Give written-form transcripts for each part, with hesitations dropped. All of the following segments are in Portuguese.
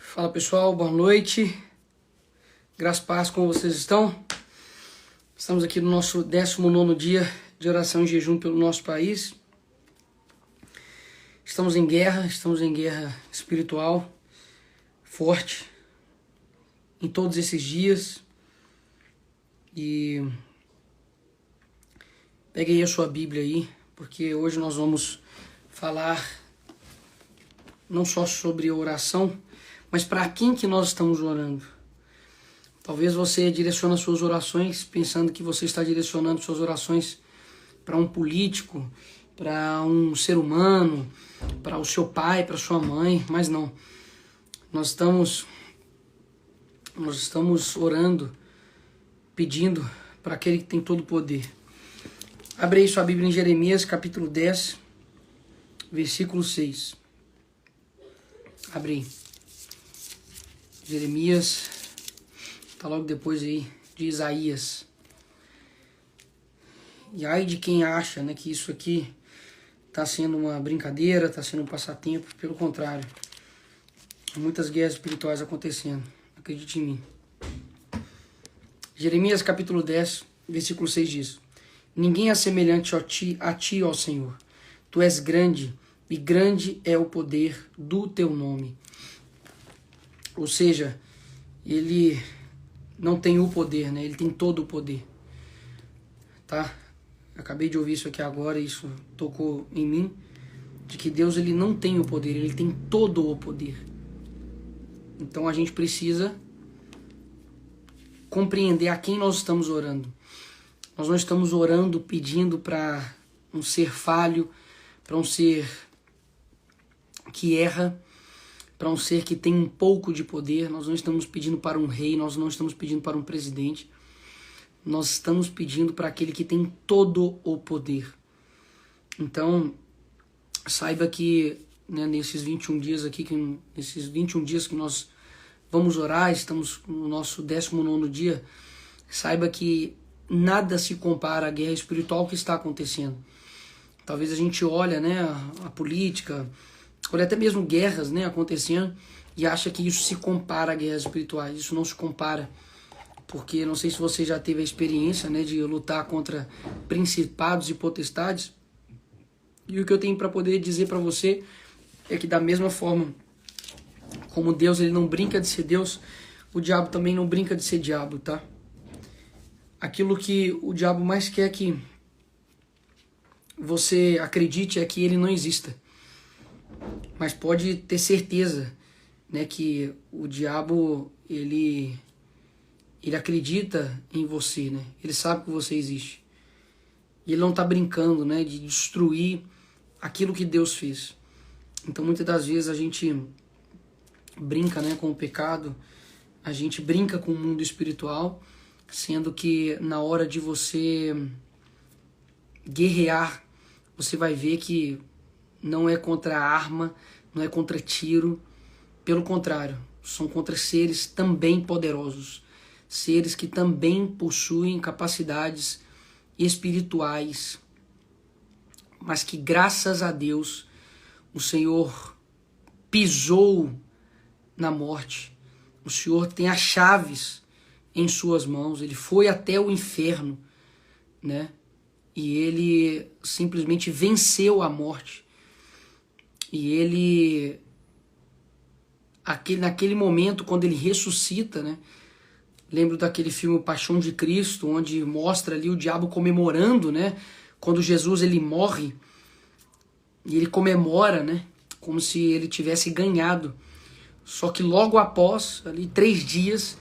Fala pessoal, boa noite. Graças e paz, como vocês estão? Estamos aqui no nosso 19º dia de oração e jejum pelo nosso país. Estamos em guerra espiritual forte em todos esses dias. E pegue aí a sua Bíblia aí, porque hoje nós vamos falar não só sobre oração, mas para quem que nós estamos orando. Talvez você direcione suas orações pensando que você está direcionando suas orações para um político, para um ser humano, para o seu pai, para sua mãe, mas não. Nós estamos orando, pedindo para aquele que tem todo o poder. Abre aí sua Bíblia em Jeremias, capítulo 10, versículo 6. Abre aí. Jeremias, tá logo depois aí de Isaías. E ai de quem acha, né, que isso aqui tá sendo uma brincadeira, tá sendo um passatempo. Pelo contrário, muitas guerras espirituais acontecendo, acredite em mim. Jeremias capítulo 10, versículo 6 diz: Ninguém é semelhante a ti, ó Senhor. Tu és grande, e grande é o poder do teu nome. Ou seja, ele não tem o poder, né? Ele tem todo o poder. Tá? Acabei de ouvir isso aqui agora, isso tocou em mim, de que Deus ele não tem o poder, ele tem todo o poder. Então a gente precisa compreender a quem nós estamos orando. Nós não estamos orando pedindo para um ser falho, para um ser que erra, para um ser que tem um pouco de poder. Nós não estamos pedindo para um rei, nós não estamos pedindo para um presidente. Nós estamos pedindo para aquele que tem todo o poder. Então, saiba que, né, nesses 21 dias aqui, nesses 21 dias que nós vamos orar, estamos no nosso 19º dia, saiba que nada se compara à guerra espiritual que está acontecendo. Talvez a gente olhe, né, a política, olha até mesmo guerras, né, acontecendo, e acha que isso se compara a guerras espirituais. Isso não se compara, porque não sei se você já teve a experiência, né, de lutar contra principados e potestades, e o que eu tenho para poder dizer para você é que da mesma forma como Deus ele não brinca de ser Deus, o diabo também não brinca de ser diabo, tá? Aquilo que o diabo mais quer que você acredite é que ele não exista. Mas pode ter certeza, né, que o diabo ele acredita em você, né? Ele sabe que você existe. E ele não está brincando, né, de destruir aquilo que Deus fez. Então muitas das vezes a gente brinca, né, com o pecado, a gente brinca com o mundo espiritual, sendo que na hora de você guerrear, você vai ver que não é contra arma, não é contra tiro, pelo contrário, são contra seres também poderosos, seres que também possuem capacidades espirituais, mas que graças a Deus o Senhor pisou na morte, o Senhor tem as chaves em suas mãos, ele foi até o inferno, né? E ele simplesmente venceu a morte. E ele, naquele momento, quando ele ressuscita, né? Lembro daquele filme Paixão de Cristo, onde mostra ali o diabo comemorando, né? Quando Jesus ele morre, e ele comemora, né? Como se ele tivesse ganhado. Só que logo após, ali 3 dias,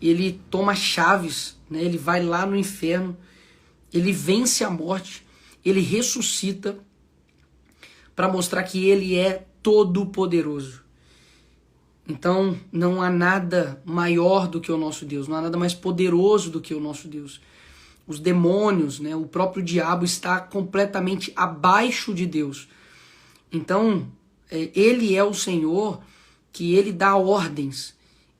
ele toma chaves, né? Ele vai lá no inferno, ele vence a morte, ele ressuscita para mostrar que ele é todo poderoso. Então não há nada maior do que o nosso Deus, não há nada mais poderoso do que o nosso Deus. Os demônios, né, o próprio diabo está completamente abaixo de Deus. Então ele é o Senhor que ele dá ordens,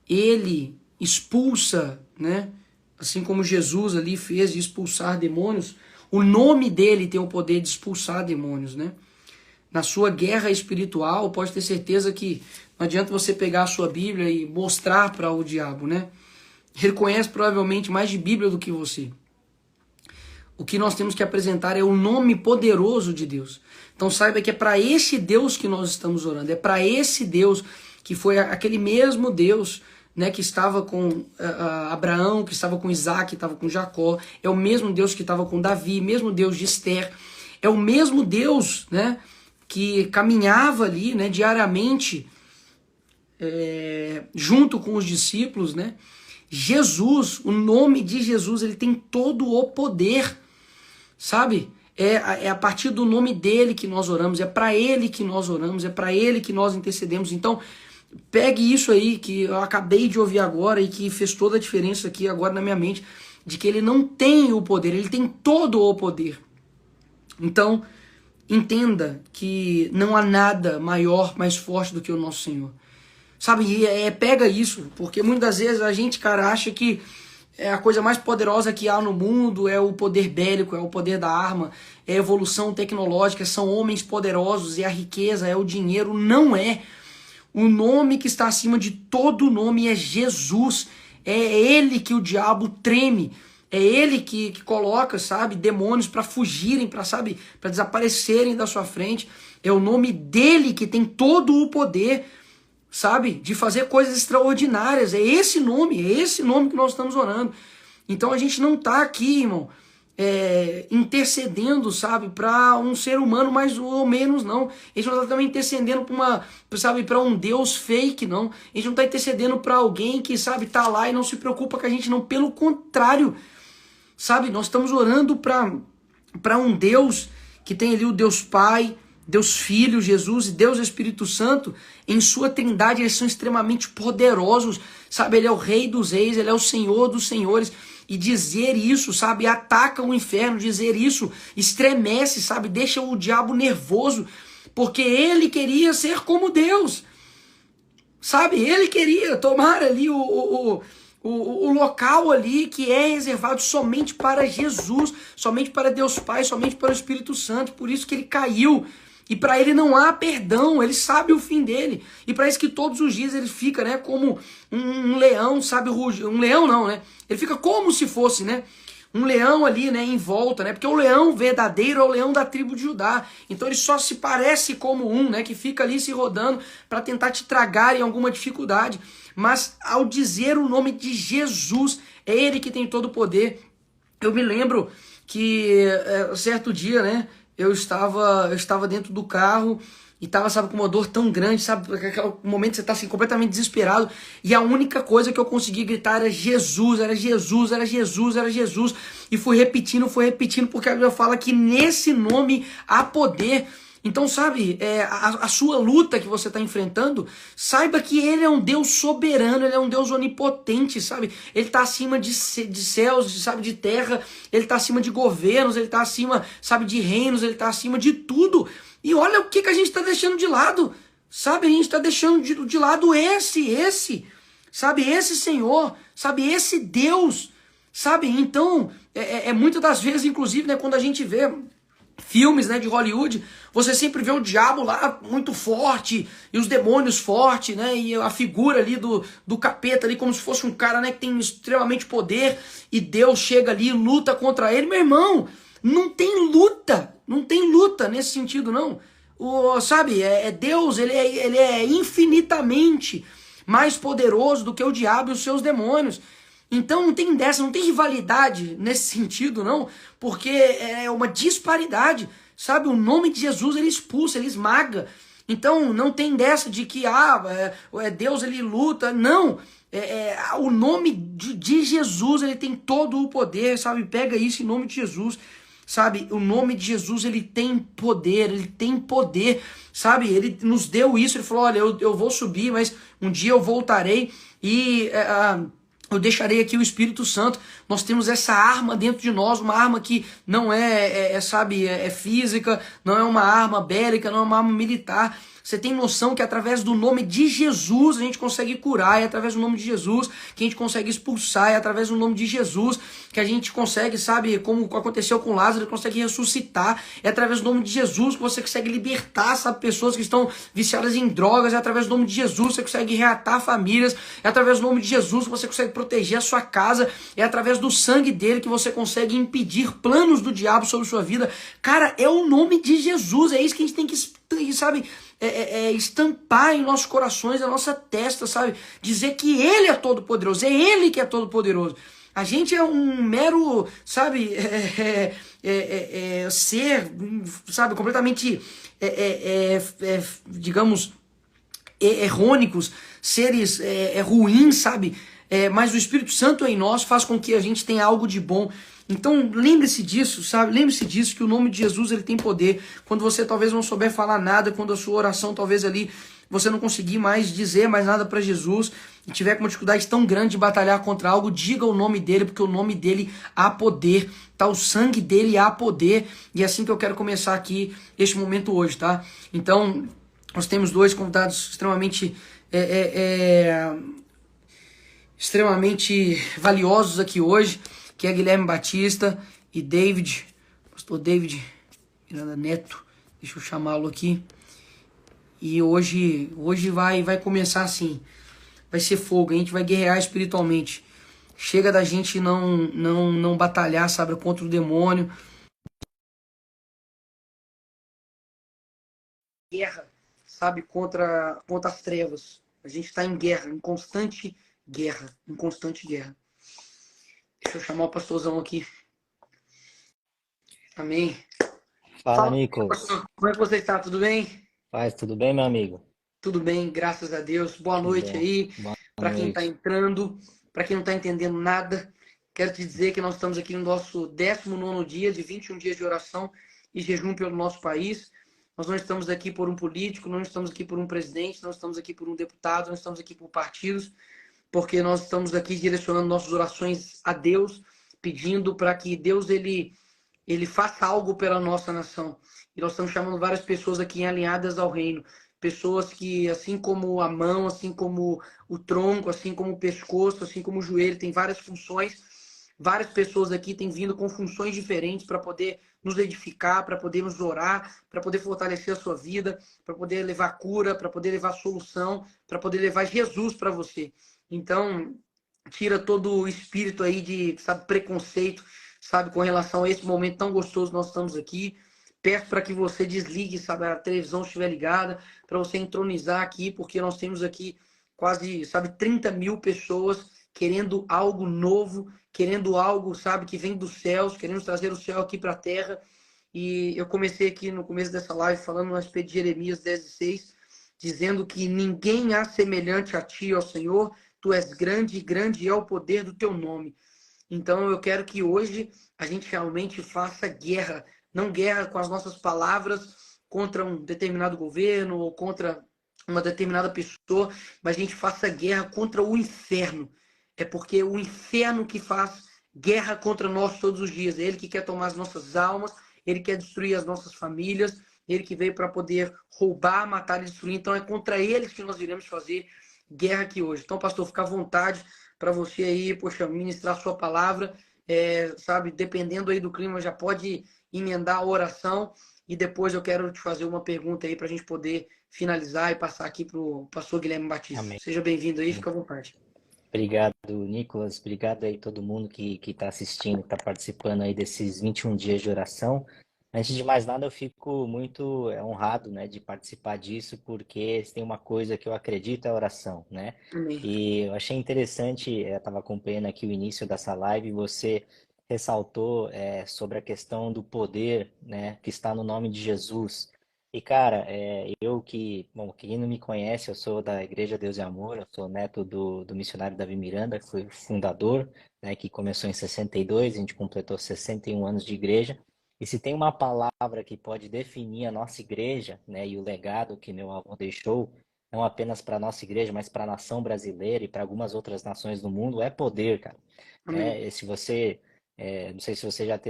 ele expulsa, né, assim como Jesus ali fez de expulsar demônios, o nome dele tem o poder de expulsar demônios, né? na sua guerra espiritual, pode ter certeza que não adianta você pegar a sua Bíblia e mostrar para o diabo, né? Ele conhece provavelmente mais de Bíblia do que você. O que nós temos que apresentar é o nome poderoso de Deus. Então saiba que é para esse Deus que nós estamos orando. É para esse Deus que foi aquele mesmo Deus, né, que estava com Abraão, que estava com Isaac, que estava com Jacó. É o mesmo Deus que estava com Davi, mesmo Deus de Esther. É o mesmo Deus, né, que caminhava ali, né, diariamente junto com os discípulos, né? Jesus, o nome de Jesus, ele tem todo o poder, sabe? É a partir do nome dele que nós oramos, é para ele que nós oramos, é para ele que nós intercedemos. Então, pegue isso aí que eu acabei de ouvir agora e que fez toda a diferença aqui agora na minha mente, de que ele não tem o poder, ele tem todo o poder. Então, entenda que não há nada maior, mais forte do que o nosso Senhor. Sabe, pega isso, porque muitas vezes a gente, cara, acha que a coisa mais poderosa que há no mundo é o poder bélico, é o poder da arma, é a evolução tecnológica, são homens poderosos, é a riqueza, é o dinheiro. Não é. O nome que está acima de todo nome é Jesus. É ele que o diabo treme. É ele que coloca, sabe, demônios para fugirem, para desaparecerem da sua frente. É o nome dele que tem todo o poder, sabe, de fazer coisas extraordinárias. É esse nome que nós estamos orando. Então a gente não está aqui, irmão, intercedendo, sabe, para um ser humano mais ou menos, não. A gente não está também intercedendo para um Deus fake, não. A gente não está intercedendo para alguém que, sabe, tá lá e não se preocupa com a gente, não. Pelo contrário, sabe, nós estamos orando para um Deus que tem ali o Deus Pai, Deus Filho, Jesus e Deus Espírito Santo. Em sua trindade eles são extremamente poderosos, sabe, ele é o Rei dos Reis, ele é o Senhor dos Senhores. E dizer isso, sabe, ataca o inferno. Dizer isso estremece, sabe, deixa o diabo nervoso, porque ele queria ser como Deus, sabe, ele queria tomar ali o local ali que é reservado somente para Jesus, somente para Deus Pai, somente para o Espírito Santo. Por isso que ele caiu. E para ele não há perdão, ele sabe o fim dele. E para isso que todos os dias ele fica, né, como um leão, sabe, um leão não, né? Ele fica como se fosse, né, um leão ali, né, em volta, né? Porque o leão verdadeiro é o leão da tribo de Judá. Então ele só se parece como um, né, que fica ali se rodando para tentar te tragar em alguma dificuldade. Mas ao dizer o nome de Jesus, é ele que tem todo o poder. Eu me lembro que certo dia, né, eu estava dentro do carro e estava, sabe, com uma dor tão grande, sabe, aquele momento que você está assim, completamente desesperado, e a única coisa que eu consegui gritar era Jesus, era Jesus, era Jesus, era Jesus, e fui repetindo, porque a Bíblia fala que nesse nome há poder. Então, sabe, a sua luta que você está enfrentando, saiba que ele é um Deus soberano, ele é um Deus onipotente, sabe? Ele está acima de céus, sabe, de terra, ele está acima de governos, ele está acima, sabe, de reinos, ele está acima de tudo. E olha o que a gente está deixando de lado, sabe? A gente está deixando de lado sabe, esse Senhor, sabe, esse Deus, sabe? Então, muitas das vezes, inclusive, né, quando a gente vê filmes, né, de Hollywood, você sempre vê o diabo lá muito forte, e os demônios fortes, né, e a figura ali do capeta ali como se fosse um cara, né, que tem extremamente poder, e Deus chega ali e luta contra ele. Meu irmão, não tem luta nesse sentido, não. Sabe, Deus, ele é infinitamente mais poderoso do que o diabo e os seus demônios. Então não tem dessa, não tem rivalidade nesse sentido, não, porque é uma disparidade, sabe? O nome de Jesus ele expulsa, ele esmaga. Então não tem dessa de que Deus ele luta, não. O nome de Jesus ele tem todo o poder, sabe? Pega isso em nome de Jesus, sabe? O nome de Jesus ele tem poder, sabe? Ele nos deu isso, ele falou, olha, eu vou subir, mas um dia eu voltarei e eu deixarei aqui o Espírito Santo. Nós temos essa arma dentro de nós, uma arma que não sabe, física, não é uma arma bélica, não é uma arma militar, Você tem noção que através do nome de Jesus a gente consegue curar, é através do nome de Jesus que a gente consegue expulsar, é através do nome de Jesus que a gente consegue, sabe, como aconteceu com Lázaro, consegue ressuscitar, é através do nome de Jesus que você consegue libertar, sabe, pessoas que estão viciadas em drogas, é através do nome de Jesus que você consegue reatar famílias, é através do nome de Jesus que você consegue proteger a sua casa, é através do sangue dele que você consegue impedir planos do diabo sobre sua vida. Cara, é o nome de Jesus, é isso que a gente tem que, sabe, estampar em nossos corações, na nossa testa, sabe? Dizer que ele é todo poderoso, é ele que é todo poderoso. A gente é um mero, sabe, ser, sabe, completamente, digamos, errônicos, seres ruins, sabe? Mas o Espírito Santo em nós faz com que a gente tenha algo de bom. Então lembre-se disso, sabe? Lembre-se disso, que o nome de Jesus ele tem poder. Quando você talvez não souber falar nada, quando a sua oração talvez ali você não conseguir mais dizer mais nada para Jesus e tiver com uma dificuldade tão grande de batalhar contra algo, diga o nome dele, porque o nome dele há poder, tá? O sangue dele há poder, e é assim que eu quero começar aqui este momento hoje, tá? Então, nós temos dois convidados extremamente valiosos aqui hoje, que é Guilherme Batista e David, pastor David Miranda Neto, deixa eu chamá-lo aqui. E hoje vai começar assim, vai ser fogo, a gente vai guerrear espiritualmente. Chega da gente não batalhar, sabe, contra o demônio. Guerra, sabe, contra as trevas. A gente está em guerra, em constante guerra, em constante guerra. Deixa eu chamar o pastorzão aqui. Amém. Fala, Fala, Nicolas. pastor, como é que você está? Tudo bem? Paz, tudo bem, meu amigo? Tudo bem, graças a Deus. Boa Que noite bom. aí, Boa para quem está noite. entrando, para quem não está entendendo nada. Quero te dizer que nós estamos aqui no nosso 19º dia de 21 dias de oração e jejum pelo nosso país. Nós não estamos aqui por um político, não estamos aqui por um presidente, não estamos aqui por um deputado, não estamos aqui por partidos, porque nós estamos aqui direcionando nossas orações a Deus, pedindo para que Deus ele faça algo pela nossa nação. E nós estamos chamando várias pessoas aqui alinhadas ao reino. Pessoas que, assim como a mão, assim como o tronco, assim como o pescoço, assim como o joelho, tem várias funções. Várias pessoas aqui têm vindo com funções diferentes para poder nos edificar, para poder nos orar, para poder fortalecer a sua vida, para poder levar cura, para poder levar solução, para poder levar Jesus para você. Então, tira todo o espírito aí de, sabe, preconceito, sabe, com relação a esse momento tão gostoso que nós estamos aqui. Peço para que você desligue, sabe, a televisão estiver ligada, para você entronizar aqui, porque nós temos aqui quase, sabe, 30 mil pessoas querendo algo novo, querendo algo, sabe, que vem dos céus, querendo trazer o céu aqui para a terra. E eu comecei aqui no começo dessa live falando a respeito de Jeremias 10:6, dizendo que ninguém há semelhante a ti, ó Senhor, tu és grande, grande é o poder do teu nome. Então eu quero que hoje a gente realmente faça guerra, não guerra com as nossas palavras contra um determinado governo ou contra uma determinada pessoa, mas a gente faça guerra contra o inferno. É porque o inferno que faz guerra contra nós todos os dias. É ele que quer tomar as nossas almas, ele quer destruir as nossas famílias, ele que veio para poder roubar, matar e destruir. Então é contra eles que nós iremos fazer guerra aqui hoje. Então, pastor, fica à vontade para você aí, poxa, ministrar a sua palavra, sabe, dependendo aí do clima, já pode emendar a oração e depois eu quero te fazer uma pergunta aí para a gente poder finalizar e passar aqui para o pastor Guilherme Batista. Amém. Seja bem-vindo aí, fica à vontade. Obrigado, Nicolas. Obrigado aí todo mundo que está assistindo, que está participando aí desses 21 dias de oração. Antes de mais nada, eu fico muito honrado, né, de participar disso, porque se tem uma coisa que eu acredito é a oração, né? Amém. E eu achei interessante, eu estava acompanhando aqui o início dessa live, você ressaltou sobre a questão do poder, né, que está no nome de Jesus. E, cara, bom, quem não me conhece, eu sou da Igreja Deus e Amor, eu sou neto do missionário Davi Miranda, que foi o fundador, né, que começou em 62, a gente completou 61 anos de igreja. E se tem uma palavra que pode definir a nossa igreja, né, e o legado que meu avô deixou, não apenas para a nossa igreja, mas para a nação brasileira e para algumas outras nações do mundo, é poder, cara. Amém. Se você Não sei se você já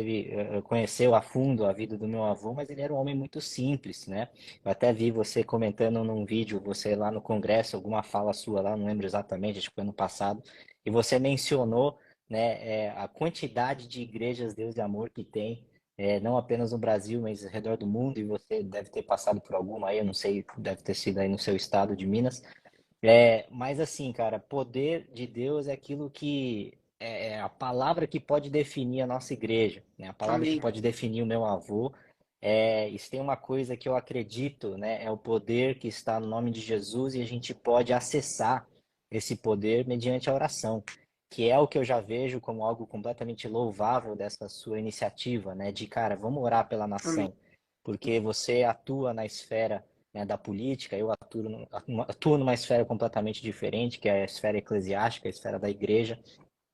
conheceu a fundo a vida do meu avô, mas ele era um homem muito simples, né? Eu até vi você comentando num vídeo, você lá no Congresso, alguma fala sua lá, não lembro exatamente, acho que foi ano passado, e você mencionou, né, a quantidade de igrejas Deus e Amor que tem, não apenas no Brasil, mas ao redor do mundo, e você deve ter passado por alguma aí, eu não sei, deve ter sido aí no seu estado de Minas. Mas assim, cara, poder de Deus é aquilo que é a palavra que pode definir a nossa igreja, né? A palavra que Amém. pode definir o meu avô. Isso tem uma coisa que eu acredito, né? É o poder que está no nome de Jesus e a gente pode acessar esse poder mediante a oração, que é o que eu já vejo como algo completamente louvável dessa sua iniciativa, né? De, cara, vamos orar pela Amém. nação, porque você atua na esfera, né, da política, eu atuo numa esfera completamente diferente, que é a esfera eclesiástica, a esfera da igreja,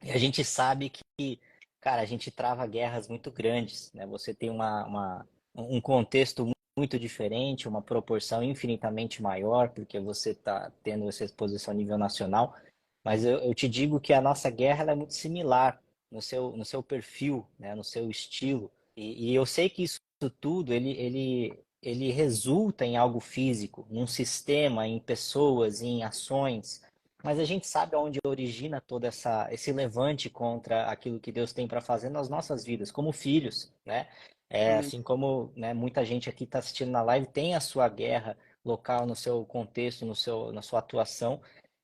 e a gente sabe que, cara, a gente trava guerras muito grandes, né? Você tem um contexto muito diferente, uma proporção infinitamente maior, porque você está tendo essa exposição a nível nacional, mas eu te digo que a nossa guerra ela é muito similar no seu perfil, né? No seu estilo, e eu sei que isso tudo, ele resulta em algo físico, num sistema, em pessoas, em ações, mas a gente sabe aonde origina todo esse levante contra aquilo que Deus tem para fazer nas nossas vidas, como filhos, né? Amém. Assim como, né, muita gente aqui está assistindo na live tem a sua guerra local no seu contexto, na sua atuação.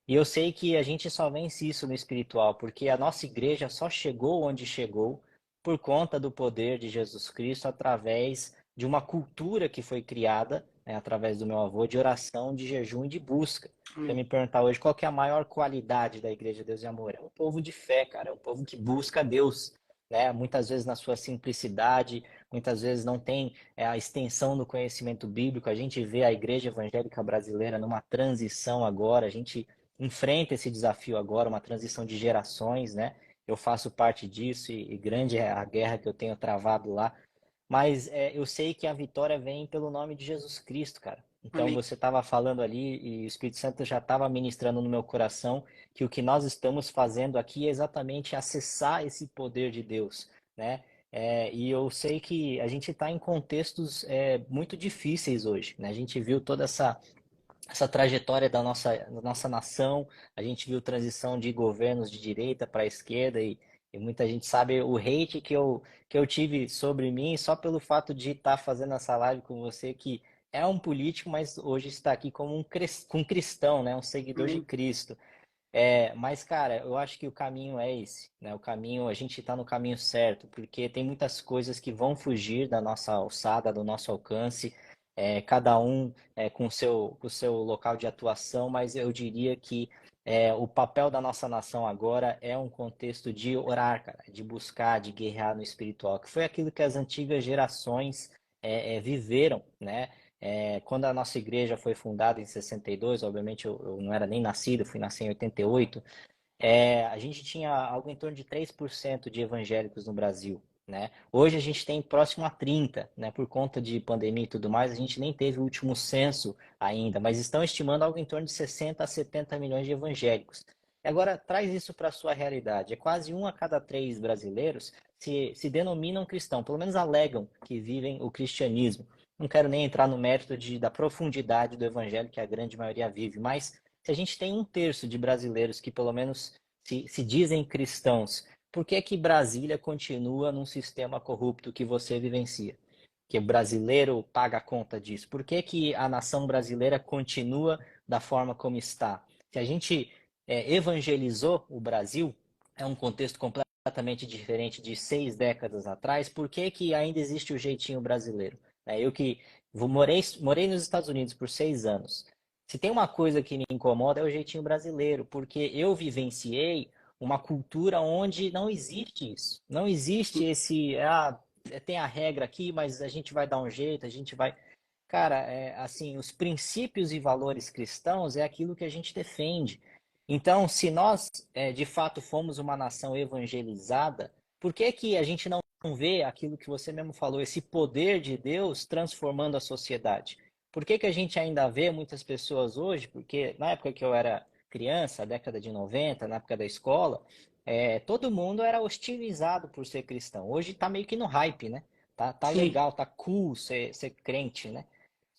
E eu sei que a gente só vence isso no espiritual, porque a nossa igreja só chegou onde chegou por conta do poder de Jesus Cristo através de uma cultura que foi criada, né, através do meu avô, de oração, de jejum e de busca. Você Amém. me perguntar hoje qual que é a maior qualidade da Igreja Deus e Amor? É um povo de fé, cara, é um povo que busca Deus, né? Muitas vezes na sua simplicidade, muitas vezes não tem a extensão do conhecimento bíblico. A gente vê a Igreja Evangélica Brasileira numa transição agora, a gente enfrenta esse desafio agora, uma transição de gerações, né? Eu faço parte disso e grande é a guerra que eu tenho travado lá, mas eu sei que a vitória vem pelo nome de Jesus Cristo, cara. Então Amém. você estava falando ali e o Espírito Santo já estava ministrando no meu coração que o que nós estamos fazendo aqui é exatamente acessar esse poder de Deus, né? E eu sei que a gente está em contextos muito difíceis hoje, né? A gente viu toda essa trajetória da nossa nação, a gente viu transição de governos de direita para a esquerda e muita gente sabe o hate que eu tive sobre mim só pelo fato de estar fazendo essa live com você, que é um político, mas hoje está aqui como um cristão, né? Um seguidor de Amém. Cristo. Mas, cara, eu acho que o caminho é esse, né? O caminho, a gente está no caminho certo, porque tem muitas coisas que vão fugir da nossa alçada, do nosso alcance, cada um com o seu local de atuação, mas eu diria que o papel da nossa nação agora é um contexto de orar, cara, de buscar, de guerrear no espiritual, que foi aquilo que as antigas gerações viveram, né? Quando a nossa igreja foi fundada em 62, obviamente eu não era nem nascido, fui nascer em 88, a gente tinha algo em torno de 3% de evangélicos no Brasil, né? Hoje a gente tem próximo a 30, né? Por conta de pandemia e tudo mais, a gente nem teve o último censo ainda, mas estão estimando algo em torno de 60 a 70 milhões de evangélicos. Agora, traz isso para a sua realidade. É quase um a cada três brasileiros se denominam cristão, pelo menos alegam que vivem o cristianismo. Não quero nem entrar no mérito da profundidade do evangelho que a grande maioria vive, mas se a gente tem um terço de brasileiros que pelo menos se dizem cristãos, por que que Brasília continua num sistema corrupto que você vivencia? Que o brasileiro paga a conta disso? Por que que a nação brasileira continua da forma como está? Se a gente evangelizou o Brasil, é um contexto completamente diferente de 6 décadas atrás, por que que ainda existe o jeitinho brasileiro? Eu que morei nos Estados Unidos por 6 anos. Se tem uma coisa que me incomoda é o jeitinho brasileiro, porque eu vivenciei uma cultura onde não existe isso. Não existe tem a regra aqui, mas a gente vai dar um jeito, a gente vai. Cara, assim, os princípios e valores cristãos é aquilo que a gente defende. Então, se nós, de fato, fomos uma nação evangelizada, por que que a gente não vê aquilo que você mesmo falou, esse poder de Deus transformando a sociedade? Por que que a gente ainda vê muitas pessoas hoje? Porque na época que eu era criança, década de 90, na época da escola, todo mundo era hostilizado por ser cristão. Hoje tá meio que no hype, né? Tá Sim. legal, tá cool ser crente, né?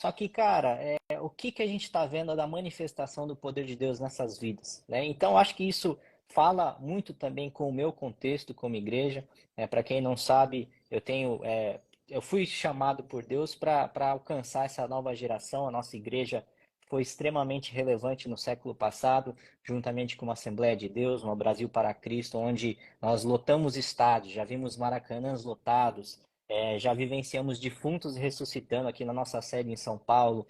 Só que, cara, o que que a gente está vendo da manifestação do poder de Deus nessas vidas, né? Então, acho que isso fala muito também com o meu contexto como igreja. Para quem não sabe, eu fui chamado por Deus para alcançar essa nova geração. A nossa igreja foi extremamente relevante no século passado, juntamente com uma Assembleia de Deus, uma Brasil para Cristo, onde nós lotamos estádios, já vimos maracanãs lotados, já vivenciamos defuntos ressuscitando aqui na nossa sede em São Paulo.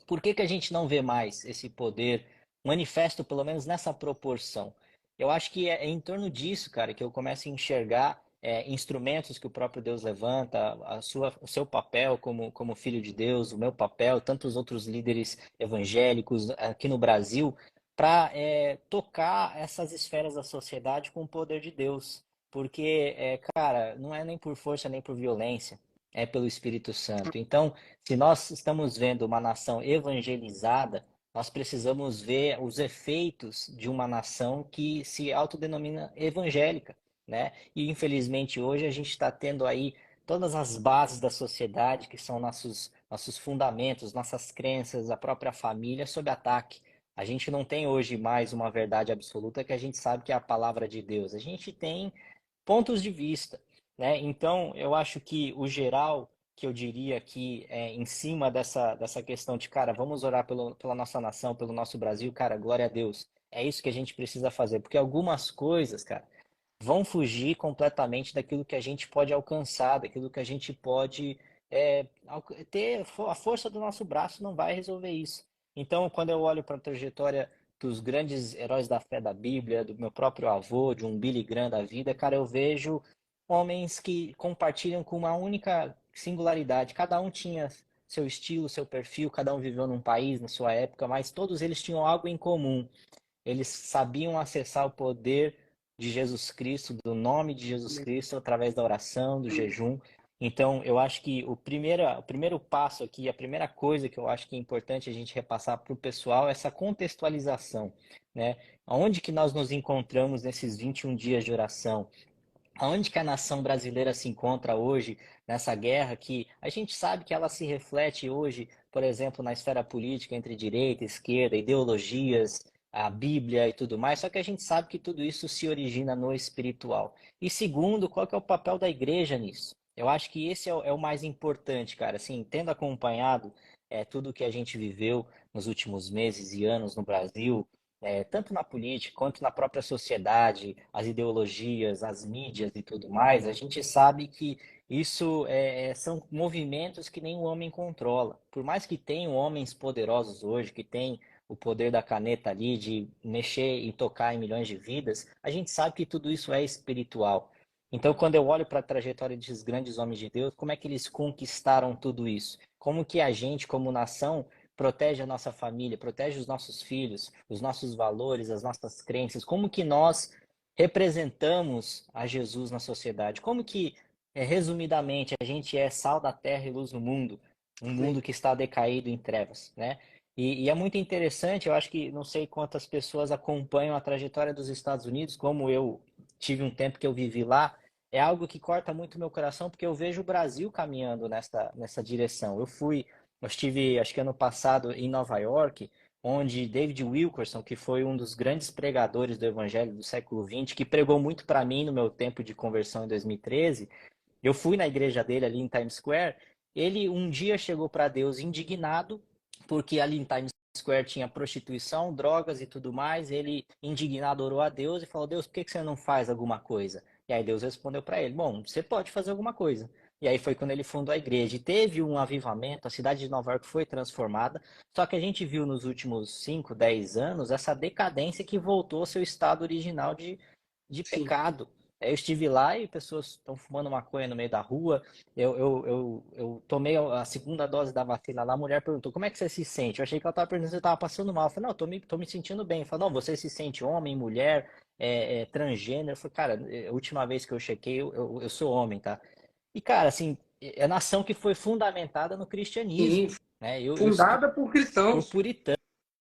Por que que a gente não vê mais esse poder manifesto, pelo menos nessa proporção? Eu acho que é em torno disso, cara, que eu começo a enxergar instrumentos que o próprio Deus levanta, o seu papel como filho de Deus, o meu papel, tantos outros líderes evangélicos aqui no Brasil, para tocar essas esferas da sociedade com o poder de Deus. Porque, cara, não é nem por força nem por violência, é pelo Espírito Santo. Então, se nós estamos vendo uma nação evangelizada, nós precisamos ver os efeitos de uma nação que se autodenomina evangélica, né? E infelizmente hoje a gente está tendo aí todas as bases da sociedade, que são nossos fundamentos, nossas crenças, a própria família, sob ataque. A gente não tem hoje mais uma verdade absoluta que a gente sabe que é a palavra de Deus. A gente tem pontos de vista, né? Então, eu acho que o geral que eu diria que em cima dessa questão de, cara, vamos orar pela nossa nação, pelo nosso Brasil, cara, glória a Deus. É isso que a gente precisa fazer, porque algumas coisas, cara, vão fugir completamente daquilo que a gente pode alcançar, daquilo que a gente pode ter. A força do nosso braço não vai resolver isso. Então, quando eu olho para a trajetória dos grandes heróis da fé da Bíblia, do meu próprio avô, de um Billy Graham da vida, cara, eu vejo homens que compartilham com uma única singularidade. Cada um tinha seu estilo, seu perfil, cada um viveu num país, na sua época, mas todos eles tinham algo em comum. Eles sabiam acessar o poder de Jesus Cristo, do nome de Jesus Cristo, através da oração, do jejum. Então, eu acho que o primeiro passo aqui, a primeira coisa que eu acho que é importante a gente repassar para o pessoal é essa contextualização, né? Onde que nós nos encontramos nesses 21 dias de oração? Aonde que a nação brasileira se encontra hoje nessa guerra que a gente sabe que ela se reflete hoje, por exemplo, na esfera política entre direita, esquerda, ideologias, a Bíblia e tudo mais, só que a gente sabe que tudo isso se origina no espiritual. E segundo, qual que é o papel da igreja nisso? Eu acho que esse é o mais importante, cara. Assim, tendo acompanhado tudo que a gente viveu nos últimos meses e anos no Brasil, tanto na política quanto na própria sociedade, as ideologias, as mídias e tudo mais, a gente sabe que isso são movimentos que nem o homem controla. Por mais que tenham homens poderosos hoje, que têm o poder da caneta ali de mexer e tocar em milhões de vidas, a gente sabe que tudo isso é espiritual. Então, quando eu olho para a trajetória desses grandes homens de Deus, como é que eles conquistaram tudo isso? Como que a gente, como nação, protege a nossa família, protege os nossos filhos, os nossos valores, as nossas crenças, como que nós representamos a Jesus na sociedade, como que, resumidamente, a gente é sal da terra e luz no mundo, um mundo que está decaído em trevas, né? E é muito interessante, eu acho que não sei quantas pessoas acompanham a trajetória dos Estados Unidos, como eu tive um tempo que eu vivi lá, é algo que corta muito meu coração, porque eu vejo o Brasil caminhando nessa direção. Eu estive, acho que ano passado, em Nova York, onde David Wilkerson, que foi um dos grandes pregadores do Evangelho do século XX, que pregou muito para mim no meu tempo de conversão em 2013, eu fui na igreja dele ali em Times Square. Ele um dia chegou para Deus indignado, porque ali em Times Square tinha prostituição, drogas e tudo mais. Ele, indignado, orou a Deus e falou: Deus, por que você não faz alguma coisa? E aí Deus respondeu para ele: Bom, você pode fazer alguma coisa. E aí foi quando ele fundou a igreja. E teve um avivamento, a cidade de Nova York foi transformada. Só que a gente viu nos últimos 5, 10 anos essa decadência que voltou ao seu estado original de Sim. pecado. Eu estive lá e pessoas estão fumando maconha no meio da rua. Eu tomei a segunda dose da vacina lá. A mulher perguntou: Como é que você se sente? Eu achei que ela estava perguntando se eu estava passando mal. Eu falei: Não, tô me sentindo bem. Ela falou: Não, você se sente homem, mulher, transgênero? Eu falei: Cara, a última vez que eu chequei, eu sou homem, tá? E, cara, assim, é a nação que foi fundamentada no cristianismo, Sim. né? Fundada por Por cristãos. puritano.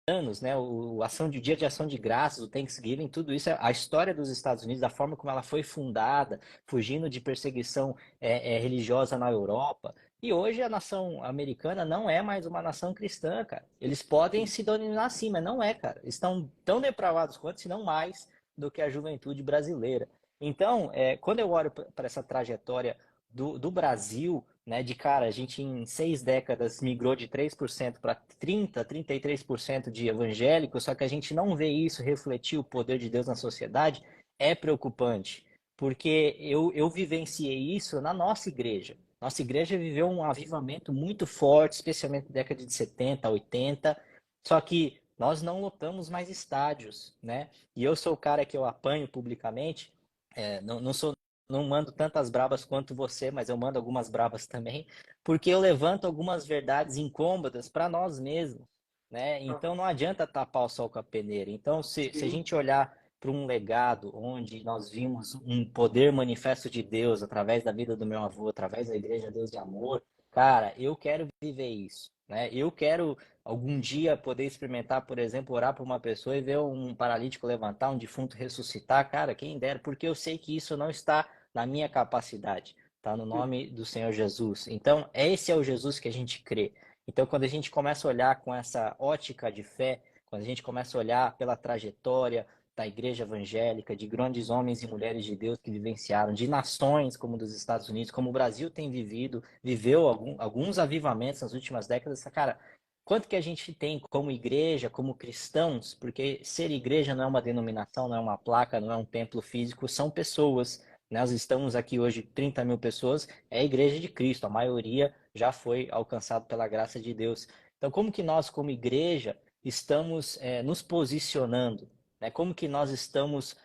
anos, né? O Dia de Ação de Graças, o Thanksgiving, tudo isso, a história dos Estados Unidos, da forma como ela foi fundada, fugindo de perseguição religiosa na Europa. E hoje a nação americana não é mais uma nação cristã, cara. Eles podem se denominar assim, mas não é, cara. Estão tão depravados quanto, se não mais, do que a juventude brasileira. Então, quando eu olho para essa trajetória do Brasil, né, de cara, a gente em 6 décadas migrou de 3% para 33% de evangélicos, só que a gente não vê isso refletir o poder de Deus na sociedade, é preocupante, porque eu vivenciei isso na nossa igreja. Nossa igreja viveu um avivamento muito forte, especialmente na década de 70, 80, só que nós não lotamos mais estádios, né? E eu sou o cara que eu apanho publicamente, não sou, não mando tantas brabas quanto você, mas eu mando algumas brabas também, porque eu levanto algumas verdades incômodas para nós mesmos, né? Então não adianta tapar o sol com a peneira. Então, se a Sim. gente olhar para um legado onde nós vimos um poder manifesto de Deus através da vida do meu avô, através da Igreja Deus de Amor, cara, eu quero viver isso, né? Eu quero algum dia poder experimentar, por exemplo, orar por uma pessoa e ver um paralítico levantar, um defunto ressuscitar, cara, quem dera, porque eu sei que isso não está na minha capacidade, tá no nome do Senhor Jesus. Então, esse é o Jesus que a gente crê. Então, quando a gente começa a olhar com essa ótica de fé, quando a gente começa a olhar pela trajetória da igreja evangélica, de grandes homens e mulheres de Deus que vivenciaram, de nações como dos Estados Unidos, como o Brasil tem viveu alguns avivamentos nas últimas décadas, cara, quanto que a gente tem como igreja, como cristãos, porque ser igreja não é uma denominação, não é uma placa, não é um templo físico, são pessoas. Nós estamos aqui hoje, 30 mil pessoas, é a igreja de Cristo, a maioria já foi alcançado pela graça de Deus. Então, como que nós, como igreja, estamos nos posicionando? Né? Como que nós estamos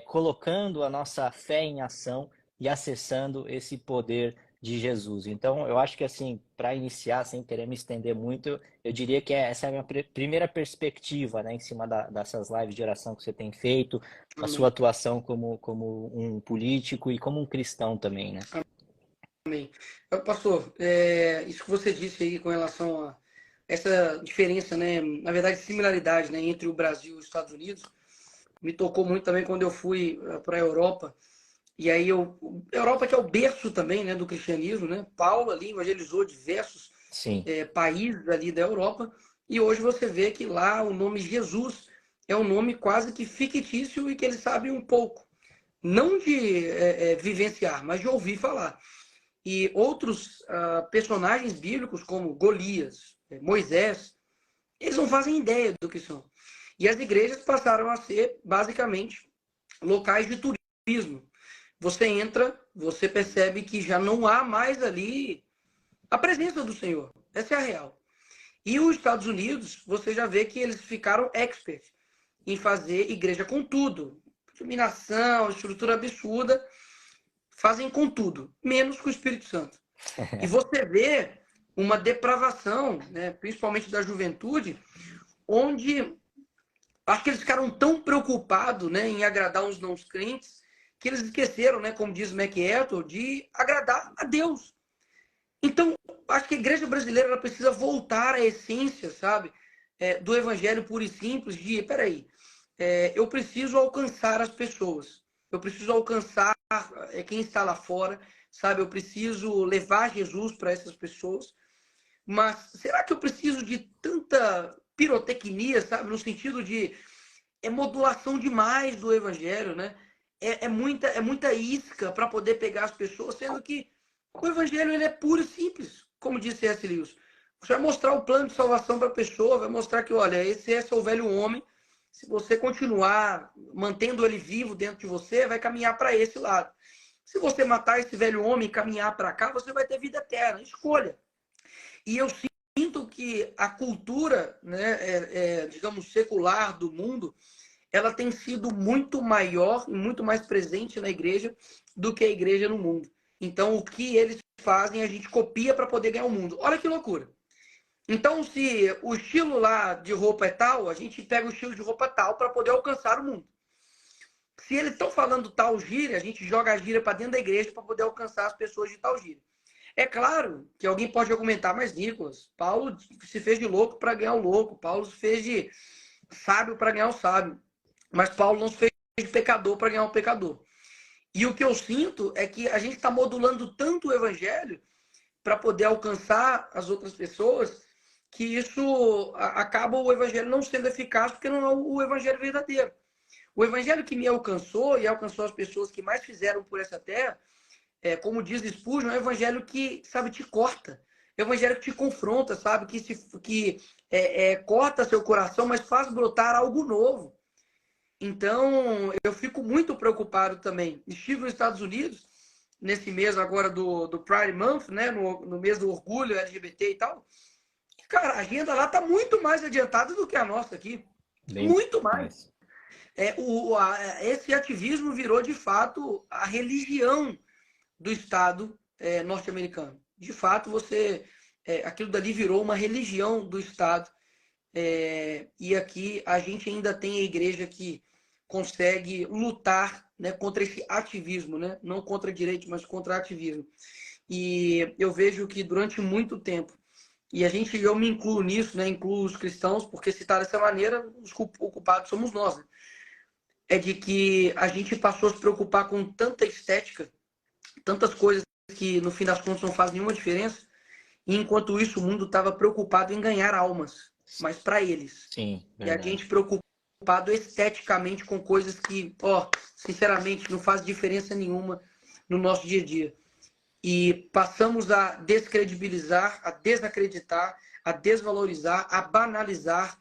colocando a nossa fé em ação e acessando esse poder de Jesus? Então, eu acho que, assim, para iniciar, sem querer me estender muito, eu diria que essa é a minha primeira perspectiva, né, em cima dessas lives de oração que você tem feito, a sua Amém. atuação como um político e como um cristão também, né? Amém. Pastor, isso que você disse aí com relação a essa diferença, né, na verdade, similaridade, né, entre o Brasil e os Estados Unidos, me tocou muito também quando eu fui para a Europa. E aí Europa que é o berço também, né, do cristianismo, né? Paulo ali evangelizou diversos Sim. países ali da Europa. E hoje você vê que lá o nome Jesus é um nome quase que fictício e que eles sabem um pouco, não de vivenciar, mas de ouvir falar. E outros personagens bíblicos como Golias, Moisés, eles não fazem ideia do que são. E as igrejas passaram a ser basicamente locais de turismo. Você entra, você percebe que já não há mais ali a presença do Senhor. Essa é a real. E os Estados Unidos, você já vê que eles ficaram expert em fazer igreja com tudo. Iluminação, estrutura absurda, fazem com tudo, menos com o Espírito Santo. E você vê uma depravação, né, principalmente da juventude, onde acho que eles ficaram tão preocupados, né, em agradar os não crentes que eles esqueceram, né, como diz MacArthur, de agradar a Deus. Então, acho que a igreja brasileira ela precisa voltar à essência, sabe, do evangelho puro e simples de, peraí, eu preciso alcançar as pessoas, eu preciso alcançar quem está lá fora, sabe, eu preciso levar Jesus para essas pessoas, mas será que eu preciso de tanta pirotecnia, sabe, no sentido de modulação demais do evangelho, né? É muita isca para poder pegar as pessoas, sendo que o evangelho ele é puro e simples, como disse C.S. Lewis. Você vai mostrar o plano de salvação para a pessoa, vai mostrar que, olha, esse é o velho homem. Se você continuar mantendo ele vivo dentro de você, vai caminhar para esse lado. Se você matar esse velho homem e caminhar para cá, você vai ter vida eterna. Escolha. E eu sinto que a cultura, né, digamos, secular do mundo, ela tem sido muito maior e muito mais presente na igreja do que a igreja no mundo. Então, o que eles fazem, a gente copia para poder ganhar o mundo. Olha que loucura. Então, se o estilo lá de roupa é tal, a gente pega o estilo de roupa tal para poder alcançar o mundo. Se eles estão falando tal gíria, a gente joga a gíria para dentro da igreja para poder alcançar as pessoas de tal gíria. É claro que alguém pode argumentar, mas Nicolas, Paulo se fez de louco para ganhar o louco, Paulo se fez de sábio para ganhar o sábio, mas Paulo não se fez de pecador para ganhar o pecador. E o que eu sinto é que a gente está modulando tanto o evangelho para poder alcançar as outras pessoas que isso acaba o evangelho não sendo eficaz porque não é o evangelho verdadeiro. O evangelho que me alcançou e alcançou as pessoas que mais fizeram por essa terra, como diz Spurgeon, é um evangelho que, sabe, te corta. É um evangelho que te confronta, sabe? Que corta seu coração, mas faz brotar algo novo. Então, eu fico muito preocupado também. Estive nos Estados Unidos, nesse mês agora do Pride Month, né? No mês do orgulho LGBT e tal. E, cara, a agenda lá está muito mais adiantada do que a nossa aqui. Bem Muito mais. mais. Esse ativismo virou, de fato, a religião do Estado norte-americano. De fato, aquilo dali virou uma religião do Estado. E aqui a gente ainda tem a igreja que consegue lutar, né, contra esse ativismo, né? Não contra direito, mas contra ativismo. E eu vejo que durante muito tempo, e eu me incluo nisso, né? Incluo os cristãos, porque se está dessa maneira, os culpados somos nós. Né? É de que a gente passou a se preocupar com tanta estética, tantas coisas que no fim das contas não fazem nenhuma diferença, e enquanto isso o mundo estava preocupado em ganhar almas, mas para eles. Sim, E a gente verdade. preocupado esteticamente com coisas que, sinceramente, não faz diferença nenhuma no nosso dia a dia. E passamos a descredibilizar, a desacreditar, a desvalorizar, a banalizar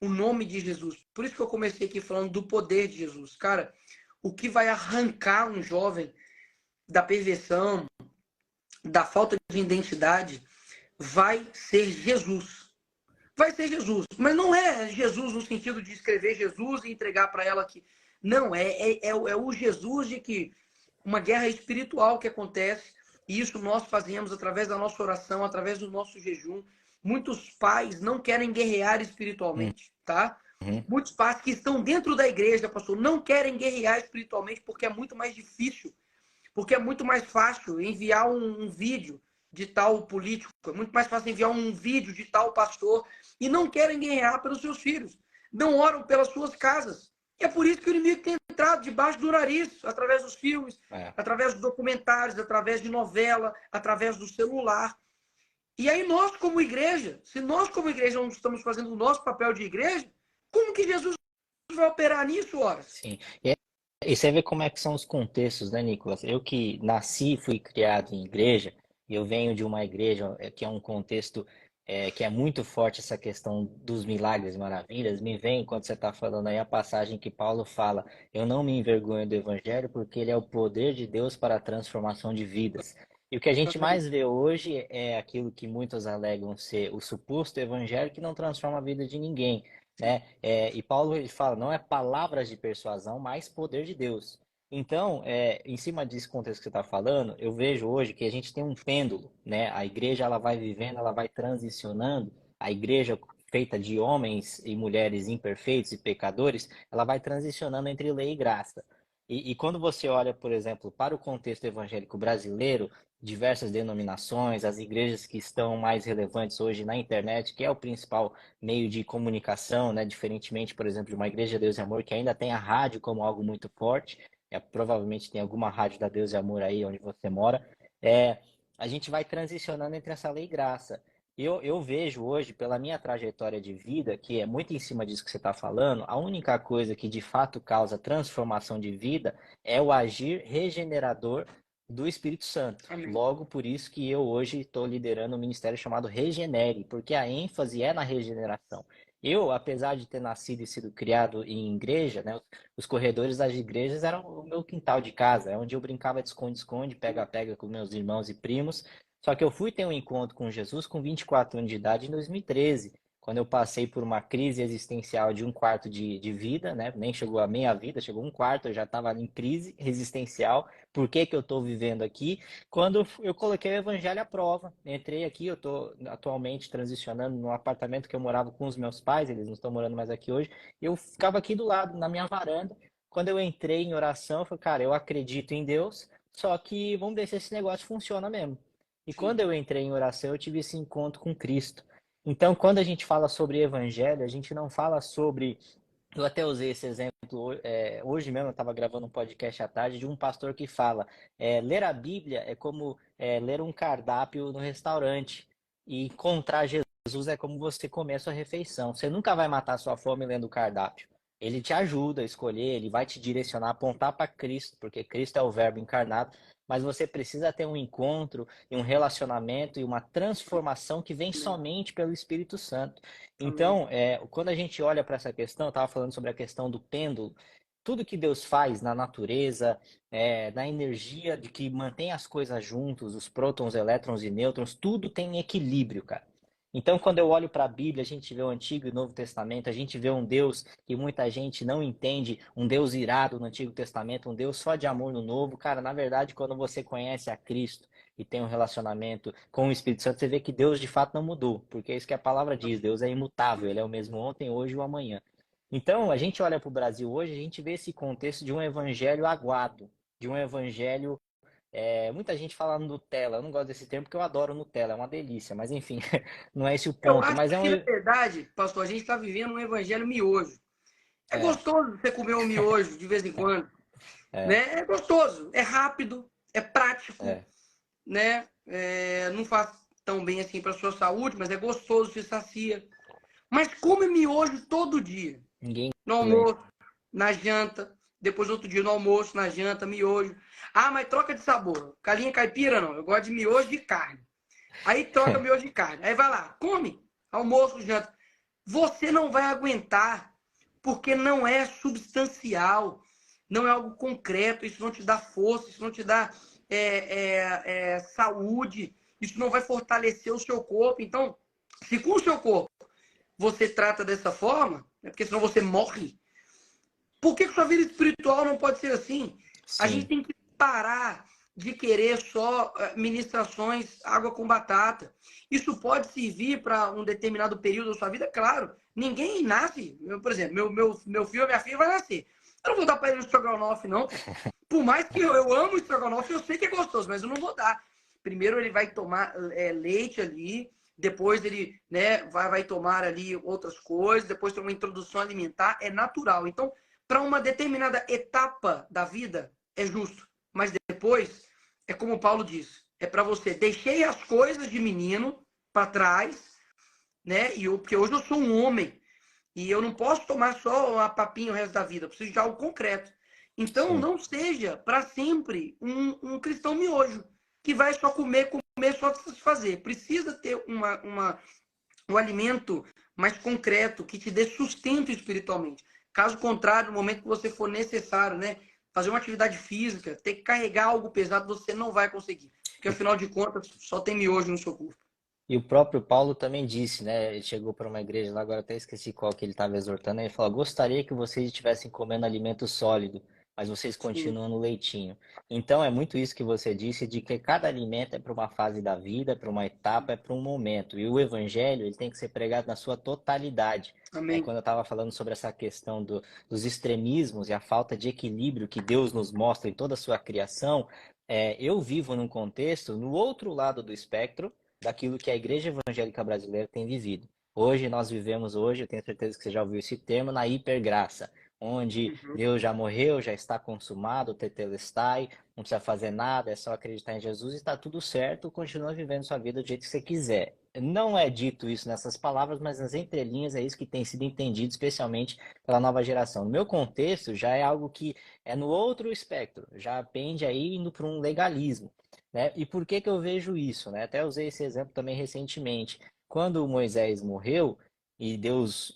o nome de Jesus. Por isso que eu comecei aqui falando do poder de Jesus. Cara, o que vai arrancar um jovem da perversão, da falta de identidade, vai ser Jesus. Vai ser Jesus. Mas não é Jesus no sentido de escrever Jesus e entregar para ela que. Não, é o Jesus de que uma guerra espiritual que acontece, e isso nós fazemos através da nossa oração, através do nosso jejum. Muitos pais não querem guerrear espiritualmente, tá? Uhum. Muitos pais que estão dentro da igreja, pastor, não querem guerrear espiritualmente porque é muito mais difícil, porque é muito mais fácil enviar um vídeo de tal político, é muito mais fácil enviar um vídeo de tal pastor, e não querem guerrear pelos seus filhos, não oram pelas suas casas. E é por isso que o inimigo tem entrado debaixo do nariz, através dos filmes, É. através dos documentários, através de novela, através do celular. E aí nós, como igreja, se nós, como igreja, não estamos fazendo o nosso papel de igreja, como que Jesus vai operar nisso, horas? Sim. E você vê como é que são os contextos, né, Nicolas? Eu que nasci e fui criado em igreja, e eu venho de uma igreja que é um contexto que é muito forte essa questão dos milagres e maravilhas, me vem, quando você está falando aí, a passagem que Paulo fala, eu não me envergonho do evangelho porque ele é o poder de Deus para a transformação de vidas. E o que a gente mais Exatamente. vê hoje é aquilo que muitos alegam ser o suposto evangelho que não transforma a vida de ninguém, né? E Paulo ele fala, não é palavras de persuasão, mas poder de Deus. Então, em cima desse contexto que você está falando, eu vejo hoje que a gente tem um pêndulo, né? A igreja ela vai vivendo, ela vai transicionando. A igreja feita de homens e mulheres imperfeitos e pecadores, ela vai transicionando entre lei e graça. E quando você olha, por exemplo, para o contexto evangélico brasileiro, diversas denominações, as igrejas que estão mais relevantes hoje na internet, que é o principal meio de comunicação, né? Diferentemente, por exemplo, de uma igreja Deus e Amor, que ainda tem a rádio como algo muito forte, provavelmente tem alguma rádio da Deus e Amor aí onde você mora, é, a gente vai transicionando entre essa lei e graça. Eu vejo hoje, pela minha trajetória de vida, que é muito em cima disso que você está falando, a única coisa que de fato causa transformação de vida é o agir regenerador do Espírito Santo. Amém. Logo, por isso que eu hoje estou liderando um ministério chamado Regenere, porque a ênfase é na regeneração. Eu, apesar de ter nascido e sido criado em igreja, né, os corredores das igrejas eram o meu quintal de casa, é onde eu brincava de esconde-esconde, pega-pega com meus irmãos e primos. Só que eu fui ter um encontro com Jesus com 24 anos de idade em 2013, quando eu passei por uma crise existencial de um quarto de vida, né? Nem chegou a meia vida, chegou um quarto, eu já estava em crise existencial. Por que que eu estou vivendo aqui? Quando eu coloquei o evangelho à prova, entrei aqui, eu estou atualmente transicionando no apartamento que eu morava com os meus pais, eles não estão morando mais aqui hoje, eu ficava aqui do lado, na minha varanda. Quando eu entrei em oração, eu falei, cara, eu acredito em Deus, só que vamos ver se esse negócio funciona mesmo. E quando Sim. eu entrei em oração, eu tive esse encontro com Cristo. Então, quando a gente fala sobre evangelho, a gente não fala sobre. Eu até usei esse exemplo hoje mesmo, eu estava gravando um podcast à tarde de um pastor que fala: ler a Bíblia é como ler um cardápio no restaurante, e encontrar Jesus é como você comer a sua refeição. Você nunca vai matar a sua fome lendo o cardápio. Ele te ajuda a escolher, ele vai te direcionar, apontar para Cristo, porque Cristo é o Verbo encarnado, mas você precisa ter um encontro e um relacionamento e uma transformação que vem Amém. somente pelo Espírito Santo. Amém. Então, quando a gente olha para essa questão, eu estava falando sobre a questão do pêndulo, tudo que Deus faz na natureza, na energia de que mantém as coisas juntos, os prótons, elétrons e nêutrons, tudo tem equilíbrio, cara. Então, quando eu olho para a Bíblia, a gente vê o Antigo e o Novo Testamento, a gente vê um Deus que muita gente não entende, um Deus irado no Antigo Testamento, um Deus só de amor no Novo. Cara, na verdade, quando você conhece a Cristo e tem um relacionamento com o Espírito Santo, você vê que Deus de fato não mudou, porque é isso que a palavra diz, Deus é imutável, ele é o mesmo ontem, hoje e o amanhã. Então, a gente olha para o Brasil hoje, a gente vê esse contexto de um evangelho aguado, de um evangelho muita gente fala Nutella, eu não gosto desse termo porque eu adoro Nutella, é uma delícia, mas enfim, não é esse o Eu ponto. acho Mas é um. que, na verdade, pastor, a gente está vivendo um evangelho miojo. É É, gostoso você comer um miojo de vez em quando, é, né? É gostoso, é rápido, é prático, é. né? Não faz tão bem assim para sua saúde, mas é gostoso, se sacia. Mas come miojo todo dia. Ninguém No aguenta. almoço, na janta, depois outro dia no almoço, na janta, miojo. Ah, mas troca de sabor. Galinha caipira não, eu gosto de miojo de carne. Aí troca miojo de carne. Aí vai lá, come, almoço, janta. Você não vai aguentar, porque não é substancial, não é algo concreto, isso não te dá força, isso não te dá saúde, isso não vai fortalecer o seu corpo. Então, se com o seu corpo você trata dessa forma, porque senão você morre, por que sua vida espiritual não pode ser assim? A gente Sim, tem que parar de querer só ministrações água com batata. Isso pode servir para um determinado período da sua vida, claro. Ninguém nasce, por exemplo, meu filho ou minha filha vai nascer. Eu não vou dar para ele um estrogonofe, não. Por mais que eu amo estrogonofe, eu sei que é gostoso, mas eu não vou dar. Primeiro ele vai tomar leite ali, depois ele vai tomar ali outras coisas, depois tem uma introdução alimentar, é natural. Então, para uma determinada etapa da vida, é justo. Mas depois, é como o Paulo diz, é para você, deixei as coisas de menino para trás, né? Porque hoje eu sou um homem, e eu não posso tomar só uma papinha o resto da vida, eu preciso de algo concreto. Então, sim. não seja para sempre um cristão miojo, que vai só comer, comer, só satisfazer. Precisa ter um alimento mais concreto, que te dê sustento espiritualmente. Caso contrário, no momento que você for necessário, né, fazer uma atividade física, ter que carregar algo pesado, você não vai conseguir. Porque, E, afinal de contas, só tem miojo no seu corpo. e o próprio Paulo também disse, né? Ele chegou para uma igreja lá, agora até esqueci qual que ele estava exortando. Ele falou: gostaria que vocês estivessem comendo alimento sólido, mas vocês Sim. continuam no leitinho. Então é muito isso que você disse, de que cada alimento é para uma fase da vida, é para uma etapa, é para um momento. E o evangelho, ele tem que ser pregado na sua totalidade. Amém. Quando eu estava falando sobre essa questão dos extremismos e a falta de equilíbrio que Deus nos mostra em toda a sua criação, eu vivo num contexto no outro lado do espectro daquilo que a Igreja Evangélica Brasileira tem vivido. Hoje nós vivemos hoje, eu tenho certeza que você já ouviu esse termo, na hipergraça, onde Uhum. Deus já morreu, já está consumado, o tetelestai, não precisa fazer nada, é só acreditar em Jesus e está tudo certo, continua vivendo sua vida do jeito que você quiser. Não é dito isso nessas palavras, mas nas entrelinhas é isso que tem sido entendido, especialmente pela nova geração. No meu contexto, já é algo que é no outro espectro, já pende aí indo para um legalismo. Né? E por que que eu vejo isso, né? Até usei esse exemplo também recentemente. Quando Moisés morreu, e Deus,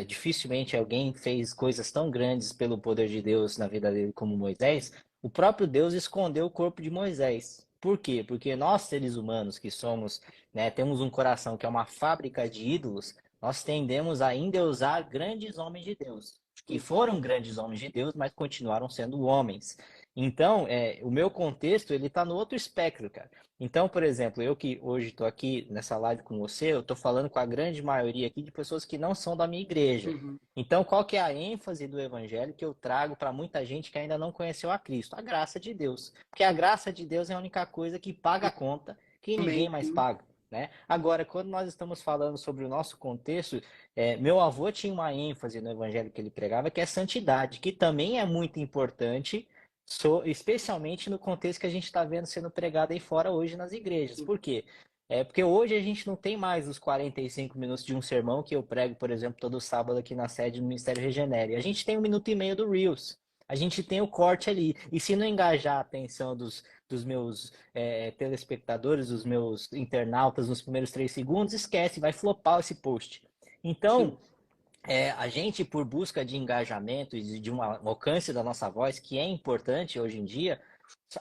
dificilmente alguém fez coisas tão grandes pelo poder de Deus na vida dele como Moisés, o próprio Deus escondeu o corpo de Moisés. Por quê? Porque nós, seres humanos, que somos, né, temos um coração que é uma fábrica de ídolos, nós tendemos a endeusar grandes homens de Deus, que foram grandes homens de Deus, mas continuaram sendo homens. Então, o meu contexto, ele tá no outro espectro, cara. Então, por exemplo, eu que hoje estou aqui nessa live com você, eu estou falando com a grande maioria aqui de pessoas que não são da minha igreja. Uhum. Então, qual que é a ênfase do evangelho que eu trago para muita gente que ainda não conheceu a Cristo? A graça de Deus. Porque a graça de Deus é a única coisa que paga a conta, que ninguém Amém. mais paga, né? Agora, quando nós estamos falando sobre o nosso contexto, meu avô tinha uma ênfase no evangelho que ele pregava, que é santidade, que também é muito importante, especialmente no contexto que a gente está vendo sendo pregado aí fora hoje nas igrejas. Por quê? Porque hoje a gente não tem mais os 45 minutos de um sermão que eu prego, por exemplo, todo sábado aqui na sede do Ministério Regenere. A gente tem 1 minuto e meio do Reels. A gente tem o corte ali. E se não engajar a atenção dos meus telespectadores, dos meus internautas nos primeiros 3 segundos, esquece, vai flopar esse post. Então, Sim. a gente, por busca de engajamento e de um alcance da nossa voz, que é importante hoje em dia,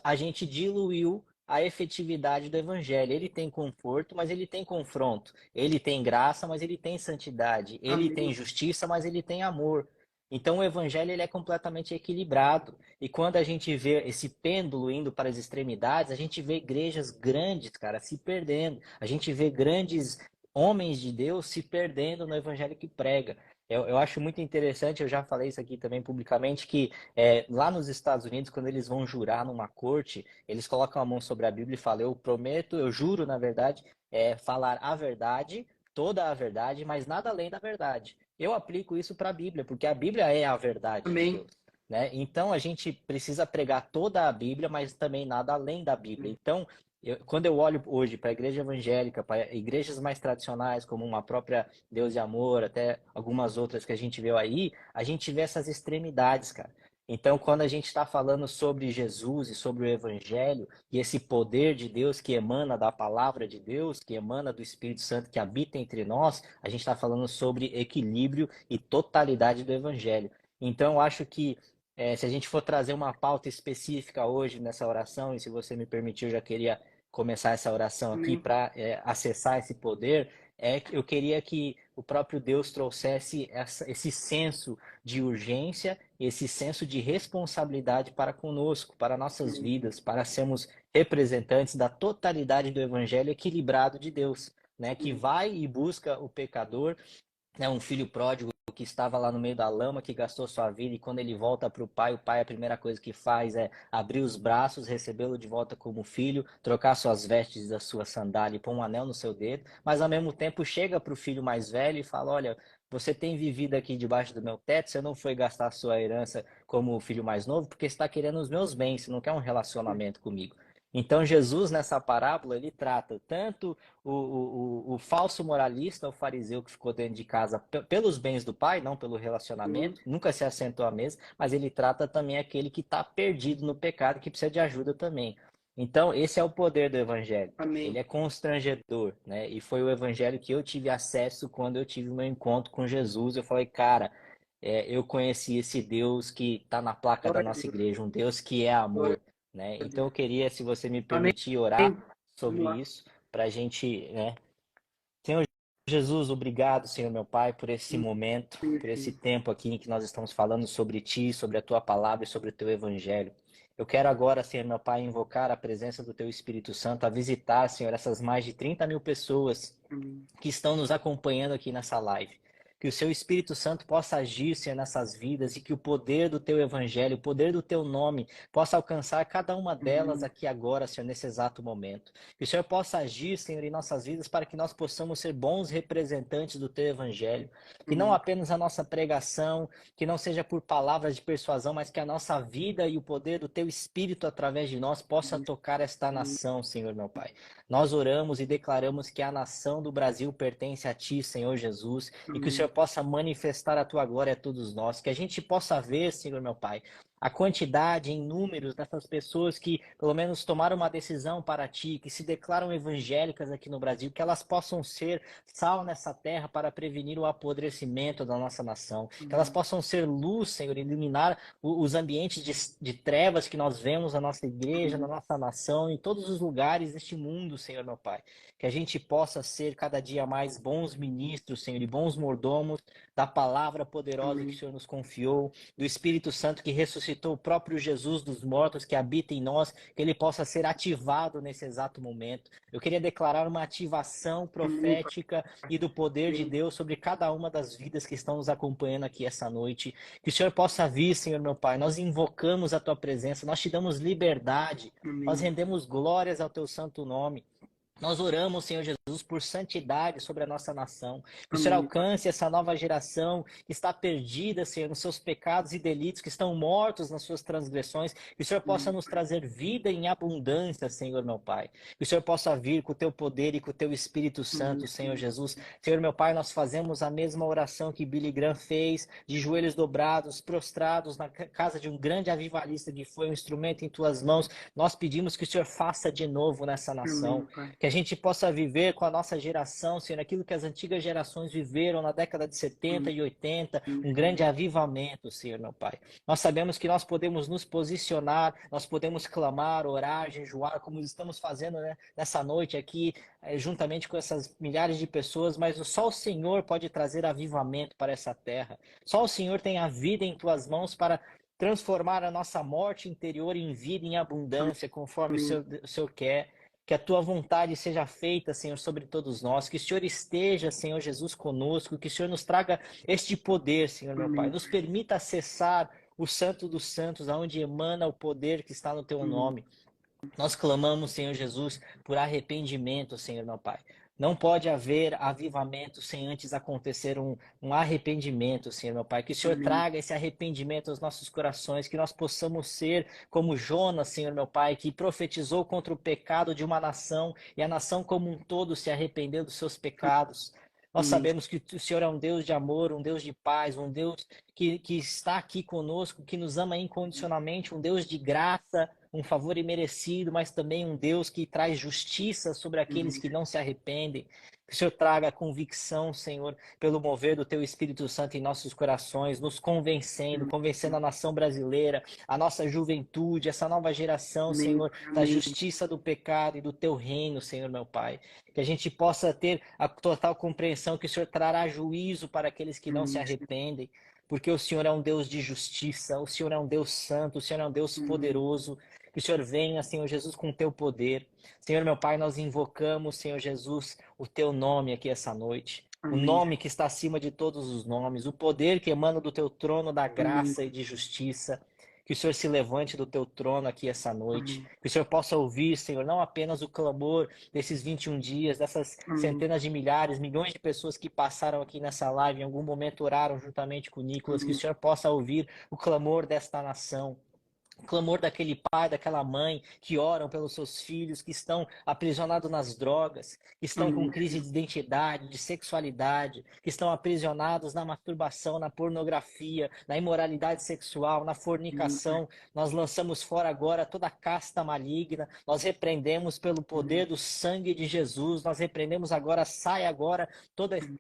a gente diluiu a efetividade do evangelho. Ele tem conforto, mas ele tem confronto. Ele tem graça, mas ele tem santidade. Ele tem Amém. justiça, mas ele tem amor. Então o evangelho ele é completamente equilibrado. E quando a gente vê esse pêndulo indo para as extremidades, a gente vê igrejas grandes, cara, se perdendo. A gente vê grandes homens de Deus se perdendo no evangelho que prega. Eu acho muito interessante, eu já falei isso aqui também publicamente, que lá nos Estados Unidos, quando eles vão jurar numa corte, eles colocam a mão sobre a Bíblia e falam: eu prometo, eu juro, na verdade, falar a verdade, toda a verdade, mas nada além da verdade. Eu aplico isso para a Bíblia, porque a Bíblia é a verdade de Amém. Deus. Né? Então a gente precisa pregar toda a Bíblia, mas também nada além da Bíblia. Então, quando eu olho hoje para a igreja evangélica, para igrejas mais tradicionais, como uma própria Deus de Amor, até algumas outras que a gente viu aí, a gente vê essas extremidades, cara. Então, quando a gente está falando sobre Jesus e sobre o Evangelho e esse poder de Deus que emana da palavra de Deus, que emana do Espírito Santo que habita entre nós, a gente está falando sobre equilíbrio e totalidade do Evangelho. Então, eu acho que se a gente for trazer uma pauta específica hoje nessa oração, e se você me permitir, eu já queria começar essa oração aqui Amém. para acessar esse poder, eu queria que o próprio Deus trouxesse esse senso de urgência, esse senso de responsabilidade para conosco, para nossas Amém. vidas, para sermos representantes da totalidade do Evangelho equilibrado de Deus, né? Que vai e busca o pecador, né? Um filho pródigo que estava lá no meio da lama, que gastou sua vida, e quando ele volta para o pai, a primeira coisa que faz é abrir os braços, recebê-lo de volta como filho, trocar suas vestes da sua sandália e pôr um anel no seu dedo, mas ao mesmo tempo chega para o filho mais velho e fala: olha, você tem vivido aqui debaixo do meu teto, você não foi gastar a sua herança como o filho mais novo, porque está querendo os meus bens, você não quer um relacionamento comigo. Então Jesus, nessa parábola, ele trata tanto o falso moralista, o fariseu que ficou dentro de casa pelos bens do pai, não pelo relacionamento, nunca se assentou à mesa, mas ele trata também aquele que está perdido no pecado e que precisa de ajuda também. Então, esse é o poder do evangelho. Ele Amém. é constrangedor, né? E foi o evangelho que eu tive acesso quando eu tive o meu encontro com Jesus. Eu falei, cara, eu conheci esse Deus que está na placa da Glória a nossa Deus. igreja, um Deus que é Glória amor, né? a Então, eu Deus. queria, se você me Amém. permitir, orar Vamos sobre lá. isso para a gente, né? Senhor Jesus, obrigado, Senhor meu Pai, por esse momento, Amém, por esse filho. tempo aqui em que nós estamos falando sobre Ti, sobre a Tua palavra e sobre o Teu Evangelho. Eu quero agora, Senhor meu Pai, invocar a presença do Teu Espírito Santo, a visitar, Senhor, essas mais de 30 mil pessoas Amém. que estão nos acompanhando aqui nessa live. Que o seu Espírito Santo possa agir, Senhor, nessas vidas e que o poder do teu evangelho, o poder do teu nome, possa alcançar cada uma delas Amém. aqui agora, Senhor, nesse exato momento. Que o Senhor possa agir, Senhor, em nossas vidas para que nós possamos ser bons representantes do teu evangelho. Que não Amém. apenas a nossa pregação, que não seja por palavras de persuasão, mas que a nossa vida e o poder do teu Espírito através de nós possa tocar esta nação, Senhor, meu Pai. Nós oramos e declaramos que a nação do Brasil pertence a Ti, Senhor Jesus, e que o Senhor Amém. possa manifestar a Tua glória a todos nós, que a gente possa ver, Senhor meu Pai, a quantidade em números dessas pessoas que, pelo menos, tomaram uma decisão para Ti, que se declaram evangélicas aqui no Brasil, que elas possam ser sal nessa terra para prevenir o apodrecimento da nossa nação, que elas Amém. possam ser luz, Senhor, iluminar os ambientes de trevas que nós vemos na nossa igreja, na Amém. nossa nação, em todos os lugares deste mundo, Senhor meu Pai. Que a gente possa ser cada dia mais bons ministros, Senhor, e bons mordomos da palavra poderosa que o Amém. Senhor nos confiou, do Espírito Santo que ressuscitou o próprio Jesus dos mortos, que habita em nós, que ele possa ser ativado nesse exato momento. Eu queria declarar uma ativação Amém, Pai. profética e do poder de Amém. Deus sobre cada uma das vidas que estão nos acompanhando aqui essa noite. Que o Senhor possa vir, Senhor meu Pai. Nós invocamos a tua presença, nós te damos liberdade, nós Amém. rendemos glórias ao teu santo nome. Nós oramos, Senhor Jesus, por santidade sobre a nossa nação. Que o Senhor Amém, Pai. alcance essa nova geração que está perdida, Senhor, nos seus pecados e delitos, que estão mortos nas suas transgressões. Que o Senhor possa Amém, nos Pai. trazer vida em abundância, Senhor, meu Pai. Que o Senhor possa vir com o teu poder e com o teu Espírito Amém, Santo, Senhor Senhor. Jesus. Senhor, meu Pai, nós fazemos a mesma oração que Billy Graham fez, de joelhos dobrados, prostrados na casa de um grande avivalista que foi um instrumento em tuas mãos. Nós pedimos que o Senhor faça de novo nessa nação. Amém, Pai. Que a gente possa viver com a nossa geração, Senhor, aquilo que as antigas gerações viveram na década de 70 e 80, Amém, um grande Senhor. avivamento, Senhor, meu Pai. Nós sabemos que nós podemos nos posicionar, nós podemos clamar, orar, jejuar, como estamos fazendo, né, nessa noite aqui, juntamente com essas milhares de pessoas, mas só o Senhor pode trazer avivamento para essa terra. Só o Senhor tem a vida em tuas mãos para transformar a nossa morte interior em vida, em abundância, conforme Amém. o Senhor quer. Que a tua vontade seja feita, Senhor, sobre todos nós. Que o Senhor esteja, Senhor Jesus, conosco. Que o Senhor nos traga este poder, Senhor, meu Pai. Amém. Nos permita acessar o Santo dos Santos, aonde emana o poder que está no teu Amém. nome. Nós clamamos, Senhor Jesus, por arrependimento, Senhor, meu Pai. Não pode haver avivamento sem antes acontecer um arrependimento, Senhor, meu Pai. Que o Senhor Amém. traga esse arrependimento aos nossos corações, que nós possamos ser como Jonas, Senhor, meu Pai, que profetizou contra o pecado de uma nação e a nação como um todo se arrependeu dos seus pecados. Nós Amém. sabemos que o Senhor é um Deus de amor, um Deus de paz, um Deus que está aqui conosco, que nos ama incondicionalmente, um Deus de graça, um favor imerecido, mas também um Deus que traz justiça sobre aqueles Amém. que não se arrependem. Que o Senhor traga convicção, Senhor, pelo mover do Teu Espírito Santo em nossos corações, nos convencendo, convencendo a nação brasileira, a nossa juventude, essa nova geração, Amém. Senhor, da Amém. justiça do pecado e do Teu reino, Senhor, meu Pai. Que a gente possa ter a total compreensão que o Senhor trará juízo para aqueles que não se Amém. arrependem, porque o Senhor é um Deus de justiça, o Senhor é um Deus santo, o Senhor é um Deus Amém. poderoso. Que o Senhor venha, Senhor Jesus, com o teu poder. Senhor, meu Pai, nós invocamos, Senhor Jesus, o teu nome aqui essa noite. O Amém. nome que está acima de todos os nomes, o poder que emana do teu trono da Amém. graça e de justiça. Que o Senhor se levante do teu trono aqui essa noite. Amém. Que o Senhor possa ouvir, Senhor, não apenas o clamor desses 21 dias, dessas Amém. centenas de milhares, milhões de pessoas que passaram aqui nessa live, em algum momento oraram juntamente com o Nicolas. Que o Amém. Senhor possa ouvir o clamor desta nação, o clamor daquele pai, daquela mãe que oram pelos seus filhos, que estão aprisionados nas drogas, que estão com Amém. crise de identidade, de sexualidade, que estão aprisionados na masturbação, na pornografia, na imoralidade sexual, na Amém, Pai. fornicação. Nós lançamos fora agora toda casta maligna, nós repreendemos pelo Amém. poder do sangue de Jesus, nós repreendemos agora, sai agora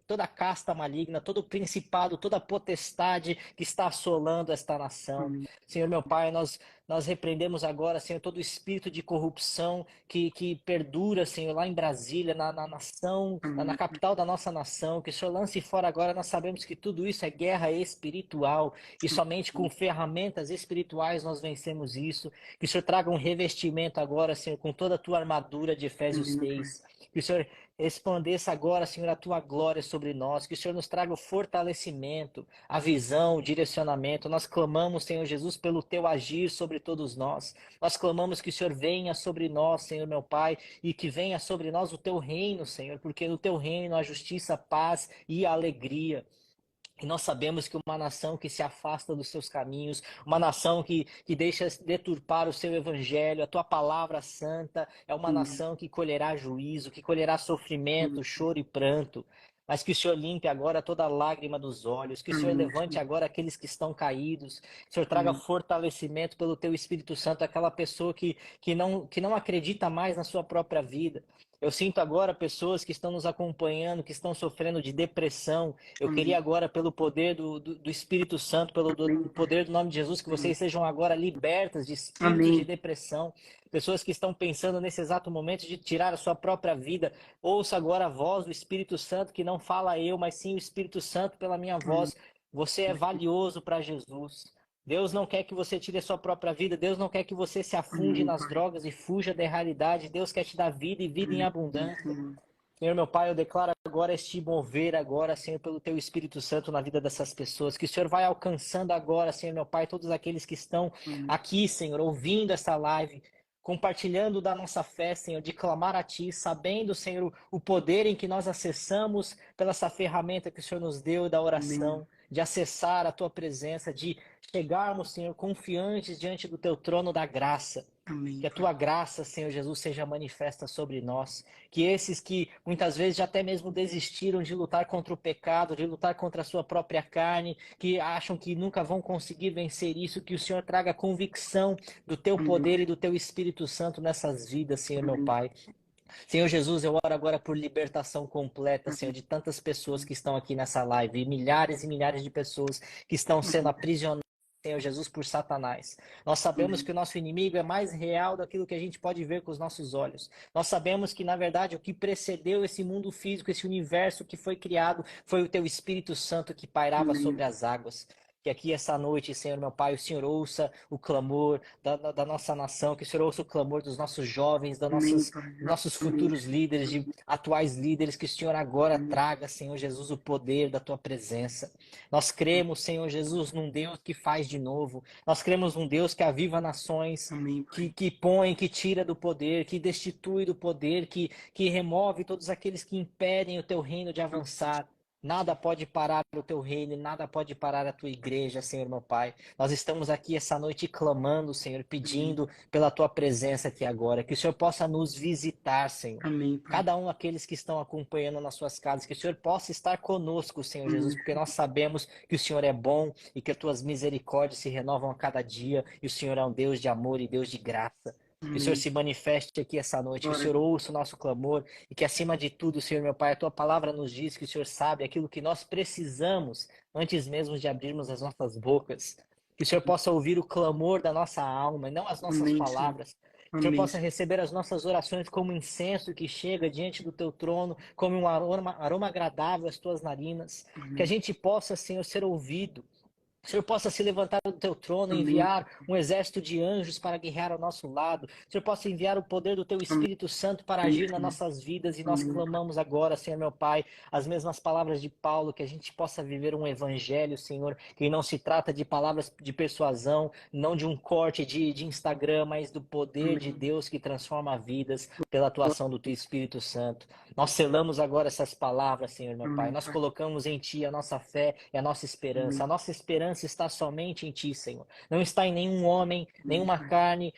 toda casta maligna, todo principado, toda potestade que está assolando esta nação. Amém. Senhor meu Pai, nós repreendemos agora, Senhor, todo espírito de corrupção que perdura, Senhor, lá em Brasília, na nação, na Amém. capital da nossa nação. Que o Senhor lance fora agora. Nós sabemos que tudo isso é guerra espiritual e somente com ferramentas espirituais nós vencemos isso. Que o Senhor traga um revestimento agora, Senhor, com toda a tua armadura de Efésios Amém, Pai. 6. Que o Senhor resplandeça agora, Senhor, a tua glória sobre nós. Que o Senhor nos traga o fortalecimento, a visão, o direcionamento. Nós clamamos, Senhor Jesus, pelo teu agir sobre todos nós. Nós clamamos que o Senhor venha sobre nós, Senhor meu Pai, e que venha sobre nós o teu reino, Senhor, porque no teu reino há justiça, paz e alegria. E nós sabemos que uma nação que se afasta dos seus caminhos, uma nação que deixa deturpar o seu evangelho, a tua palavra santa, é uma Amém. nação que colherá juízo, que colherá sofrimento, choro e pranto. Mas que o Senhor limpe agora toda lágrima dos olhos, que o Senhor Amém. levante agora aqueles que estão caídos, que o Senhor traga Amém. fortalecimento pelo teu Espírito Santo, aquela pessoa que não acredita mais na sua própria vida. Eu sinto agora pessoas que estão nos acompanhando, que estão sofrendo de depressão. Eu queria Amém. agora, pelo poder do Espírito Santo, pelo Amém, Pai. poder do nome de Jesus, que vocês sejam agora libertas de espíritos de Amém. depressão. Pessoas que estão pensando nesse exato momento de tirar a sua própria vida. Ouça agora a voz do Espírito Santo, que não fala eu, mas sim o Espírito Santo pela minha Amém. voz. Você é valioso para Jesus. Deus não quer que você tire a sua própria vida. Deus não quer que você se afunde Amém, nas Pai. drogas e fuja da realidade. Deus quer te dar vida e vida em Amém, abundância. Senhor. Senhor, meu Pai, eu declaro agora este mover agora, Senhor, pelo Teu Espírito Santo na vida dessas pessoas. Que o Senhor vai alcançando agora, Senhor, meu Pai, todos aqueles que estão Amém. aqui, Senhor, ouvindo essa live, compartilhando da nossa fé, Senhor, de clamar a Ti, sabendo, Senhor, o poder em que nós acessamos pela essa ferramenta que o Senhor nos deu da Amém. oração, de acessar a Tua presença, de chegarmos, Senhor, confiantes diante do Teu trono da graça. Amém, Que a Pai. tua graça, Senhor Jesus, seja manifesta sobre nós. Que esses que muitas vezes já até mesmo desistiram de lutar contra o pecado, de lutar contra a sua própria carne, que acham que nunca vão conseguir vencer isso, que o Senhor traga convicção do teu Amém, poder e do teu Espírito Santo nessas vidas, Senhor meu amém, Pai. Senhor Jesus, eu oro agora por libertação completa, Senhor, amém, de tantas pessoas que estão aqui nessa live, e milhares de pessoas que estão sendo aprisionadas, Senhor Jesus, por Satanás. Nós sabemos amém, que o nosso inimigo é mais real daquilo que a gente pode ver com os nossos olhos. Nós sabemos que, na verdade, o que precedeu esse mundo físico, esse universo que foi criado, foi o teu Espírito Santo que pairava amém, sobre as águas. Que aqui essa noite, Senhor meu Pai, o Senhor ouça o clamor da nossa nação, que o Senhor ouça o clamor dos nossos jovens, amém, Pai. nossos Amém, futuros líderes, de atuais líderes, que o Senhor agora amém, traga, Senhor Jesus, o poder da tua presença. Nós cremos, Senhor Jesus, num Deus que faz de novo. Nós cremos num Deus que aviva nações, amém, Pai. que põe, que tira do poder, que destitui do poder, que remove todos aqueles que impedem o teu reino de avançar. Nada pode parar o teu reino, nada pode parar a tua igreja, Senhor meu Pai. Nós estamos aqui essa noite clamando, Senhor, Amém, pedindo pela tua presença aqui agora, que o Senhor possa nos visitar, Senhor. amém, Pai. Cada um aqueles que estão acompanhando nas suas casas, que o Senhor possa estar conosco, Senhor Jesus, Amém, porque nós sabemos que o Senhor é bom e que as tuas misericórdias se renovam a cada dia, e o Senhor é um Deus de amor e Deus de graça. Que o Senhor amém. se manifeste aqui essa noite, que o Glória a Senhor Deus. ouça o nosso clamor e que, acima de tudo, Senhor meu Pai, a tua palavra nos diz que o Senhor sabe aquilo que nós precisamos antes mesmo de abrirmos as nossas bocas. Que o Senhor possa ouvir o clamor da nossa alma e não as nossas Amém, Senhor. palavras. Que o Senhor Amém, possa Senhor. receber as nossas orações como incenso que chega diante do teu trono, como um aroma agradável às tuas narinas. Que a Amém, gente possa, Senhor, ser ouvido. Que o Senhor possa se levantar do teu trono e amém, enviar um exército de anjos para guerrear ao nosso lado. Que o Senhor possa enviar o poder do teu amém, Espírito Santo para amém, agir nas Senhor. nossas vidas. E nós Amém, clamamos agora, Senhor meu Pai, as mesmas palavras de Paulo, que a gente possa viver um evangelho, Senhor, que não se trata de palavras de persuasão, não de um corte de Instagram, mas do poder de amém. Deus que transforma vidas pela atuação do teu Espírito Santo. Nós selamos agora essas palavras, Senhor meu Pai. Amém, Nós Pai. colocamos em Ti a nossa fé e a nossa esperança. Amém, A nossa esperança está somente em Ti, Senhor. Não está em nenhum homem, amém, nenhuma Pai. carne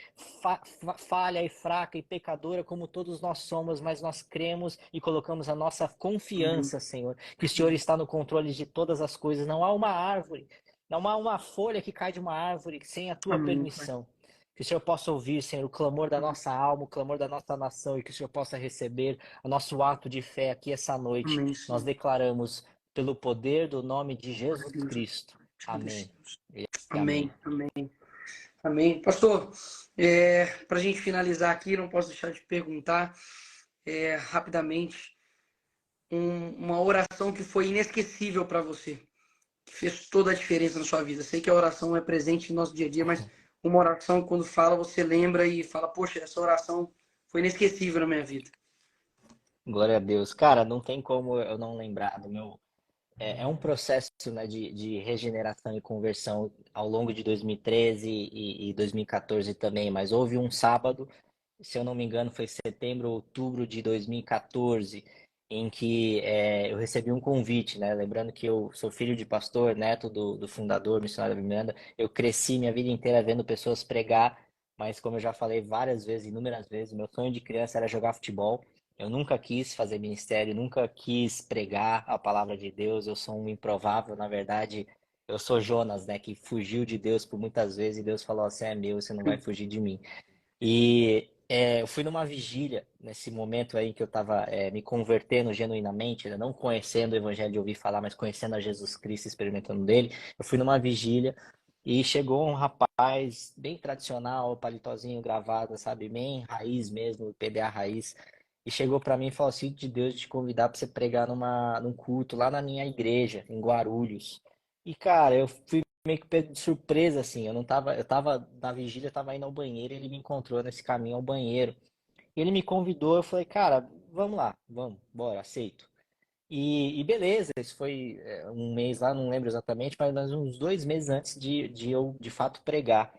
falha e fraca e pecadora como todos nós somos, mas nós cremos e colocamos a nossa Amém, confiança, Senhor, que o Senhor está no controle de todas as coisas. Não há uma árvore, não há uma folha que cai de uma árvore sem a Tua amém, Pai. permissão. Que o Senhor possa ouvir, Senhor, o clamor da nossa alma, o clamor da nossa nação, e que o Senhor possa receber o nosso ato de fé aqui essa noite. Amém, Nós Senhor. declaramos pelo poder do nome de Glória a Jesus Deus. Cristo. Te Amém. agradecemos. E Amém, amém. amém, amém. Pastor, para a gente finalizar aqui, não posso deixar de perguntar rapidamente uma oração que foi inesquecível para você, que fez toda a diferença na sua vida. Sei que a oração é presente no nosso dia a dia, mas uma oração, quando fala, você lembra e fala, poxa, essa oração foi inesquecível na minha vida. Glória a Deus. Cara, não tem como eu não lembrar do meu. É um processo, né, de regeneração e conversão ao longo de 2013 e 2014 também, mas houve um sábado, se eu não me engano, foi setembro ou outubro de 2014, em que eu recebi um convite, né? Lembrando que eu sou filho de pastor, neto do fundador, missionário da Miranda. Eu cresci minha vida inteira vendo pessoas pregar, mas como eu já falei várias vezes, inúmeras vezes, meu sonho de criança era jogar futebol. Eu nunca quis fazer ministério, nunca quis pregar a palavra de Deus. Eu sou um improvável, na verdade. Eu sou Jonas, né, que fugiu de Deus por muitas vezes e Deus falou: "Você é meu, você não vai fugir de mim". E eu fui numa vigília, nesse momento aí que eu estava me convertendo genuinamente, né? Não conhecendo o evangelho de ouvir falar, mas conhecendo a Jesus Cristo, experimentando dele. Eu fui numa vigília e chegou um rapaz bem tradicional, paletózinho gravado, sabe? Bem raiz mesmo, PDA raiz. E chegou para mim e falou assim: de Deus te convidar para você pregar num culto lá na minha igreja, em Guarulhos. E, cara, eu fui meio que pego de surpresa, assim. Eu tava na vigília, eu tava indo ao banheiro, e ele me encontrou nesse caminho ao banheiro. E ele me convidou, eu falei, cara, vamos lá, vamos, bora, aceito. E beleza, isso foi um mês lá, não lembro exatamente, mas uns 2 meses antes de eu, de fato, pregar.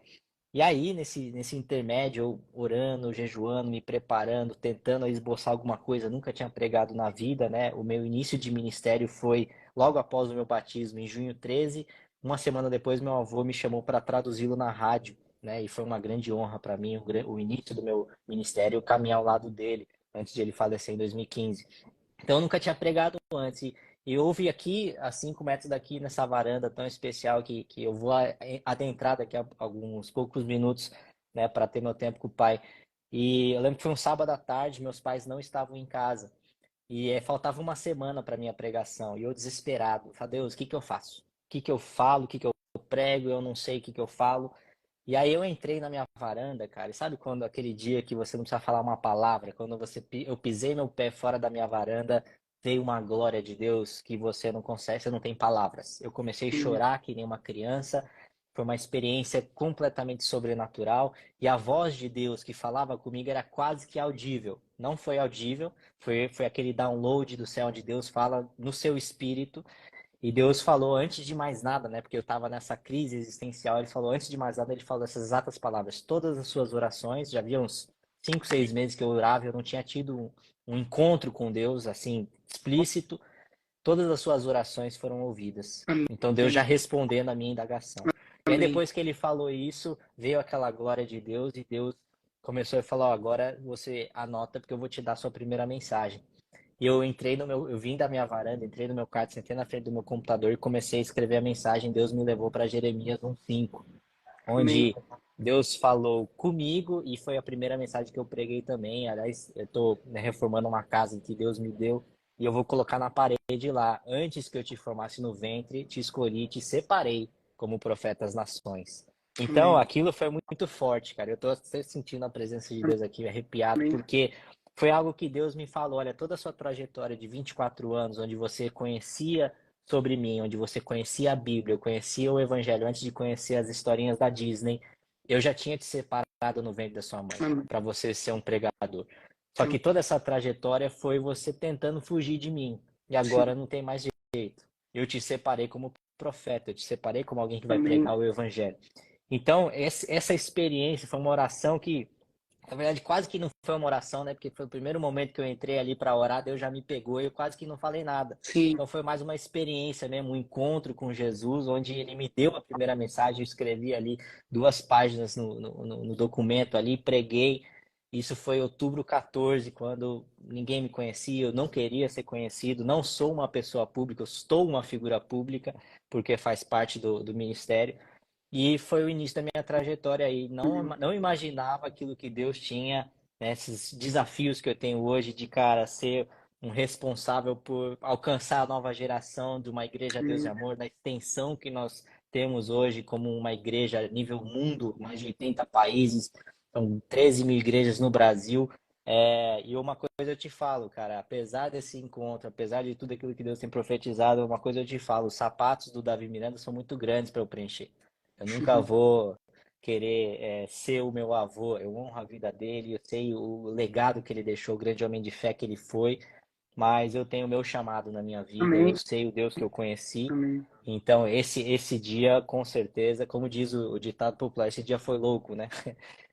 E aí, nesse intermédio, eu orando, jejuando, me preparando, tentando esboçar alguma coisa, nunca tinha pregado na vida, né? O meu início de ministério foi logo após o meu batismo, em junho 13. Uma semana depois, meu avô me chamou para traduzi-lo na rádio, né? E foi uma grande honra para mim, o início do meu ministério, caminhar ao lado dele, antes de ele falecer em 2015. Então, eu nunca tinha pregado antes. E houve aqui, a 5 metros daqui, nessa varanda tão especial que eu vou adentrar daqui a alguns poucos minutos, né, para ter meu tempo com o pai. E eu lembro que foi um sábado à tarde, meus pais não estavam em casa. E faltava uma semana para minha pregação. E eu desesperado, falei, Deus, o que que eu faço? O que que eu falo? O que que eu prego? Eu não sei o que que eu falo. E aí eu entrei na minha varanda, cara, e sabe quando aquele dia que você não precisa falar uma palavra, quando eu pisei meu pé fora da minha varanda, veio uma glória de Deus que você não consegue, você não tem palavras. Eu comecei a Sim. chorar que nem uma criança, foi uma experiência completamente sobrenatural, e a voz de Deus que falava comigo era quase que audível. Não foi audível, foi aquele download do céu onde Deus fala no seu espírito, e Deus falou antes de mais nada, né? Porque eu estava nessa crise existencial. Ele falou antes de mais nada, ele falou essas exatas palavras. Todas as suas orações, já havia uns 5, 6 meses que eu orava, eu não tinha tido um encontro com Deus assim explícito. Todas as suas orações foram ouvidas. Então Deus já Amém. respondendo a minha indagação. E aí Amém. depois que ele falou isso, veio aquela glória de Deus e Deus começou a falar: ó, agora você anota porque eu vou te dar a sua primeira mensagem. E eu entrei no meu, eu vim da minha varanda, entrei no meu quarto, sentei na frente do meu computador e comecei a escrever a mensagem. Deus me levou para Jeremias 1:5, Amém. onde Deus falou comigo e foi a primeira mensagem que eu preguei também. Aliás, eu estou reformando uma casa que Deus me deu e eu vou colocar na parede lá. Antes que eu te formasse no ventre, te escolhi, te separei como profeta às nações. Então, Amém. aquilo foi muito forte, cara. Eu estou sentindo a presença de Deus aqui, arrepiado, Amém. porque foi algo que Deus me falou. Olha, toda a sua trajetória de 24 anos, onde você conhecia sobre mim, onde você conhecia a Bíblia, eu conhecia o Evangelho antes de conhecer as historinhas da Disney, eu já tinha te separado no ventre da sua mãe, Amém. para você ser um pregador. Só que toda essa trajetória foi você tentando fugir de mim, e Sim. agora não tem mais jeito. Eu te separei como profeta, eu te separei como alguém que vai Amém. pregar o Evangelho. Então, essa experiência foi uma oração que na verdade, quase que não foi uma oração, né? Porque foi o primeiro momento que eu entrei ali para orar, Deus já me pegou e eu quase que não falei nada. Sim. Então foi mais uma experiência mesmo, um encontro com Jesus, onde ele me deu a primeira mensagem, eu escrevi ali 2 páginas no documento ali, preguei. Isso foi outubro 14, quando ninguém me conhecia, eu não queria ser conhecido, não sou uma pessoa pública, eu estou uma figura pública, porque faz parte do ministério. E foi o início da minha trajetória aí. Não imaginava aquilo que Deus tinha, né, esses desafios que eu tenho hoje de, cara, ser um responsável por alcançar a nova geração de uma igreja Deus e Amém. Amor, da extensão que nós temos hoje como uma igreja a nível mundo, mais de 80 países, são 13 mil igrejas no Brasil. E uma coisa eu te falo, cara, apesar desse encontro, apesar de tudo aquilo que Deus tem profetizado, uma coisa eu te falo, os sapatos do Davi Miranda são muito grandes para eu preencher. Eu nunca vou querer ser o meu avô. Eu honro a vida dele, eu sei o legado que ele deixou, o grande homem de fé que ele foi, mas eu tenho o meu chamado na minha vida, eu Amém. sei o Deus que eu conheci. Amém. Então, esse dia, com certeza, como diz o ditado popular, esse dia foi louco, né?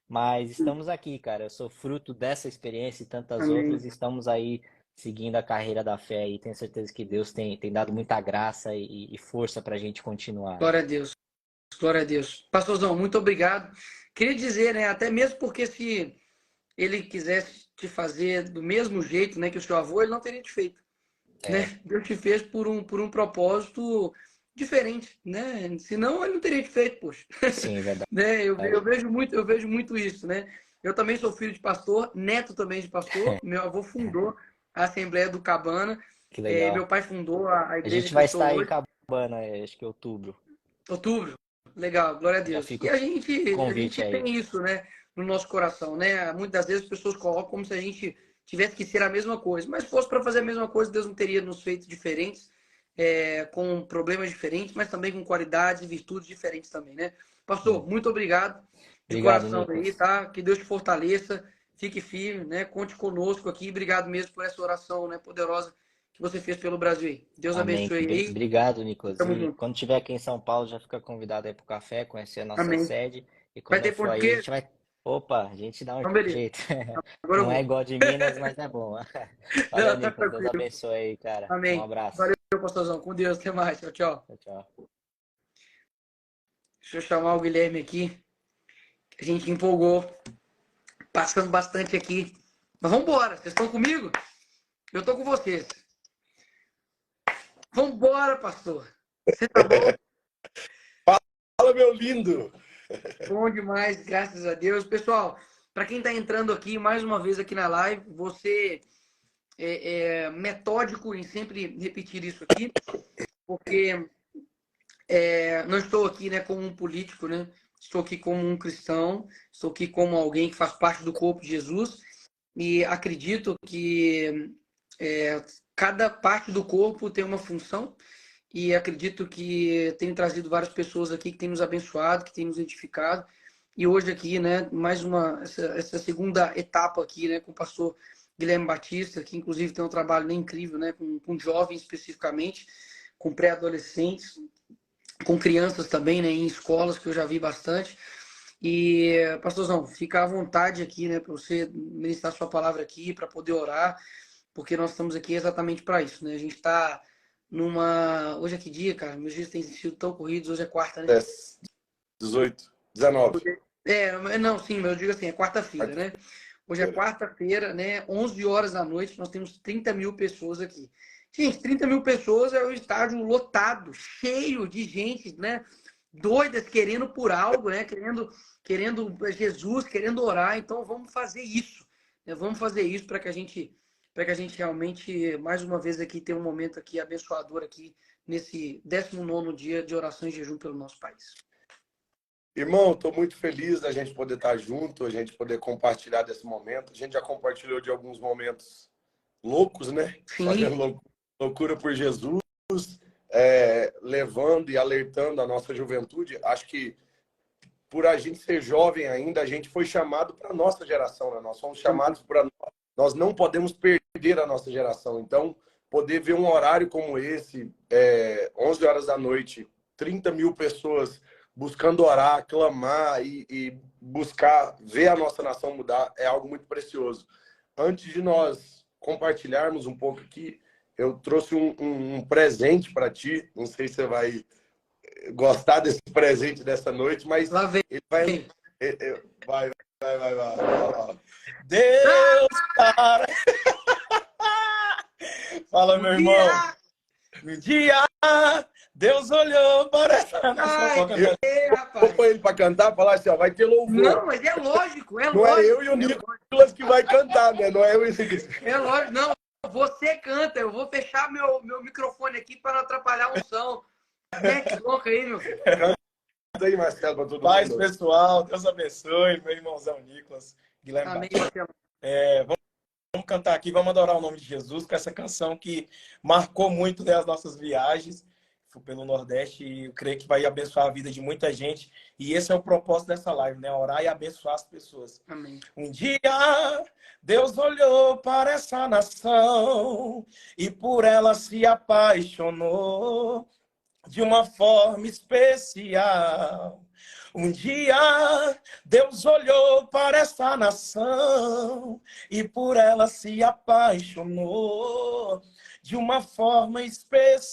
Mas estamos aqui, cara. Eu sou fruto dessa experiência e tantas Amém. outras. Estamos aí seguindo a carreira da fé e tenho certeza que Deus tem dado muita graça e força para a gente continuar, né? Glória a Deus. Glória a Deus. Pastorzão, muito obrigado. Queria dizer, né, até mesmo porque se ele quisesse te fazer do mesmo jeito, né, que o seu avô, ele não teria te feito, né? É, Deus te fez por um propósito diferente, né? Senão ele não teria te feito, poxa. sim, é verdade. Né? Eu vejo muito isso, né? Eu também sou filho de pastor, neto também de pastor. Meu avô fundou a Assembleia do Cabana. Que Meu legal. pai fundou a A igreja gente que eu vai estou estar aí em hoje. Cabana, acho que em outubro. Outubro. Legal, glória a Já Deus. fica E o a convite gente aí. tem isso, né, no nosso coração, né? Muitas vezes as pessoas colocam como se a gente tivesse que ser a mesma coisa. Mas se fosse para fazer a mesma coisa, Deus não teria nos feito diferentes, com problemas diferentes, mas também com qualidades e virtudes diferentes também, né? Hum. Pastor, muito obrigado de Obrigado, coração aí, Nicolas. tá? Que Deus te fortaleça, fique firme, né? Conte conosco aqui. Obrigado mesmo por essa oração, né, poderosa que você fez pelo Brasil aí. Deus Amém. abençoe aí. Obrigado, E Nicolas. tamo E junto. quando estiver aqui em São Paulo, já fica convidado aí para o café, conhecer a nossa Amém. sede. E Vai quando ter for pão de aí, a queijo? gente vai. Opa, a gente dá um Então, beleza. jeito. Agora eu Não é vou. igual de Minas, mas é bom. Valeu, Não, tá Nicolas. Deus tranquilo. abençoe aí, cara. Um Amém. abraço. Valeu, pastorzão. Com Deus. Até mais. Tchau, tchau. Tchau, tchau. Deixa eu chamar o Guilherme aqui. A gente empolgou. Passando bastante aqui. Mas vamos embora. Vocês estão comigo? Eu tô com vocês. Vamos embora, pastor. Você tá bom? Fala, meu lindo! Bom demais, graças a Deus. Pessoal, para quem está entrando aqui, mais uma vez aqui na live, você é metódico em sempre repetir isso aqui, porque não estou aqui, né, como um político, né? Estou aqui como um cristão, estou aqui como alguém que faz parte do corpo de Jesus e acredito que cada parte do corpo tem uma função e acredito que tenho trazido várias pessoas aqui que têm nos abençoado, que têm nos edificado. E hoje aqui, né, mais essa segunda etapa aqui, né, com o pastor Guilherme Batista, que inclusive tem um trabalho incrível, né, com jovens especificamente, com pré-adolescentes, com crianças também, né, em escolas, que eu já vi bastante. E, pastorzão, fica à vontade aqui, né, para você ministrar sua palavra aqui, para poder orar, porque nós estamos aqui exatamente para isso, né? A gente está numa... Hoje é que dia, cara? Meus dias têm sido tão corridos, hoje é quarta, né? 18, 19. Não, sim, mas eu digo assim, é quarta-feira, né? Hoje é Quarta-feira. quarta-feira, né? 11 horas da noite, nós temos 30 mil pessoas aqui. Gente, 30 mil pessoas é o estádio lotado, cheio de gente, né? Doidas, querendo por algo, né? Querendo Jesus, querendo orar. Então, vamos fazer isso, né? Vamos fazer isso para que a gente realmente, mais uma vez aqui, tenha um momento aqui abençoador aqui, nesse 19º dia de oração e jejum pelo nosso país. Irmão, estou muito feliz da gente poder estar junto, a gente poder compartilhar desse momento. A gente já compartilhou de alguns momentos loucos, né? Sim. Fazendo loucura por Jesus, levando e alertando a nossa juventude. Acho que por a gente ser jovem ainda, a gente foi chamado para a nossa geração, né? Nós somos chamados para... Nós não podemos perder a nossa geração. Então, poder ver um horário como esse, 11 horas da noite, 30 mil pessoas buscando orar, clamar e buscar ver a nossa nação mudar, é algo muito precioso. Antes de nós compartilharmos um pouco aqui, eu trouxe um presente para ti. Não sei se você vai gostar desse presente dessa noite, mas Lá vem. ele vai. Vai. Deus, cara! Fala, meu irmão. Um dia, Deus olhou para essa nação. Vou pôr ele para cantar, falar assim, ó, vai ter louvor. Não, mas é lógico, Não é eu e o Nicolas que vai cantar, né? Não é eu e o Nicolas. É lógico, não. Você canta, eu vou fechar meu microfone aqui para não atrapalhar a unção. Mete louco aí, meu filho. Canta aí, Marcelo, para todo mundo. Paz, pessoal. Deus abençoe, meu irmãozão Nicolas. Guilherme Amém, Batista. Vamos cantar aqui, vamos adorar o nome de Jesus com essa canção que marcou muito, né, as nossas viagens pelo Nordeste e eu creio que vai abençoar a vida de muita gente. E esse é o propósito dessa live, né? Orar e abençoar as pessoas. Amém. Um dia Deus olhou para essa nação e por ela se apaixonou de uma forma especial. Um dia Deus olhou para essa nação e por ela se apaixonou de uma forma especial.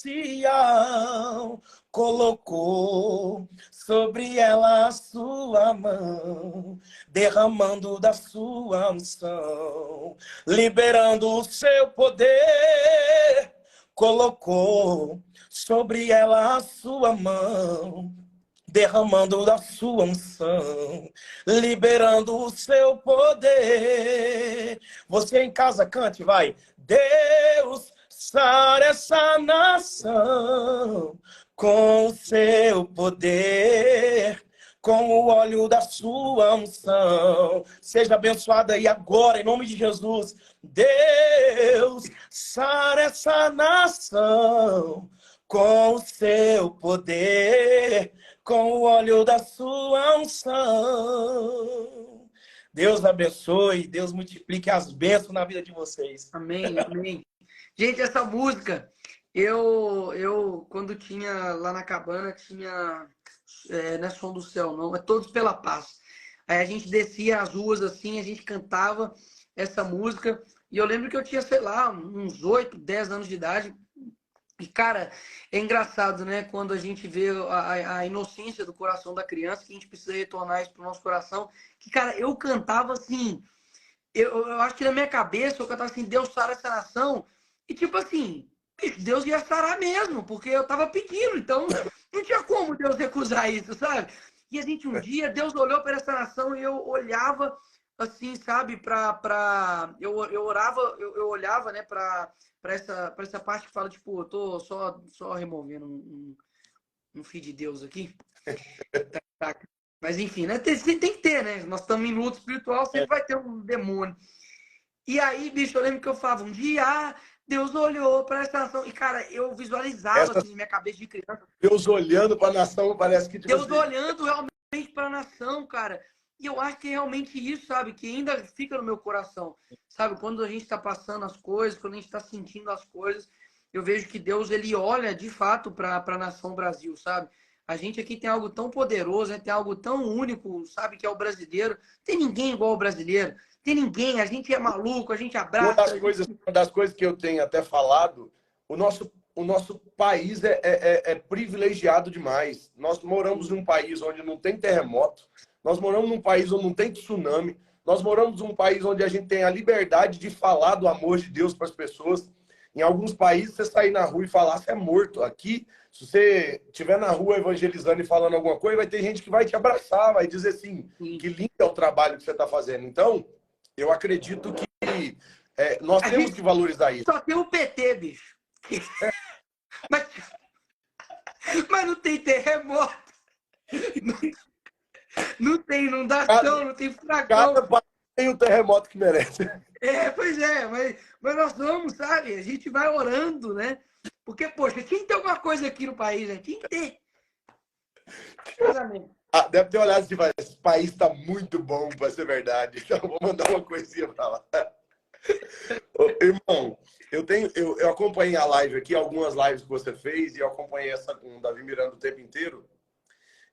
Colocou sobre ela a sua mão, derramando da sua unção, liberando o seu poder. Colocou sobre ela a sua mão, derramando da sua unção, liberando o seu poder. Você em casa cante, vai. Deus sara essa nação com o seu poder, com o óleo da sua unção. Seja abençoada aí agora, em nome de Jesus. Deus sara essa nação com o seu poder, com o óleo da sua unção. Deus abençoe, Deus multiplique as bênçãos na vida de vocês. Amém, amém. Gente, essa música, eu quando tinha lá na cabana, tinha não é Som do Céu, não, é Todos pela Paz. Aí a gente descia as ruas assim, a gente cantava essa música. E eu lembro que eu tinha, sei lá, uns 8, 10 anos de idade. E, cara, é engraçado, né? Quando a gente vê a inocência do coração da criança, que a gente precisa retornar isso pro nosso coração. Que, cara, eu cantava assim. Eu acho que na minha cabeça eu cantava assim: Deus sara essa nação. E, tipo assim, bicho, Deus ia sarar mesmo, porque eu tava pedindo. Então, não tinha como Deus recusar isso, sabe? E a gente, um dia, Deus olhou para essa nação e eu olhava assim, sabe? Eu orava, eu olhava, né, para essa parte que fala, tipo, eu tô só removendo um filho de Deus aqui. Tá. Mas enfim, né? Tem que ter, né? Nós estamos em luta espiritual, sempre vai ter um demônio. E aí, bicho, eu lembro que eu falava um dia, Deus olhou para essa nação. E, cara, eu visualizava Essa assim, na minha cabeça de criança. Deus olhando para a nação, parece que tipo Deus assim, olhando realmente para a nação, cara. E eu acho que é realmente isso, sabe? Que ainda fica no meu coração. Sabe? Quando a gente está passando as coisas, quando a gente está sentindo as coisas, eu vejo que Deus, ele olha de fato para a nação Brasil, sabe? A gente aqui tem algo tão poderoso, né? Tem algo tão único, sabe? Que é o brasileiro. Tem ninguém igual o brasileiro. Tem ninguém. A gente é maluco, a gente abraça. uma das coisas que eu tenho até falado, o nosso país é privilegiado demais. Nós moramos num país onde não tem terremoto, nós moramos num país onde não tem tsunami, nós moramos num país onde a gente tem a liberdade de falar do amor de Deus para as pessoas. Em alguns países, você sair na rua e falar, você é morto. Aqui, se você estiver na rua evangelizando e falando alguma coisa, vai ter gente que vai te abraçar, vai dizer assim, que lindo é o trabalho que você está fazendo. Então, eu acredito que nós temos que valorizar isso. Só tem o PT, bicho. Mas, mas não tem terremoto. Não tem inundação, não tem furacão. Cada país tem o terremoto que merece. Pois é, mas nós vamos, sabe? A gente vai orando, né? Porque, poxa, tinha que ter alguma coisa aqui no país, né? Tinha que ter. Deve ter olhado assim, esse país está muito bom para ser verdade. Então, vou mandar uma coisinha para lá. Irmão, eu acompanhei a live aqui, algumas lives que você fez, e eu acompanhei essa com o Davi Miranda o tempo inteiro.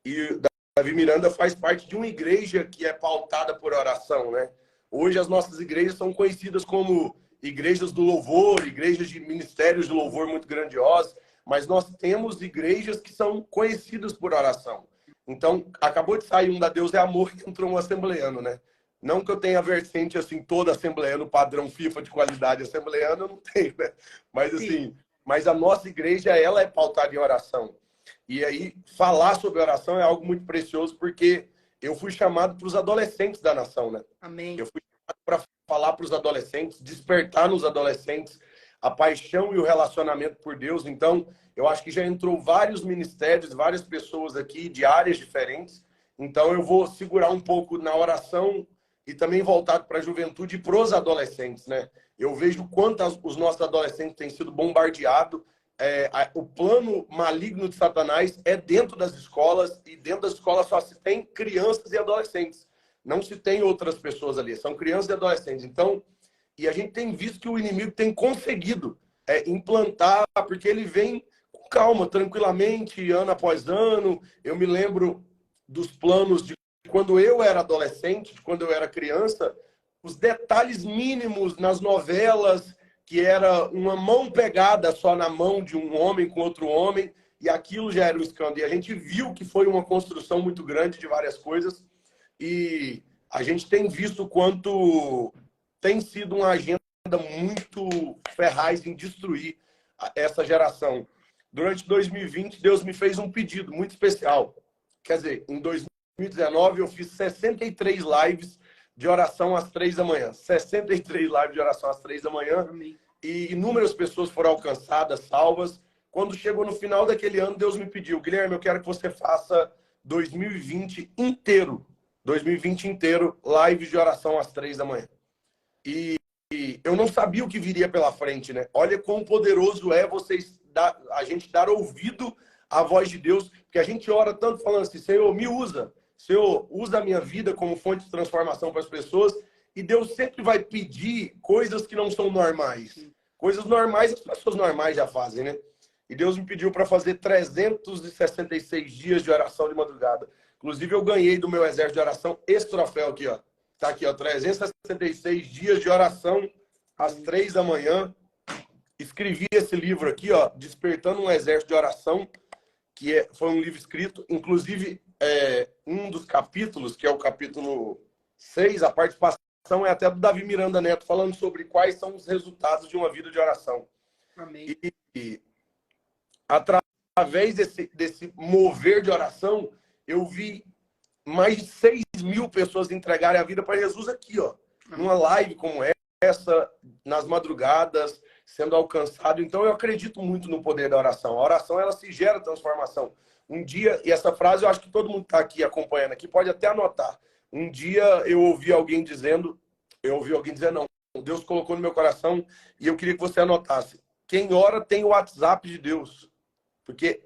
E o Davi Miranda faz parte de uma igreja que é pautada por oração, né? Hoje as nossas igrejas são conhecidas como igrejas do louvor, igrejas de ministérios de louvor muito grandiosos, mas nós temos igrejas que são conhecidas por oração. Então, acabou de sair um da Deus é Amor, que entrou um assembleano, né? Não que eu tenha vertente, assim, todo assembleano, padrão FIFA de qualidade assembleano, eu não tenho, né? Mas, assim, mas a nossa igreja, ela é pautada em oração. E aí, falar sobre oração é algo muito precioso, porque eu fui chamado para os adolescentes da nação, né? Amém. Eu fui chamado para falar para os adolescentes, despertar nos adolescentes a paixão e o relacionamento por Deus. Então, eu acho que já entrou vários ministérios, várias pessoas aqui de áreas diferentes. Então, eu vou segurar um pouco na oração e também voltado para a juventude e para os adolescentes, né? Eu vejo quanto os nossos adolescentes têm sido bombardeados. O plano maligno de Satanás é dentro das escolas, e dentro das escolas só se tem crianças e adolescentes. Não se tem outras pessoas ali, são crianças e adolescentes. Então, e a gente tem visto que o inimigo tem conseguido implantar, porque ele vem com calma, tranquilamente, ano após ano. Eu me lembro dos planos de quando eu era adolescente, de quando eu era criança, os detalhes mínimos nas novelas, que era uma mão pegada só na mão de um homem com outro homem, e aquilo já era um escândalo. E a gente viu que foi uma construção muito grande de várias coisas, e a gente tem visto quanto tem sido uma agenda muito ferraz em destruir essa geração. Durante 2020, Deus me fez um pedido muito especial. Quer dizer, em 2019, eu fiz 63 lives de oração às 3 da manhã. 63 lives de oração às 3 da manhã. E inúmeras pessoas foram alcançadas, salvas. Quando chegou no final daquele ano, Deus me pediu: Guilherme, eu quero que você faça 2020 inteiro. 2020 inteiro, lives de oração às 3 da manhã. E eu não sabia o que viria pela frente, né? Olha quão poderoso é a gente dar ouvido à voz de Deus, porque a gente ora tanto falando assim: Senhor, me usa. Senhor, usa a minha vida como fonte de transformação para as pessoas. E Deus sempre vai pedir coisas que não são normais. Coisas normais as pessoas normais já fazem, né? e Deus me pediu para fazer 366 dias de oração de madrugada. Inclusive, eu ganhei do meu exército de oração esse troféu aqui, ó. Tá aqui, ó, 366 dias de oração às 3 da manhã. Escrevi esse livro aqui, ó, Despertando um Exército de Oração, que foi um livro escrito, inclusive, um dos capítulos, que é o capítulo 6, a participação é até do Davi Miranda Neto, falando sobre quais são os resultados de uma vida de oração. Amém. E através desse mover de oração, eu vi mais de 6.000 pessoas entregarem a vida para Jesus aqui, ó, numa live como essa, nas madrugadas, sendo alcançado. Então, eu acredito muito no poder da oração. A oração, ela se gera transformação. Um dia, e essa frase eu acho que todo mundo está aqui acompanhando aqui, pode até anotar. Um dia eu ouvi alguém dizendo, não, Deus colocou no meu coração e eu queria que você anotasse. Quem ora tem o WhatsApp de Deus. Porque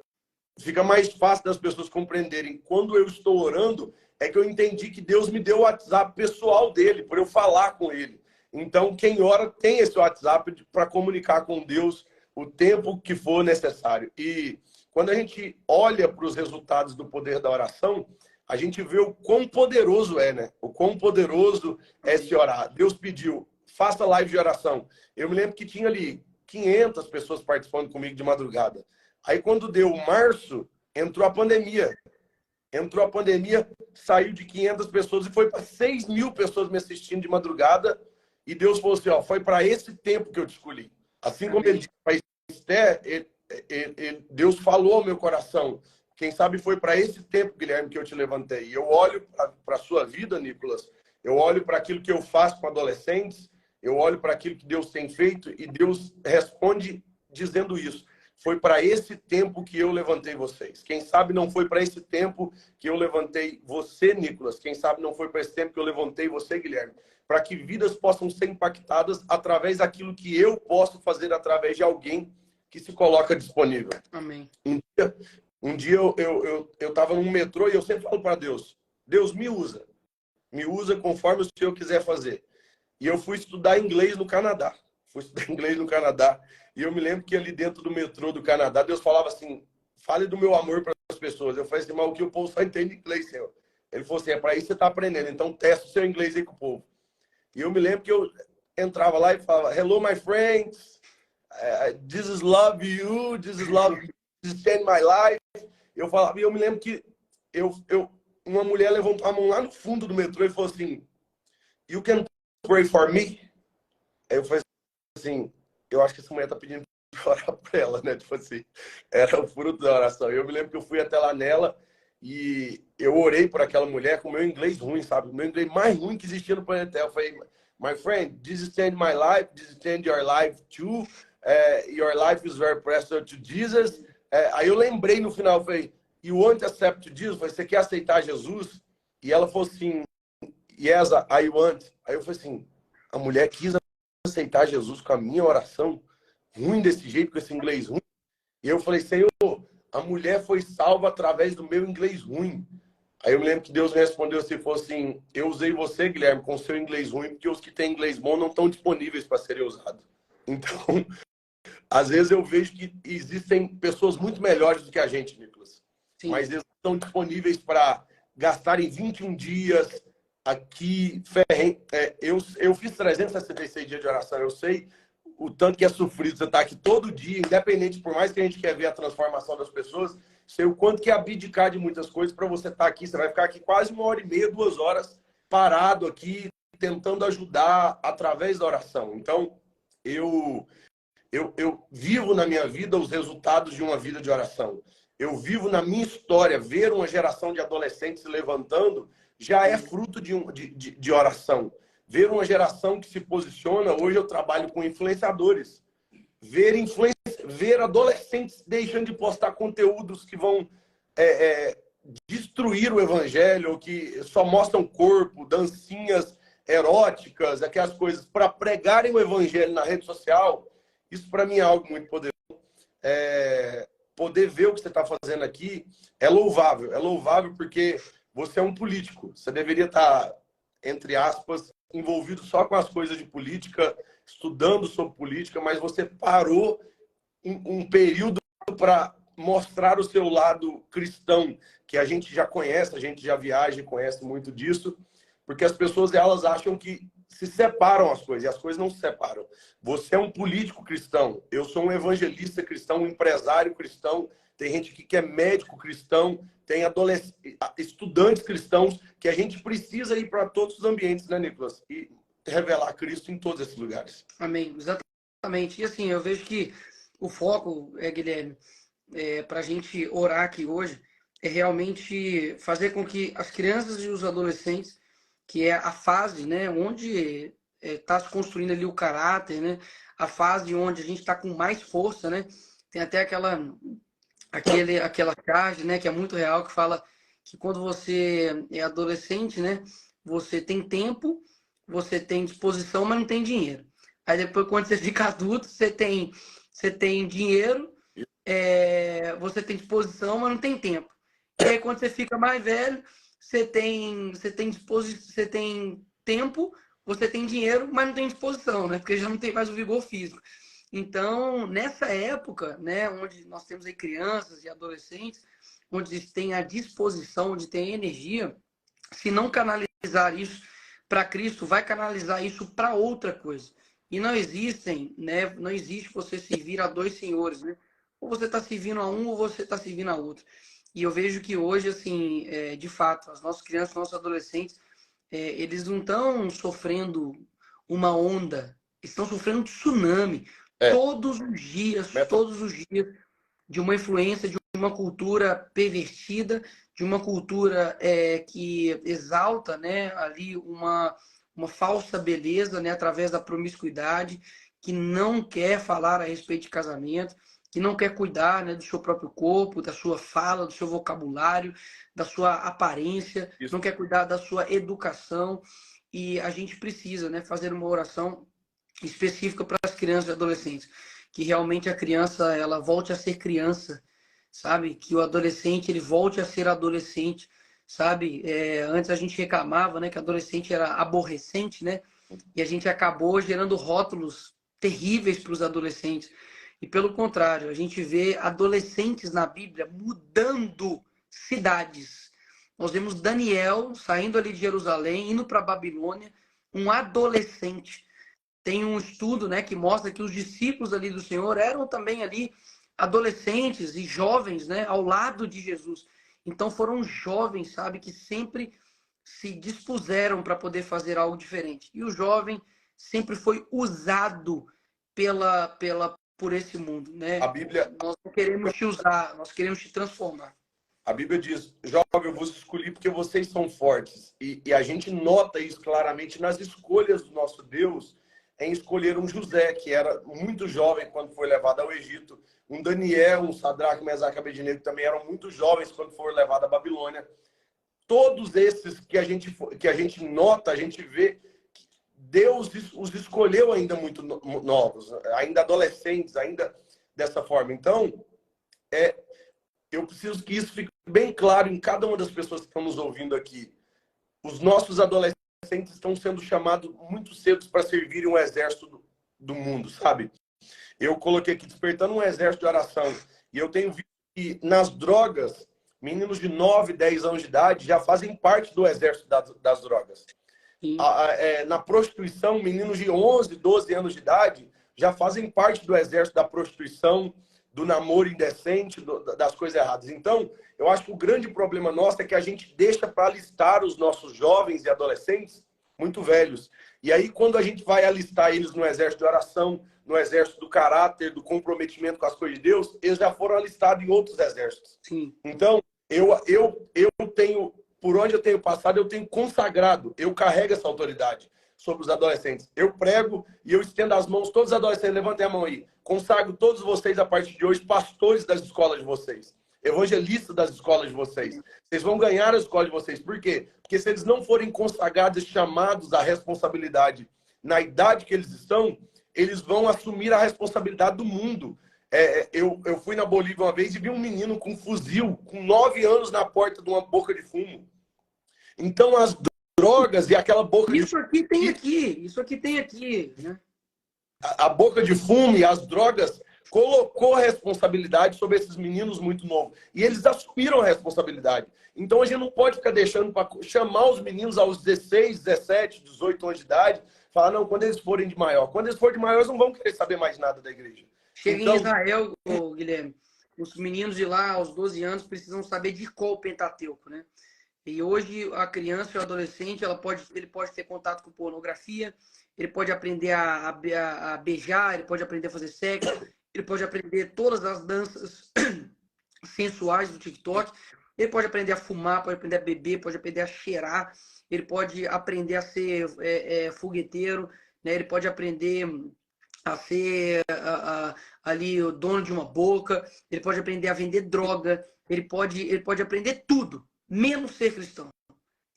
fica mais fácil das pessoas compreenderem. Quando eu estou orando, é que eu entendi que Deus me deu o WhatsApp pessoal dele, para eu falar com ele. Então, quem ora tem esse WhatsApp para comunicar com Deus o tempo que for necessário. E quando a gente olha para os resultados do poder da oração, a gente vê o quão poderoso é, né? O quão poderoso é se orar. Deus pediu, faça live de oração. Eu me lembro que tinha ali 500 pessoas participando comigo de madrugada. Aí, quando deu março, entrou a pandemia. Saiu de 500 pessoas e foi para 6.000 pessoas me assistindo de madrugada. E Deus falou assim, ó, foi para esse tempo que eu te escolhi. Assim como ele disse para Esther, Deus falou ao meu coração. Quem sabe foi para esse tempo, Guilherme, que eu te levantei. E eu olho para a sua vida, Nicolas. Eu olho para aquilo que eu faço com adolescentes. Eu olho para aquilo que Deus tem feito. E Deus responde dizendo isso. Foi para esse tempo que eu levantei vocês. Quem sabe não foi para esse tempo que eu levantei você, Nicolas. Quem sabe não foi para esse tempo que eu levantei você, Guilherme. Para que vidas possam ser impactadas através daquilo que eu posso fazer através de alguém que se coloca disponível. Amém. Um dia eu estava num metrô e eu sempre falo para Deus, Deus me usa conforme o Senhor quiser fazer. E eu fui estudar inglês no Canadá. E eu me lembro que ali dentro do metrô do Canadá, Deus falava assim, fale do meu amor para as pessoas. Eu falei assim, mas o que o povo só entende inglês, Senhor? Ele falou assim, é para isso que você está aprendendo, então testa o seu inglês aí com o povo. E eu me lembro que eu entrava lá e falava, hello, my friends, this is love you, this is change my life. Eu falava, e eu me lembro que uma mulher levantou a mão lá no fundo do metrô e falou assim, you can pray for me? Aí eu falei assim, eu acho que essa mulher está pedindo para orar por ela, né? Tipo assim, era o fruto da oração. Eu me lembro que eu fui até lá nela e eu orei por aquela mulher com o meu inglês ruim, sabe? O meu inglês mais ruim que existia no planeta. Eu falei, my friend, this is changed my life, this is changed your life too. Your life is very precious to Jesus. Aí eu lembrei no final, eu falei, you want to accept Jesus? Eu falei, você quer aceitar Jesus? E ela falou assim, yes, I want. Aí eu falei assim, a mulher quis aceitar Jesus com a minha oração ruim desse jeito, com esse inglês ruim. E eu falei, Senhor, a mulher foi salva através do meu inglês ruim. Aí eu me lembro que Deus me respondeu assim, falou assim, eu usei você, Guilherme, com o seu inglês ruim, porque os que têm inglês bom não estão disponíveis para serem usados. Então, às vezes eu vejo que existem pessoas muito melhores do que a gente, Nicolas. Sim. Mas eles estão disponíveis para gastarem 21 dias aqui. Eu fiz 366 dias de oração, eu sei o tanto que é sofrido você estar aqui todo dia, independente, por mais que a gente quer ver a transformação das pessoas, sei o quanto que é abdicar de muitas coisas para você estar aqui. Você vai ficar aqui quase 1h30, 2 horas, parado aqui, tentando ajudar através da oração. Então, eu vivo na minha vida os resultados de uma vida de oração. Eu vivo na minha história, ver uma geração de adolescentes se levantando já é fruto de oração. Ver uma geração que se posiciona, hoje eu trabalho com influenciadores, ver adolescentes deixando de postar conteúdos que vão destruir o evangelho, que só mostram corpo, dancinhas eróticas, aquelas coisas, para pregarem o evangelho na rede social. Isso para mim é algo muito poderoso. Poder ver o que você está fazendo aqui é louvável porque você é um político. Você deveria estar, entre aspas, envolvido só com as coisas de política, estudando sobre política, mas você parou um período para mostrar o seu lado cristão, que a gente já conhece, a gente já viaja e conhece muito disso, porque as pessoas elas acham que se separam as coisas, e as coisas não se separam. Você é um político cristão, eu sou um evangelista cristão, um empresário cristão, tem gente aqui que é médico cristão, tem estudantes cristãos, que a gente precisa ir para todos os ambientes, né, Nicolas? E revelar Cristo em todos esses lugares. Amém, exatamente. E assim, eu vejo que o foco, Guilherme, para a gente orar aqui hoje, é realmente fazer com que as crianças e os adolescentes, que é a fase, né, onde está se construindo ali o caráter, né, a fase onde a gente está com mais força, né, tem até aquela charge, né, que é muito real, que fala que quando você é adolescente, né, você tem tempo, você tem disposição, mas não tem dinheiro. Aí depois, quando você fica adulto, você tem dinheiro, você tem disposição, mas não tem tempo. E aí, quando você fica mais velho, você tem tempo, você tem dinheiro, mas não tem disposição, né? Porque já não tem mais o vigor físico. Então, nessa época, né, onde nós temos aí crianças e adolescentes, onde eles têm a disposição, onde tem energia, se não canalizar isso para Cristo, vai canalizar isso para outra coisa. E não existe você servir a dois senhores, né? Ou você está servindo a um ou você está servindo a outro. E eu vejo que hoje, assim, de fato, as nossas crianças, nossos adolescentes, eles não estão sofrendo uma onda, estão sofrendo um tsunami. Todos os dias, de uma influência, de uma cultura pervertida, de uma cultura que exalta, né, ali uma falsa beleza, né, através da promiscuidade, que não quer falar a respeito de casamento, que não quer cuidar, né, do seu próprio corpo, da sua fala, do seu vocabulário, da sua aparência, não quer cuidar da sua educação. E a gente precisa, né, fazer uma oração específica para as crianças e adolescentes, que realmente a criança ela volte a ser criança, sabe? Que o adolescente ele volte a ser adolescente, sabe? Antes a gente reclamava, né, que adolescente era aborrecente, né? E a gente acabou gerando rótulos terríveis para os adolescentes. E pelo contrário, a gente vê adolescentes na Bíblia mudando cidades. Nós vemos Daniel saindo ali de Jerusalém, indo para a Babilônia, um adolescente. Tem um estudo, né, que mostra que os discípulos ali do Senhor eram também ali adolescentes e jovens, né, ao lado de Jesus. Então foram jovens, sabe, que sempre se dispuseram para poder fazer algo diferente. E o jovem sempre foi usado por esse mundo, né? A Bíblia... Nós não queremos te usar, nós queremos te transformar. A Bíblia diz, jovem, eu vos escolhi porque vocês são fortes. E a gente nota isso claramente nas escolhas do nosso Deus, em escolher um José, que era muito jovem quando foi levado ao Egito, um Daniel, um Sadraque, Mesaque e Abednego também eram muito jovens quando foram levados à Babilônia. Todos esses que a gente nota, a gente vê que Deus os escolheu ainda muito novos, ainda adolescentes, ainda dessa forma. Então, eu preciso que isso fique bem claro em cada uma das pessoas que estão nos ouvindo aqui. Os nossos adolescentes estão sendo chamados muito cedo para servirem um exército do mundo, sabe? Eu coloquei aqui despertando um exército de oração. E eu tenho visto que nas drogas, meninos de 9, 10 anos de idade já fazem parte do exército das drogas. Na prostituição, meninos de 11, 12 anos de idade já fazem parte do exército da prostituição, do namoro indecente, das coisas erradas. Então, eu acho que o grande problema nosso é que a gente deixa para alistar os nossos jovens e adolescentes muito velhos. E aí, quando a gente vai alistar eles no exército de oração, no exército do caráter, do comprometimento com as coisas de Deus, eles já foram alistados em outros exércitos. Sim. Então, eu tenho, por onde eu tenho passado, eu tenho consagrado, eu carrego essa autoridade sobre os adolescentes. Eu prego e eu estendo as mãos, todos os adolescentes, levantem a mão aí. Consagro todos vocês, a partir de hoje, pastores das escolas de vocês, evangelistas das escolas de vocês. Vocês vão ganhar a escola de vocês. Por quê? Porque se eles não forem consagrados e chamados à responsabilidade na idade que eles estão, eles vão assumir a responsabilidade do mundo. Eu fui na Bolívia uma vez e vi um menino com um fuzil, com 9 anos, na porta de uma boca de fumo. Então, as drogas e aquela boca de fumo... Isso aqui tem aqui, né? A boca de fumo e as drogas colocou a responsabilidade sobre esses meninos muito novos. E eles assumiram a responsabilidade. Então a gente não pode ficar deixando para chamar os meninos aos 16, 17, 18 anos de idade, falar, não, quando eles forem de maior. Quando eles forem de maior, eles não vão querer saber mais nada da igreja. Chega Então, em Israel, Guilherme, os meninos de lá, aos 12 anos, precisam saber de qual o Pentateuco, né? E hoje a criança e o adolescente, ele pode ter contato com pornografia, ele pode aprender a beijar, ele pode aprender a fazer sexo, ele pode aprender todas as danças sensuais do TikTok, ele pode aprender a fumar, pode aprender a beber, pode aprender a cheirar, ele pode aprender a ser fogueteiro, né? Ele pode aprender a ser ali o dono de uma boca, ele pode aprender a vender droga, ele pode aprender tudo, menos ser cristão.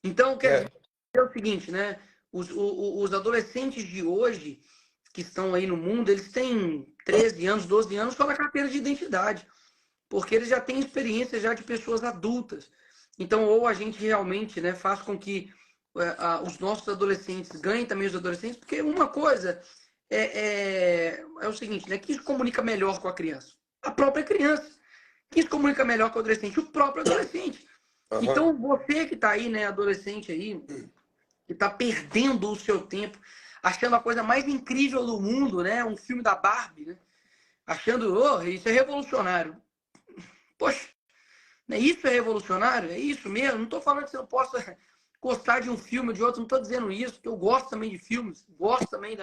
Então, quer dizer, é o seguinte, né? Os adolescentes de hoje, que estão aí no mundo, eles têm 13 anos, 12 anos só na carteira de identidade, porque eles já têm experiência já de pessoas adultas. Então, ou a gente realmente, né, faz com que os nossos adolescentes ganhem também os adolescentes, porque uma coisa é o seguinte, né? Quem se comunica melhor com a criança? A própria criança. Quem se comunica melhor com o adolescente? O próprio adolescente. Uhum. Então, você que está aí, né, adolescente aí, que está perdendo o seu tempo, achando a coisa mais incrível do mundo, né? Um filme da Barbie, né? Achando, oh, isso é revolucionário. Poxa, né? Isso é revolucionário? É isso mesmo? Não estou falando que você não possa gostar de um filme ou de outro, não estou dizendo isso, porque eu gosto também de filmes, gosto também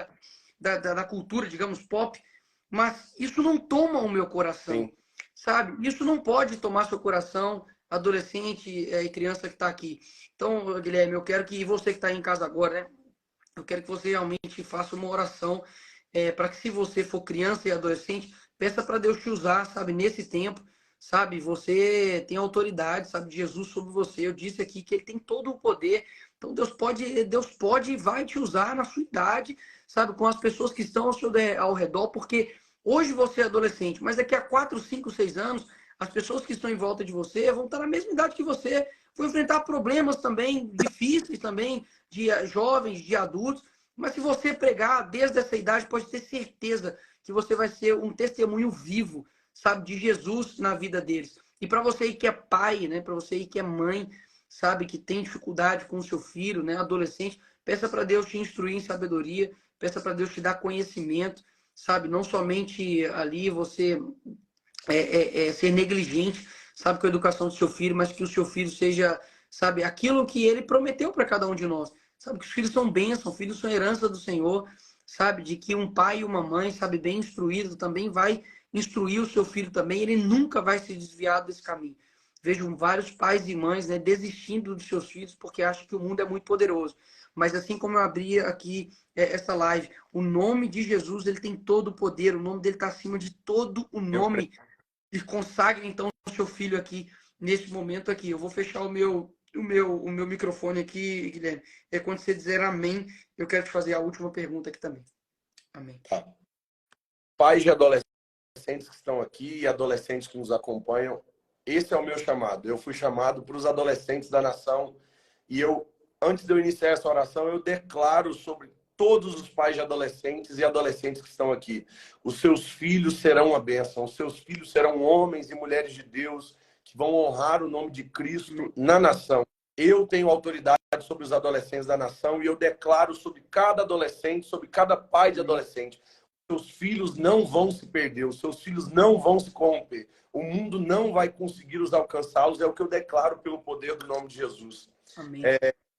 da cultura, digamos, pop, mas isso não toma o meu coração, sim, sabe? Isso não pode tomar seu coração, adolescente e criança que está aqui. Então, Guilherme, eu quero que você que está aí em casa agora, né? Eu quero que você realmente faça uma oração para que, se você for criança e adolescente, peça para Deus te usar, sabe, nesse tempo, sabe? Você tem autoridade, sabe, de Jesus sobre você. Eu disse aqui que ele tem todo o poder. Então, Deus pode e vai te usar na sua idade, sabe, com as pessoas que estão ao redor, porque hoje você é adolescente, mas daqui a 4, 5, 6 anos, as pessoas que estão em volta de você vão estar na mesma idade que você, vão enfrentar problemas também difíceis também, de jovens, de adultos, mas se você pregar desde essa idade, pode ter certeza que você vai ser um testemunho vivo, sabe, de Jesus na vida deles. E para você aí que é pai, né, para você aí que é mãe, sabe, que tem dificuldade com o seu filho, né, adolescente, peça para Deus te instruir em sabedoria, peça para Deus te dar conhecimento, sabe, não somente ali você ser negligente, sabe, com a educação do seu filho, mas que o seu filho seja, sabe, aquilo que ele prometeu para cada um de nós. Sabe, que os filhos são bênção, filhos são herança do Senhor, sabe, de que um pai e uma mãe, sabe, bem instruído também vai instruir o seu filho também, ele nunca vai se desviar desse caminho. Vejo vários pais e mães, né, desistindo dos seus filhos porque acham que o mundo é muito poderoso. Mas assim como eu abri aqui essa live, o nome de Jesus, ele tem todo o poder, o nome dele está acima de todo o nome. E consagre então o seu filho aqui, nesse momento aqui. Eu vou fechar o meu microfone aqui, Guilherme. Quando você dizer amém, eu quero te fazer a última pergunta aqui também. Amém. Tá. Pais de adolescentes que estão aqui e adolescentes que nos acompanham, esse é o meu chamado. Eu fui chamado para os adolescentes da nação e antes de eu iniciar essa oração, eu declaro sobre todos os pais de adolescentes e adolescentes que estão aqui. Os seus filhos serão uma bênção. Os seus filhos serão homens e mulheres de Deus que vão honrar o nome de Cristo na nação. Eu tenho autoridade sobre os adolescentes da nação e eu declaro sobre cada adolescente, sobre cada pai de adolescente. Os seus filhos não vão se perder, os seus filhos não vão se corromper. O mundo não vai conseguir os alcançá-los, é o que eu declaro pelo poder do nome de Jesus. Amém.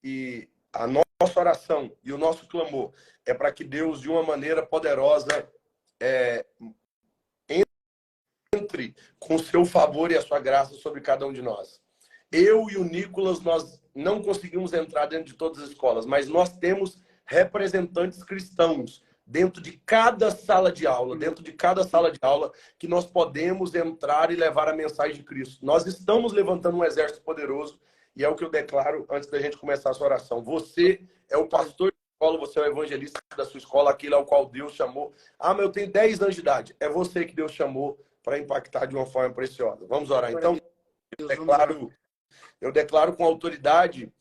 E a nossa oração e o nosso clamor é para que Deus, de uma maneira poderosa, entre com o seu favor e a sua graça sobre cada um de nós. Eu e o Nicolas, nós não conseguimos entrar dentro de todas as escolas, mas nós temos representantes cristãos dentro de cada sala de aula, que nós podemos entrar e levar a mensagem de Cristo. Nós estamos levantando um exército poderoso e é o que eu declaro antes da gente começar a sua oração. Você é o pastor de escola, você é o evangelista da sua escola, aquilo ao qual Deus chamou. Ah, mas eu tenho 10 anos de idade. É você que Deus chamou para impactar de uma forma preciosa. Vamos orar, então? Eu declaro com autoridade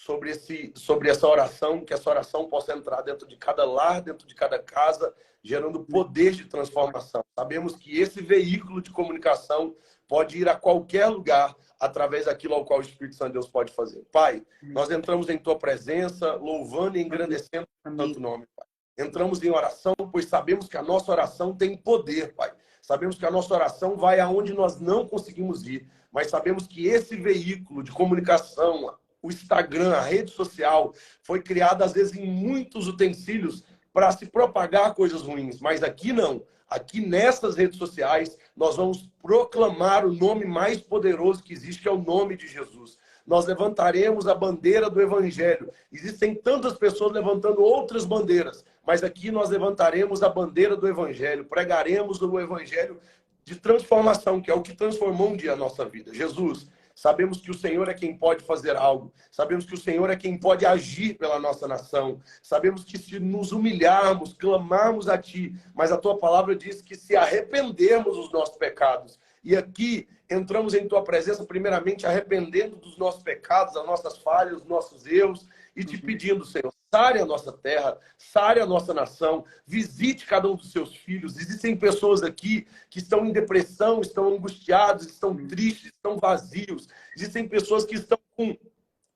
sobre essa oração, que essa oração possa entrar dentro de cada lar, dentro de cada casa, gerando poder de transformação. Sabemos que esse veículo de comunicação pode ir a qualquer lugar através daquilo ao qual o Espírito Santo de Deus pode fazer. Pai, nós entramos em Tua presença, louvando e engrandecendo o Santo nome, Pai. Entramos em oração, pois sabemos que a nossa oração tem poder, Pai. Sabemos que a nossa oração vai aonde nós não conseguimos ir, mas sabemos que esse veículo de comunicação, o Instagram, a rede social, foi criado às vezes em muitos utensílios para se propagar coisas ruins, mas aqui não. Aqui nessas redes sociais, nós vamos proclamar o nome mais poderoso que existe, que é o nome de Jesus. Nós levantaremos a bandeira do Evangelho. Existem tantas pessoas levantando outras bandeiras, mas aqui nós levantaremos a bandeira do Evangelho, pregaremos o Evangelho de transformação, que é o que transformou um dia a nossa vida. Jesus, sabemos que o Senhor é quem pode fazer algo. Sabemos que o Senhor é quem pode agir pela nossa nação. Sabemos que se nos humilharmos, clamarmos a Ti, mas a Tua palavra diz que se arrependermos dos nossos pecados. E aqui entramos em Tua presença, primeiramente arrependendo dos nossos pecados, das nossas falhas, dos nossos erros, e Te pedindo, Senhor, sare a nossa terra, sare a nossa nação, visite cada um dos Seus filhos. Existem pessoas aqui que estão em depressão, estão angustiados, estão tristes, estão vazios. Existem pessoas que estão com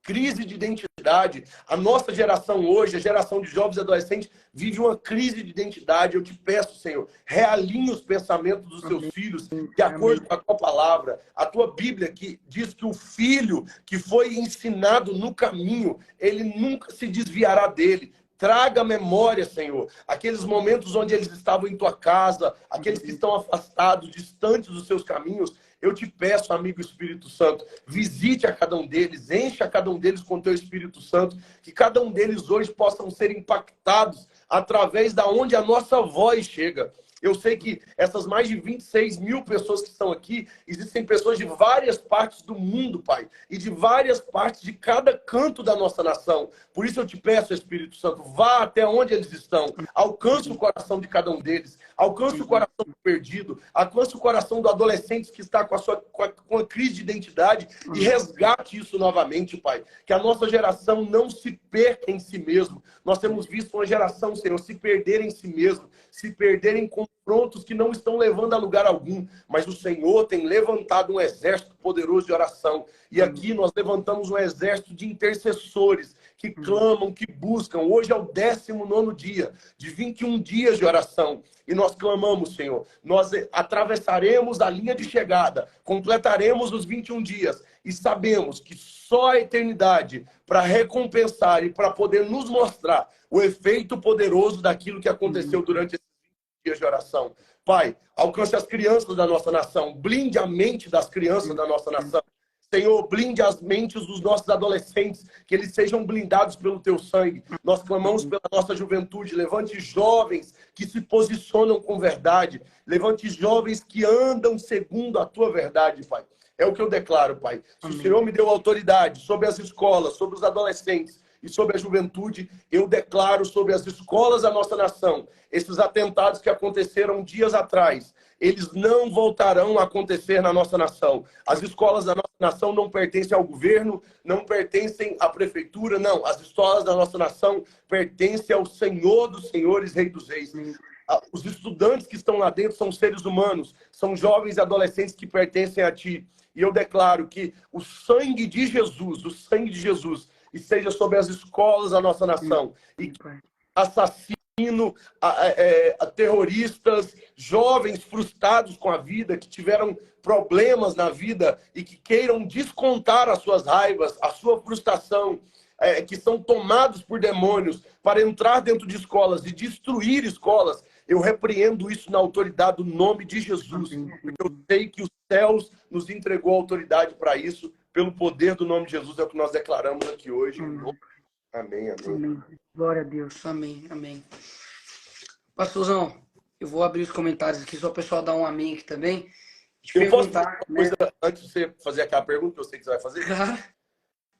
crise de identidade. A nossa geração hoje, a geração de jovens e adolescentes, vive uma crise de identidade. Eu te peço, Senhor, realinhe os pensamentos dos seus filhos de acordo com a tua palavra. A tua Bíblia que diz que o filho que foi ensinado no caminho, ele nunca se desviará dele. Traga à memória, Senhor, aqueles momentos onde eles estavam em tua casa, aqueles que estão afastados, distantes dos seus caminhos. Eu te peço, amigo Espírito Santo, visite a cada um deles, enche a cada um deles com o teu Espírito Santo, que cada um deles hoje possam ser impactados através da onde a nossa voz chega. Eu sei que essas mais de 26 mil pessoas que estão aqui, existem pessoas de várias partes do mundo, Pai, e de várias partes de cada canto da nossa nação. Por isso eu te peço, Espírito Santo, vá até onde eles estão, alcance o coração de cada um deles, alcance o coração do perdido, alcance o coração do adolescente que está com a crise de identidade e resgate isso novamente, Pai. Que a nossa geração não se perca em si mesmo. Nós temos visto uma geração, Senhor, se perder em si mesmo, se perderem confrontos que não estão levando a lugar algum. Mas o Senhor tem levantado um exército poderoso de oração. E aqui nós levantamos um exército de intercessores que clamam, que buscam. Hoje é o 19º dia de 21 dias de oração. E nós clamamos, Senhor. Nós atravessaremos a linha de chegada, completaremos os 21 dias. E sabemos que só a eternidade para recompensar e para poder nos mostrar o efeito poderoso daquilo que aconteceu durante esses 20 dias de oração. Pai, alcance as crianças da nossa nação, blinde a mente das crianças da nossa nação. Senhor, blinde as mentes dos nossos adolescentes, que eles sejam blindados pelo teu sangue. Nós clamamos pela nossa juventude. Levante jovens que se posicionam com verdade. Levante jovens que andam segundo a tua verdade, Pai. É o que eu declaro, Pai. Se o Senhor me deu autoridade sobre as escolas, sobre os adolescentes e sobre a juventude, eu declaro sobre as escolas da nossa nação, esses atentados que aconteceram dias atrás, eles não voltarão a acontecer na nossa nação. As escolas da nossa nação não pertencem ao governo, não pertencem à prefeitura, não. As escolas da nossa nação pertencem ao Senhor dos Senhores, Rei dos Reis. Os estudantes que estão lá dentro são seres humanos, são jovens e adolescentes que pertencem a Ti. E eu declaro que o sangue de Jesus, esteja sobre as escolas da nossa nação. E assassino, terroristas, jovens frustrados com a vida, que tiveram problemas na vida e que queiram descontar as suas raivas, a sua frustração, que são tomados por demônios para entrar dentro de escolas e destruir escolas. Eu repreendo isso na autoridade do nome de Jesus. Porque eu sei que os céus nos entregou autoridade para isso. Pelo poder do nome de Jesus é o que nós declaramos aqui hoje. Amém, amém. Amém. Glória a Deus. Amém, amém. Pastorzão, eu vou abrir os comentários aqui, só o pessoal dar um amém aqui também. Eu posso fazer uma coisa antes de você fazer aquela pergunta que eu sei que você vai fazer?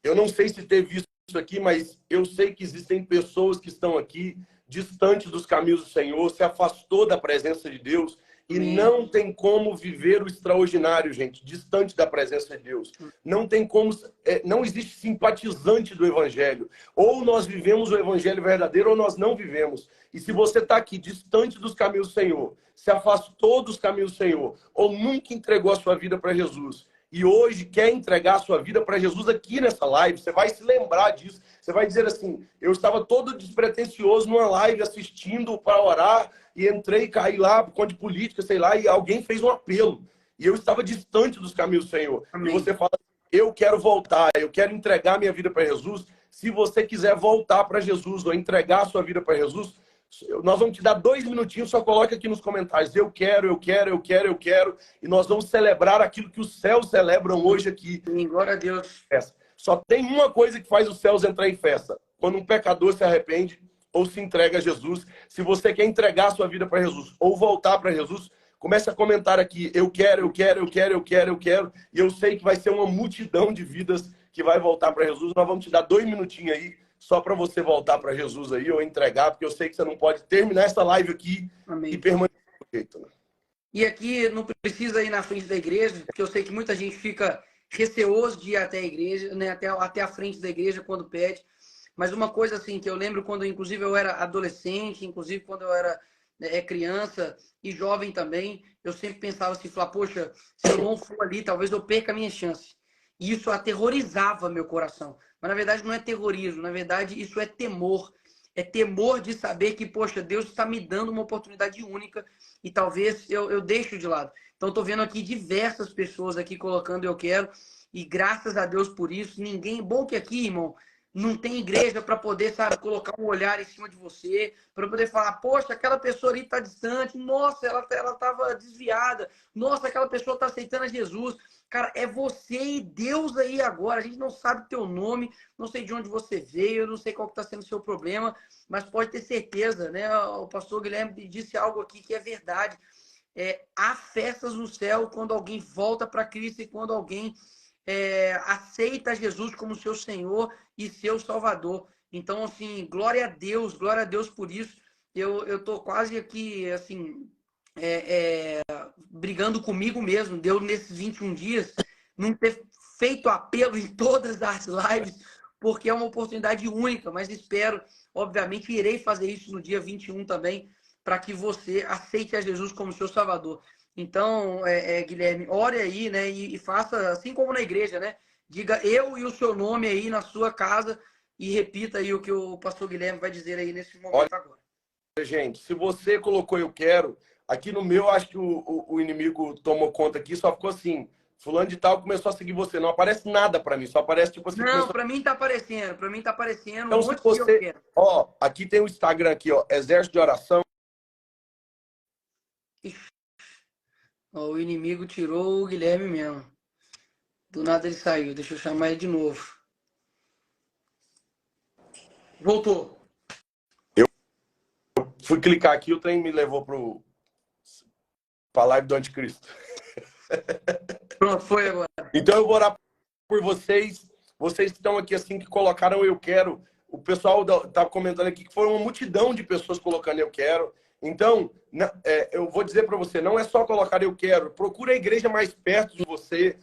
Eu não sei se teve isso aqui, mas eu sei que existem pessoas que estão aqui distantes dos caminhos do Senhor, se afastou da presença de Deus E não tem como viver o extraordinário, gente, distante da presença de Deus. Não tem como, não existe simpatizante do evangelho. Ou nós vivemos o evangelho verdadeiro ou nós não vivemos. E se você está aqui distante dos caminhos do Senhor, se afastou dos caminhos do Senhor, ou nunca entregou a sua vida para Jesus, e hoje quer entregar a sua vida para Jesus aqui nessa live, você vai se lembrar disso. Você vai dizer assim, eu estava todo despretensioso numa live assistindo para orar, e entrei, caí lá por conta de política, sei lá, e alguém fez um apelo. E eu estava distante dos caminhos do Senhor. Amém. E você fala, eu quero voltar, eu quero entregar minha vida para Jesus. Se você quiser voltar para Jesus ou entregar a sua vida para Jesus, nós vamos te dar 2 minutinhos, só coloque aqui nos comentários. Eu quero, eu quero, eu quero, eu quero. E nós vamos celebrar aquilo que os céus celebram hoje aqui. Glória a Deus. Só tem uma coisa que faz os céus entrar em festa. Quando um pecador se arrepende ou se entrega a Jesus. Se você quer entregar a sua vida para Jesus ou voltar para Jesus, comece a comentar aqui. Eu quero, eu quero, eu quero, eu quero, eu quero. E eu sei que vai ser uma multidão de vidas que vai voltar para Jesus. Nós vamos te dar 2 minutinhos aí, só para você voltar para Jesus aí ou entregar, porque eu sei que você não pode terminar essa live aqui. Amém. E permanecer do jeito, né? E aqui não precisa ir na frente da igreja, porque eu sei que muita gente fica receoso de ir até a igreja, né? Até a frente da igreja quando pede. Mas uma coisa assim que eu lembro quando, inclusive, eu era adolescente, inclusive quando eu era criança e jovem também, eu sempre pensava assim, falar, poxa, se eu não for ali, talvez eu perca a minha chance. E isso aterrorizava meu coração. Mas, na verdade, não é terrorismo. Na verdade, isso é temor. É temor de saber que, poxa, Deus está me dando uma oportunidade única e talvez eu deixe de lado. Então, estou vendo aqui diversas pessoas aqui colocando eu quero e graças a Deus por isso. Ninguém... Bom que aqui, irmão, não tem igreja para poder, sabe, colocar um olhar em cima de você, para poder falar, poxa, aquela pessoa ali está distante, nossa, ela estava desviada, nossa, aquela pessoa está aceitando a Jesus. Cara, é você e Deus aí agora. A gente não sabe o teu nome, não sei de onde você veio, não sei qual que está sendo o seu problema, mas pode ter certeza, né? O pastor Guilherme disse algo aqui que é verdade. Há festas no céu quando alguém volta para Cristo e quando alguém aceita Jesus como seu Senhor e seu Salvador. Então, assim, glória a Deus por isso. Eu tô quase aqui, assim, brigando comigo mesmo. Deu nesses 21 dias não ter feito apelo em todas as lives, porque é uma oportunidade única, mas espero, obviamente, irei fazer isso no dia 21 também, para que você aceite a Jesus como seu Salvador. Então, Guilherme, ore aí, né? E faça assim como na igreja, né? Diga eu e o seu nome aí na sua casa e repita aí o que o pastor Guilherme vai dizer aí nesse momento agora. Gente, se você colocou eu quero, aqui no meu, acho que o inimigo tomou conta aqui, só ficou assim, fulano de tal começou a seguir você. Não aparece nada para mim, só aparece tipo assim. Não, para mim tá aparecendo, Então, se você, ó, aqui tem o Instagram aqui, ó, Exército de Oração. O inimigo tirou o Guilherme mesmo. Do nada ele saiu. Deixa eu chamar ele de novo. Voltou. Eu fui clicar aqui, o trem me levou para a live do Anticristo. Pronto, foi agora. Então eu vou orar por vocês. Vocês que estão aqui assim, que colocaram eu quero. O pessoal estava comentando aqui que foi uma multidão de pessoas colocando eu quero. Então, eu vou dizer para você, não é só colocar eu quero. Procura a igreja mais perto de você.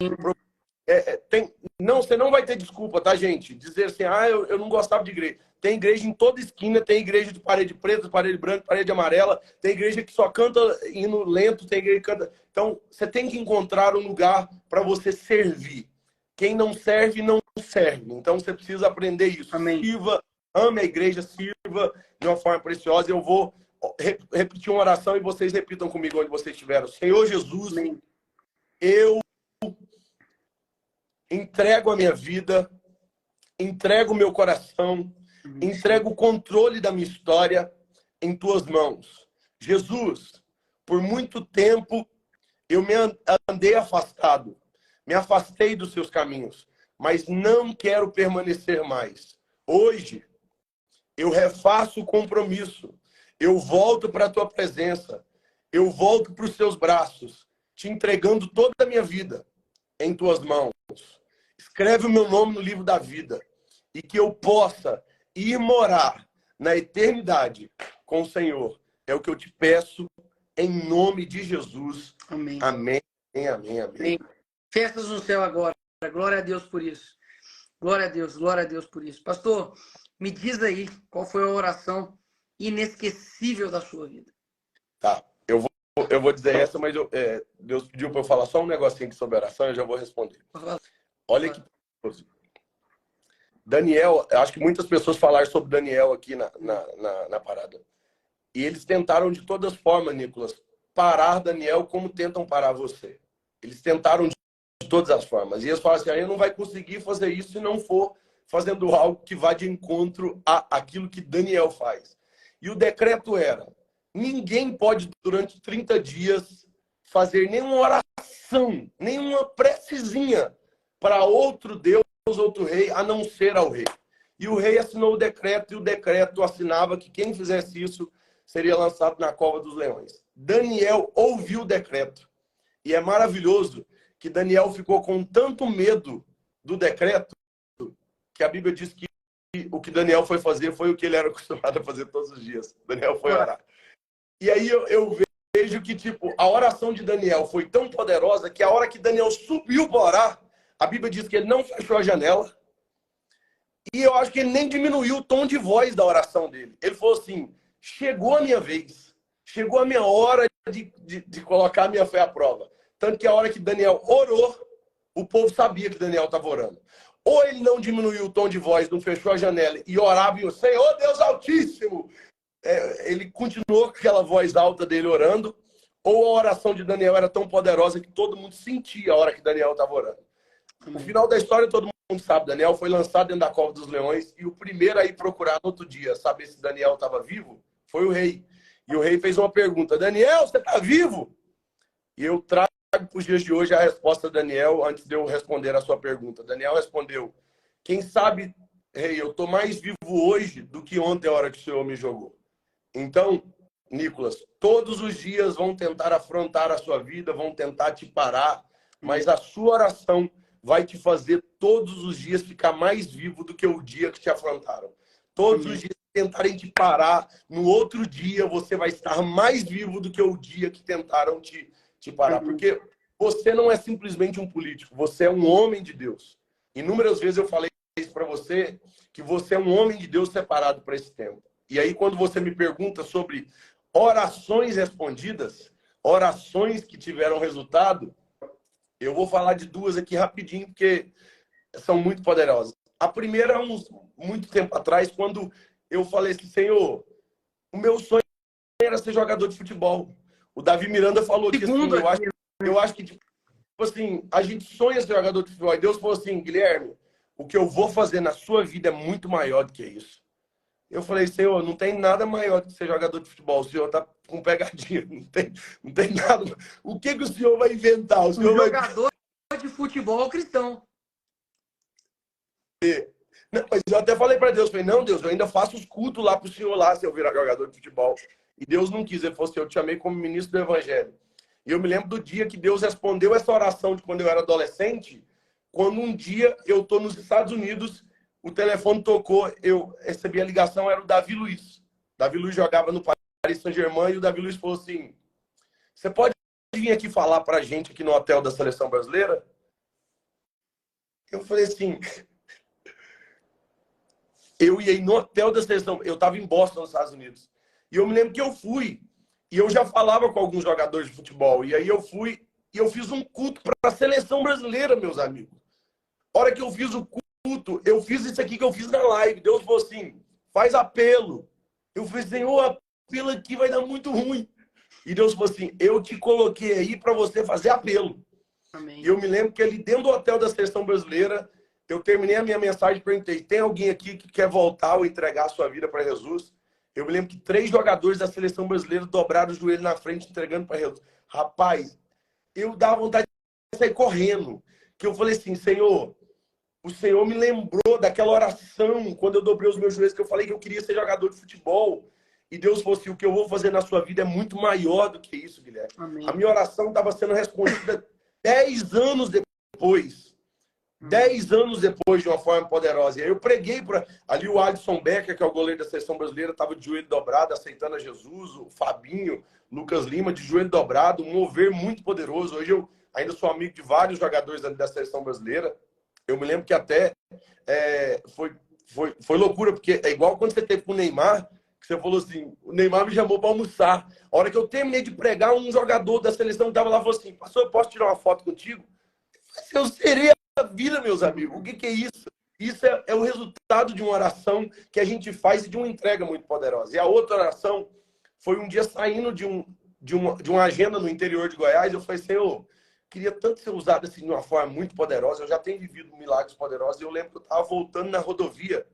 Você não vai ter desculpa, tá, gente? Dizer assim, eu não gostava de igreja. Tem igreja em toda esquina, tem igreja de parede preta, parede branca, parede amarela. Tem igreja que só canta hino lento, tem igreja que canta... Então, você tem que encontrar um lugar para você servir. Quem não serve, não serve. Então, você precisa aprender isso. Amém. Sirva, ame a igreja, sirva de uma forma preciosa. Eu vou repetir uma oração e vocês repitam comigo onde vocês estiveram. Senhor Jesus, amém. Eu entrego a minha vida, entrego o meu coração, entrego o controle da minha história em tuas mãos. Jesus, por muito tempo eu me andei afastado, me afastei dos seus caminhos, mas não quero permanecer mais. Hoje, eu refaço o compromisso. Eu volto para a tua presença. Eu volto para os seus braços, te entregando toda a minha vida em tuas mãos. Escreve o meu nome no livro da vida e que eu possa ir morar na eternidade com o Senhor. É o que eu te peço em nome de Jesus. Amém. Amém, amém, amém. Amém. Festas no céu agora. Glória a Deus por isso. Glória a Deus por isso. Pastor, me diz aí qual foi a oração inesquecível da sua vida. Tá, eu vou dizer essa, mas Deus pediu para eu falar só um negocinho aqui sobre oração e eu já vou responder. Olha que Daniel, acho que muitas pessoas falaram sobre Daniel aqui na parada. E eles tentaram de todas formas, Nicolas, parar Daniel como tentam parar você. Eles tentaram de todas as formas. E eles falaram assim, eu não vai conseguir fazer isso se não for fazendo algo que vá de encontro àquilo que Daniel faz. E o decreto era, ninguém pode, durante 30 dias, fazer nenhuma oração, nenhuma precezinha para outro Deus, outro rei, a não ser ao rei. E o rei assinou o decreto, e o decreto assinava que quem fizesse isso seria lançado na cova dos leões. Daniel ouviu o decreto. E é maravilhoso que Daniel ficou com tanto medo do decreto que a Bíblia diz que o que Daniel foi fazer foi o que ele era acostumado a fazer todos os dias. Daniel foi orar. E aí eu vejo que, tipo, a oração de Daniel foi tão poderosa que a hora que Daniel subiu para orar, a Bíblia diz que ele não fechou a janela. E eu acho que ele nem diminuiu o tom de voz da oração dele. Ele falou assim, chegou a minha vez. Chegou a minha hora de colocar a minha fé à prova. Tanto que a hora que Daniel orou, o povo sabia que Daniel estava orando. Ou ele não diminuiu o tom de voz, não fechou a janela e orava e o Senhor Deus Altíssimo. Ele continuou com aquela voz alta dele orando. Ou a oração de Daniel era tão poderosa que todo mundo sentia a hora que Daniel estava orando. O final da história todo mundo sabe. Daniel foi lançado dentro da cova dos leões e o primeiro a ir procurar no outro dia, saber se Daniel estava vivo, foi o rei. E o rei fez uma pergunta, Daniel, você está vivo? E eu trago para os dias de hoje a resposta de Daniel antes de eu responder a sua pergunta. Daniel respondeu, quem sabe, rei, eu estou mais vivo hoje do que ontem a hora que o Senhor me jogou. Então, Nicolas, todos os dias vão tentar afrontar a sua vida, vão tentar te parar, mas a sua oração vai te fazer todos os dias ficar mais vivo do que o dia que te afrontaram. Todos os dias tentarem te parar, no outro dia você vai estar mais vivo do que o dia que tentaram te parar. Porque você não é simplesmente um político, você é um homem de Deus. Inúmeras vezes eu falei isso para você, que você é um homem de Deus separado para esse tempo. E aí quando você me pergunta sobre orações respondidas, orações que tiveram resultado, eu vou falar de duas aqui rapidinho, porque são muito poderosas. A primeira, muito tempo atrás, quando eu falei assim, Senhor, o meu sonho era ser jogador de futebol. O Davi Miranda falou que assim, eu acho que tipo assim, a gente sonha ser jogador de futebol. E Deus falou assim, Guilherme, o que eu vou fazer na sua vida é muito maior do que isso. Eu falei, Senhor, não tem nada maior do que ser jogador de futebol. O Senhor tá com pegadinha, não tem nada. O que o Senhor vai inventar? O Senhor jogador de futebol cristão. Não, mas eu até falei para Deus, falei, não, Deus, eu ainda faço os cultos lá pro Senhor lá, se eu virar jogador de futebol. E Deus não quis, ele falou assim, eu te chamei como ministro do Evangelho. E eu me lembro do dia que Deus respondeu essa oração de quando eu era adolescente, quando um dia eu tô nos Estados Unidos, o telefone tocou, eu recebi a ligação, era o Davi Luiz. Davi Luiz jogava no Paris Saint-Germain e o Davi Luiz falou assim, você pode vir aqui falar pra gente aqui no hotel da Seleção Brasileira? Eu falei assim... Eu ia no hotel da seleção, eu estava em Boston, nos Estados Unidos. E eu me lembro que eu fui, e eu já falava com alguns jogadores de futebol. E aí eu fui, e eu fiz um culto para a seleção brasileira, meus amigos. A hora que eu fiz o culto, eu fiz isso aqui que eu fiz na live. Deus falou assim, faz apelo. Eu falei, Senhor, apelo aqui vai dar muito ruim. E Deus falou assim, eu te coloquei aí para você fazer apelo. Amém. E eu me lembro que ali dentro do hotel da seleção brasileira, eu terminei a minha mensagem e perguntei, tem alguém aqui que quer voltar ou entregar a sua vida para Jesus? Eu me lembro que 3 jogadores da seleção brasileira dobraram o joelho na frente, entregando para Jesus. Rapaz, eu dava vontade de sair correndo. Que eu falei assim, Senhor, o Senhor me lembrou daquela oração, quando eu dobrei os meus joelhos, que eu falei que eu queria ser jogador de futebol. E Deus falou assim, o que eu vou fazer na sua vida é muito maior do que isso, Guilherme. Amém. A minha oração estava sendo respondida 10 anos depois. 10 anos depois, de uma forma poderosa. E aí eu preguei para ali o Alisson Becker, que é o goleiro da seleção brasileira, estava de joelho dobrado, aceitando a Jesus, o Fabinho, Lucas Lima, de joelho dobrado, um mover muito poderoso. Hoje eu ainda sou amigo de vários jogadores ali da seleção brasileira. Eu me lembro que até foi loucura, porque é igual quando você teve com o Neymar, que você falou assim, o Neymar me chamou para almoçar. A hora que eu terminei de pregar, um jogador da seleção estava lá e falou assim, pastor, eu posso tirar uma foto contigo? Eu serei a vida, meus amigos. O que é isso? Isso é o resultado de uma oração que a gente faz e de uma entrega muito poderosa. E a outra oração foi um dia saindo de uma agenda no interior de Goiás. Eu falei, Senhor, queria tanto ser usado assim de uma forma muito poderosa. Eu já tenho vivido milagres poderosos. E eu lembro que eu estava voltando na rodovia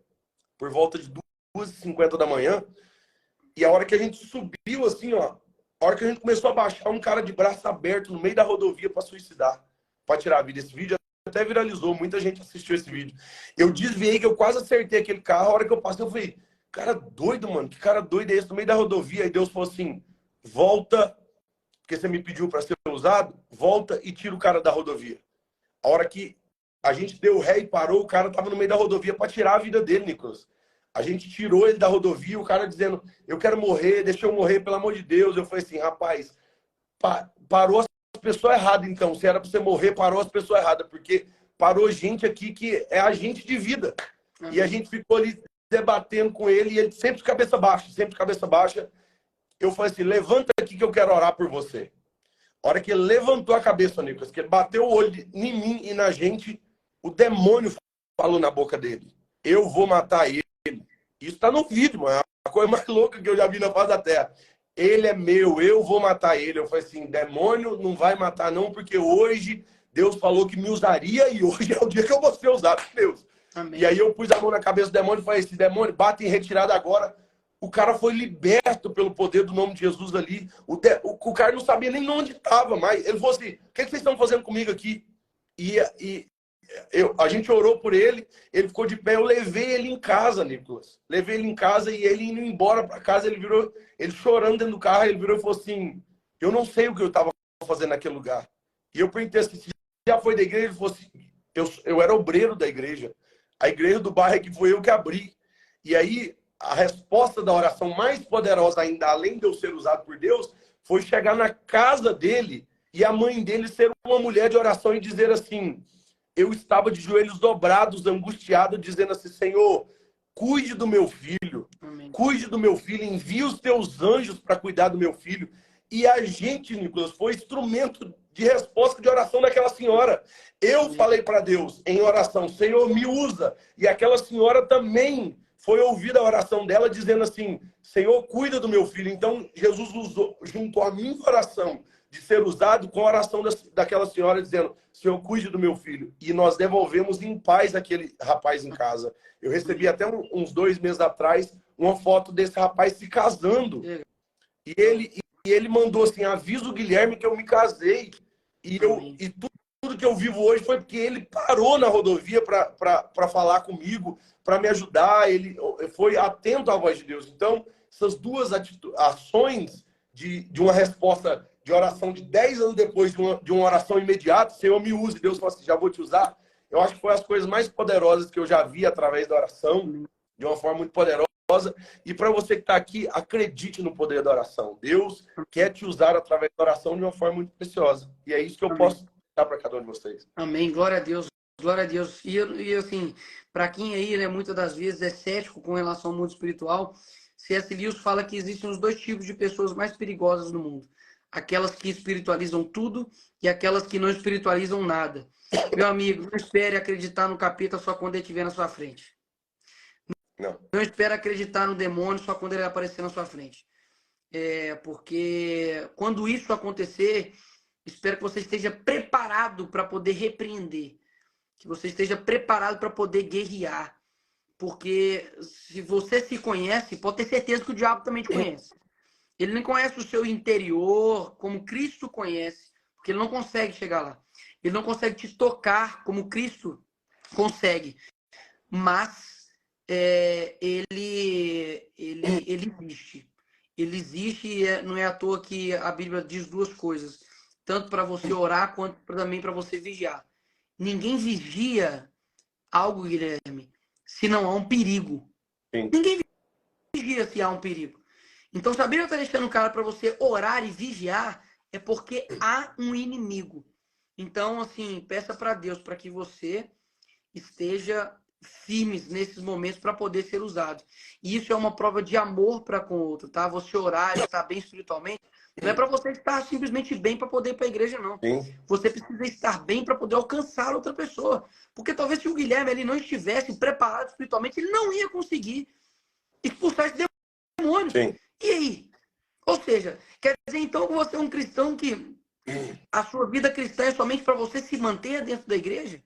por volta de 2h50 da manhã. E a hora que a gente subiu, assim, ó, a hora que a gente começou a baixar, um cara de braço aberto no meio da rodovia para suicidar, para tirar a vida. Esse vídeo até viralizou, muita gente assistiu esse vídeo. Eu desviei, que eu quase acertei aquele carro. A hora que eu passei, eu falei, cara doido, mano, que cara doido é esse no meio da rodovia? Aí Deus falou assim, volta, porque você me pediu para ser usado, volta e tira o cara da rodovia. A hora que a gente deu ré e parou, o cara tava no meio da rodovia para tirar a vida dele, Nicolas. A gente tirou ele da rodovia, o cara dizendo, eu quero morrer, deixa eu morrer, pelo amor de Deus. Eu falei assim, rapaz, parou as pessoas erradas, então. Se era para você morrer, parou as pessoas erradas, porque parou gente aqui que é agente de vida. E a gente ficou ali debatendo com ele, e ele sempre de cabeça baixa, sempre de cabeça baixa. Eu falei assim, levanta aqui que eu quero orar por você. A hora que ele levantou a cabeça, Nicolas, que ele bateu o olho em mim e na gente, o demônio falou na boca dele, eu vou matar ele. Isso está no vídeo, mano. É a coisa mais louca que eu já vi na face da terra. Ele é meu, eu vou matar ele. Eu falei assim, demônio, não vai matar não, porque hoje Deus falou que me usaria e hoje é o dia que eu vou ser usado por Deus. Amém. E aí eu pus a mão na cabeça do demônio e falei assim, demônio, bate em retirada agora. O cara foi liberto pelo poder do nome de Jesus ali. O cara não sabia nem onde estava mais. Ele falou assim, o que vocês estão fazendo comigo aqui? A gente orou por ele, ele ficou de pé, eu levei ele em casa, Nicolas. Levei ele em casa e ele indo embora para casa, ele chorando dentro do carro, ele virou e falou assim, eu não sei o que eu estava fazendo naquele lugar. E eu perguntei assim, se já foi da igreja? Ele falou assim, eu era obreiro da igreja. A igreja do bairro é que foi eu que abri. E aí, a resposta da oração mais poderosa ainda, além de eu ser usado por Deus, foi chegar na casa dele e a mãe dele ser uma mulher de oração e dizer assim, eu estava de joelhos dobrados, angustiado, dizendo assim, Senhor, cuide do meu filho, amém. Cuide do meu filho, envie os teus anjos para cuidar do meu filho. E a gente, Nicolas, foi instrumento de resposta de oração daquela senhora. Eu falei para Deus em oração, Senhor, me usa. E aquela senhora também foi ouvir a oração dela, dizendo assim, Senhor, cuida do meu filho. Então, Jesus juntou a minha oração de ser usado com a oração daquela senhora, dizendo, Senhor, cuide do meu filho. E nós devolvemos em paz aquele rapaz em casa. Eu recebi até uns 2 meses atrás uma foto desse rapaz se casando. E ele mandou assim, avisa o Guilherme que eu me casei. E tudo que eu vivo hoje foi porque ele parou na rodovia para falar comigo, para me ajudar. Ele foi atento à voz de Deus. Então, essas duas ações de uma resposta de oração de 10 anos depois de uma oração imediata, Senhor, me use. Deus falou assim, já vou te usar. Eu acho que foi as coisas mais poderosas que eu já vi através da oração, de uma forma muito poderosa. E para você que está aqui, acredite no poder da oração. Deus quer te usar através da oração de uma forma muito preciosa. E é isso que eu posso dar para cada um de vocês. Amém. Glória a Deus. Glória a Deus. E assim, para quem aí, né, muitas das vezes é cético com relação ao mundo espiritual, C.S. Lewis fala que existem os 2 tipos de pessoas mais perigosas no mundo. Aquelas que espiritualizam tudo e aquelas que não espiritualizam nada. Meu amigo, não espere acreditar no capeta só quando ele estiver na sua frente. Não espere acreditar no demônio só quando ele aparecer na sua frente. Porque quando isso acontecer, espero que você esteja preparado para poder repreender. Que você esteja preparado para poder guerrear. Porque se você se conhece, pode ter certeza que o diabo também te conhece. Ele não conhece o seu interior como Cristo conhece, porque ele não consegue chegar lá. Ele não consegue te tocar como Cristo consegue. Mas ele existe. Ele existe e não é à toa que a Bíblia diz 2 coisas. Tanto para você orar, quanto também para você vigiar. ninguém vigia algo, Guilherme, se não há um perigo. Sim. Ninguém vigia se há um perigo. Então, se a Bíblia está deixando claro para você orar e vigiar, é porque há um inimigo. Então, assim, peça para Deus para que você esteja firmes nesses momentos para poder ser usado. E isso é uma prova de amor para com o outro, tá? Você orar, estar bem espiritualmente, não é para você estar simplesmente bem para poder ir para a igreja, não. Sim. Você precisa estar bem para poder alcançar outra pessoa. Porque talvez se o Guilherme ele não estivesse preparado espiritualmente, ele não ia conseguir expulsar esse demônio. Sim. E aí? Ou seja, quer dizer então que você é um cristão que a sua vida cristã é somente para você se manter dentro da igreja?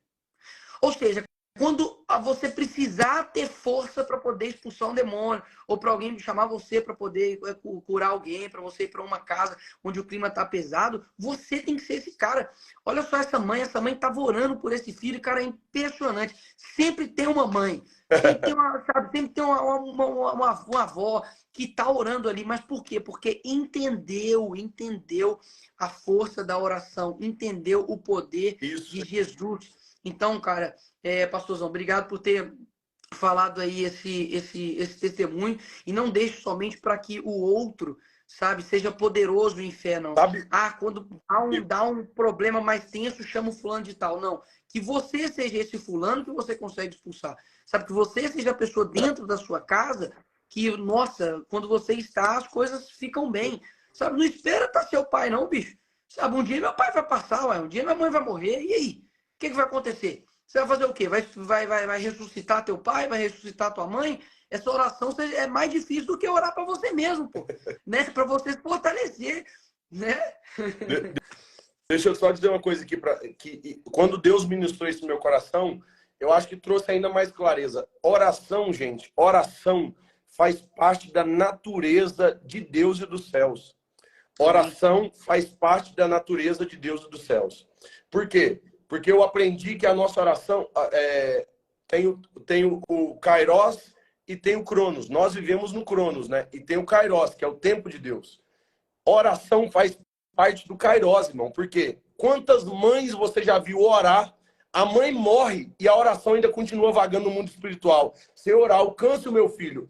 Ou seja, quando você precisar ter força para poder expulsar um demônio, ou para alguém chamar você para poder curar alguém, para você ir para uma casa onde o clima está pesado, você tem que ser esse cara. Olha só essa mãe estava orando por esse filho, cara, é impressionante. Sempre tem uma mãe, sempre tem uma avó que está orando ali, mas por quê? Porque entendeu a força da oração, entendeu o poder de Jesus. Então, cara, pastorzão, obrigado por ter falado aí esse testemunho, e não deixe somente para que o outro, sabe, seja poderoso em fé, não. Sabe? Quando dá um problema mais tenso, chama o fulano de tal. Não. Que você seja esse fulano que você consegue expulsar. Sabe, que você seja a pessoa dentro da sua casa que, nossa, quando você está, as coisas ficam bem. Sabe, não espera estar seu pai, não, bicho. Sabe, um dia meu pai vai passar, ué, um dia minha mãe vai morrer, e aí? O que vai acontecer? Você vai fazer o quê? Vai ressuscitar teu pai? Vai ressuscitar tua mãe? Essa oração é mais difícil do que orar para você mesmo, pô. Né? Para você se fortalecer, né? Deixa eu só dizer uma coisa aqui, que quando Deus ministrou isso no meu coração, eu acho que trouxe ainda mais clareza. Oração, gente, oração faz parte da natureza de Deus e dos céus. Oração faz parte da natureza de Deus e dos céus. Por quê? Porque eu aprendi que a nossa oração tem o Kairos e tem o Cronos. Nós vivemos no Cronos, né? E tem o Kairos, que é o tempo de Deus. Oração faz parte do Kairos, irmão. Por quê? Quantas mães você já viu orar? A mãe morre e a oração ainda continua vagando no mundo espiritual. Se eu orar, alcance o meu filho.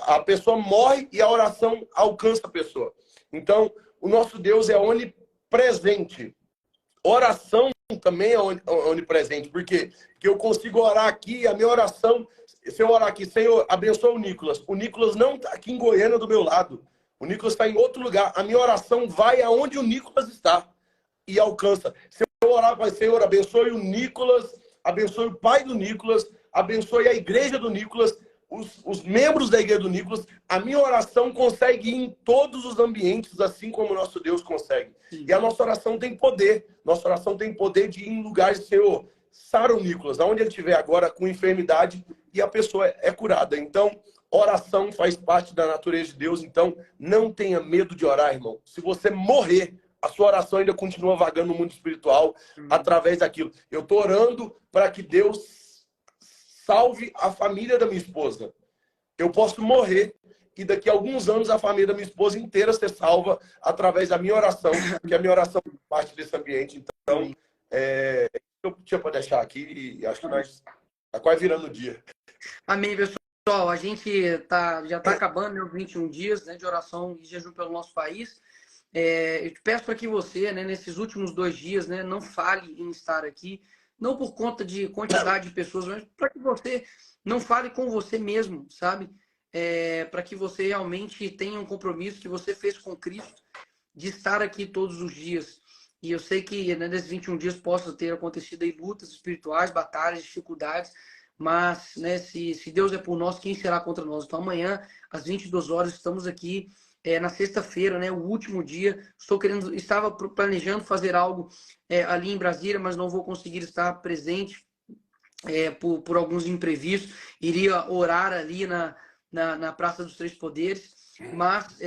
A pessoa morre e a oração alcança a pessoa. Então, o nosso Deus é onipresente. Oração também é onipresente. Por quê? Porque eu consigo orar aqui, a minha oração, se eu orar aqui, Senhor, abençoa o Nicolas. O Nicolas não está aqui em Goiânia do meu lado. O Nicolas está em outro lugar. A minha oração vai aonde o Nicolas está e alcança. Se eu orar para o Senhor, abençoe o Nicolas, abençoe o pai do Nicolas, abençoe a igreja do Nicolas, os membros da igreja do Nicolas, a minha oração consegue ir em todos os ambientes, assim como o nosso Deus consegue. E a nossa oração tem poder. Nossa oração tem poder de ir em lugares, Senhor, sara o Nicolas, aonde ele estiver agora com enfermidade, e a pessoa é curada. Então, oração faz parte da natureza de Deus. Então, não tenha medo de orar, irmão. Se você morrer, a sua oração ainda continua vagando no mundo espiritual através daquilo. Eu estou orando para que Deus salve a família da minha esposa. Eu posso morrer e daqui a alguns anos a família da minha esposa inteira ser salva através da minha oração, porque a minha oração é parte desse ambiente. Então, eu tinha para deixar aqui e acho que nós está quase virando o dia. Amém, pessoal. A gente já está acabando, né, os 21 dias, né, de oração e jejum pelo nosso país. Eu te peço para que você, né, nesses últimos 2 dias, né, não fale em estar aqui, não por conta de quantidade de pessoas, mas para que você não fale com você mesmo, sabe? Para que você realmente tenha um compromisso que você fez com Cristo de estar aqui todos os dias. E eu sei que, né, nesses 21 dias possa ter acontecido aí lutas espirituais, batalhas, dificuldades, mas, né, se Deus é por nós, quem será contra nós? Então amanhã, às 22 horas, estamos aqui na sexta-feira, né, o último dia. Estava planejando fazer algo ali em Brasília, mas não vou conseguir estar presente por alguns imprevistos. Iria orar ali na Praça dos Três Poderes, mas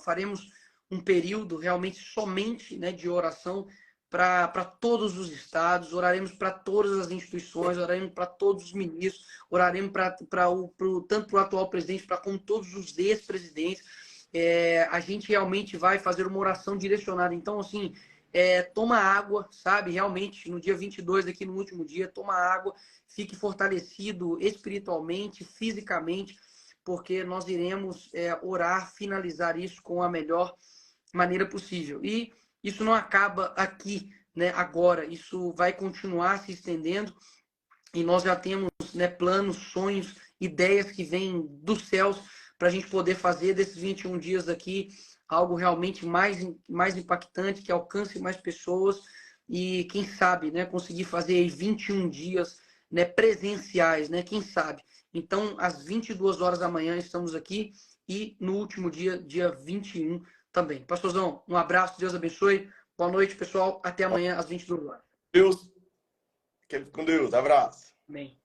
faremos um período realmente somente, né, de oração para todos os estados, oraremos para todas as instituições, oraremos para todos os ministros, oraremos tanto para o atual presidente, como todos os ex-presidentes. A gente realmente vai fazer uma oração direcionada. Então, assim, toma água, sabe? Realmente, no dia 22, aqui no último dia, toma água, fique fortalecido espiritualmente, fisicamente, porque nós iremos orar, finalizar isso com a melhor maneira possível. E isso não acaba aqui, né, agora, isso vai continuar se estendendo e nós já temos, né, planos, sonhos, ideias que vêm dos céus para a gente poder fazer desses 21 dias aqui algo realmente mais impactante, que alcance mais pessoas e, quem sabe, né, conseguir fazer 21 dias, né, presenciais, né, quem sabe. Então, às 22 horas da manhã estamos aqui e no último dia, dia 21 também. Pastorzão, um abraço, Deus abençoe. Boa noite, pessoal. Até amanhã às 22 horas. Deus, fique com Deus. Abraço. Amém.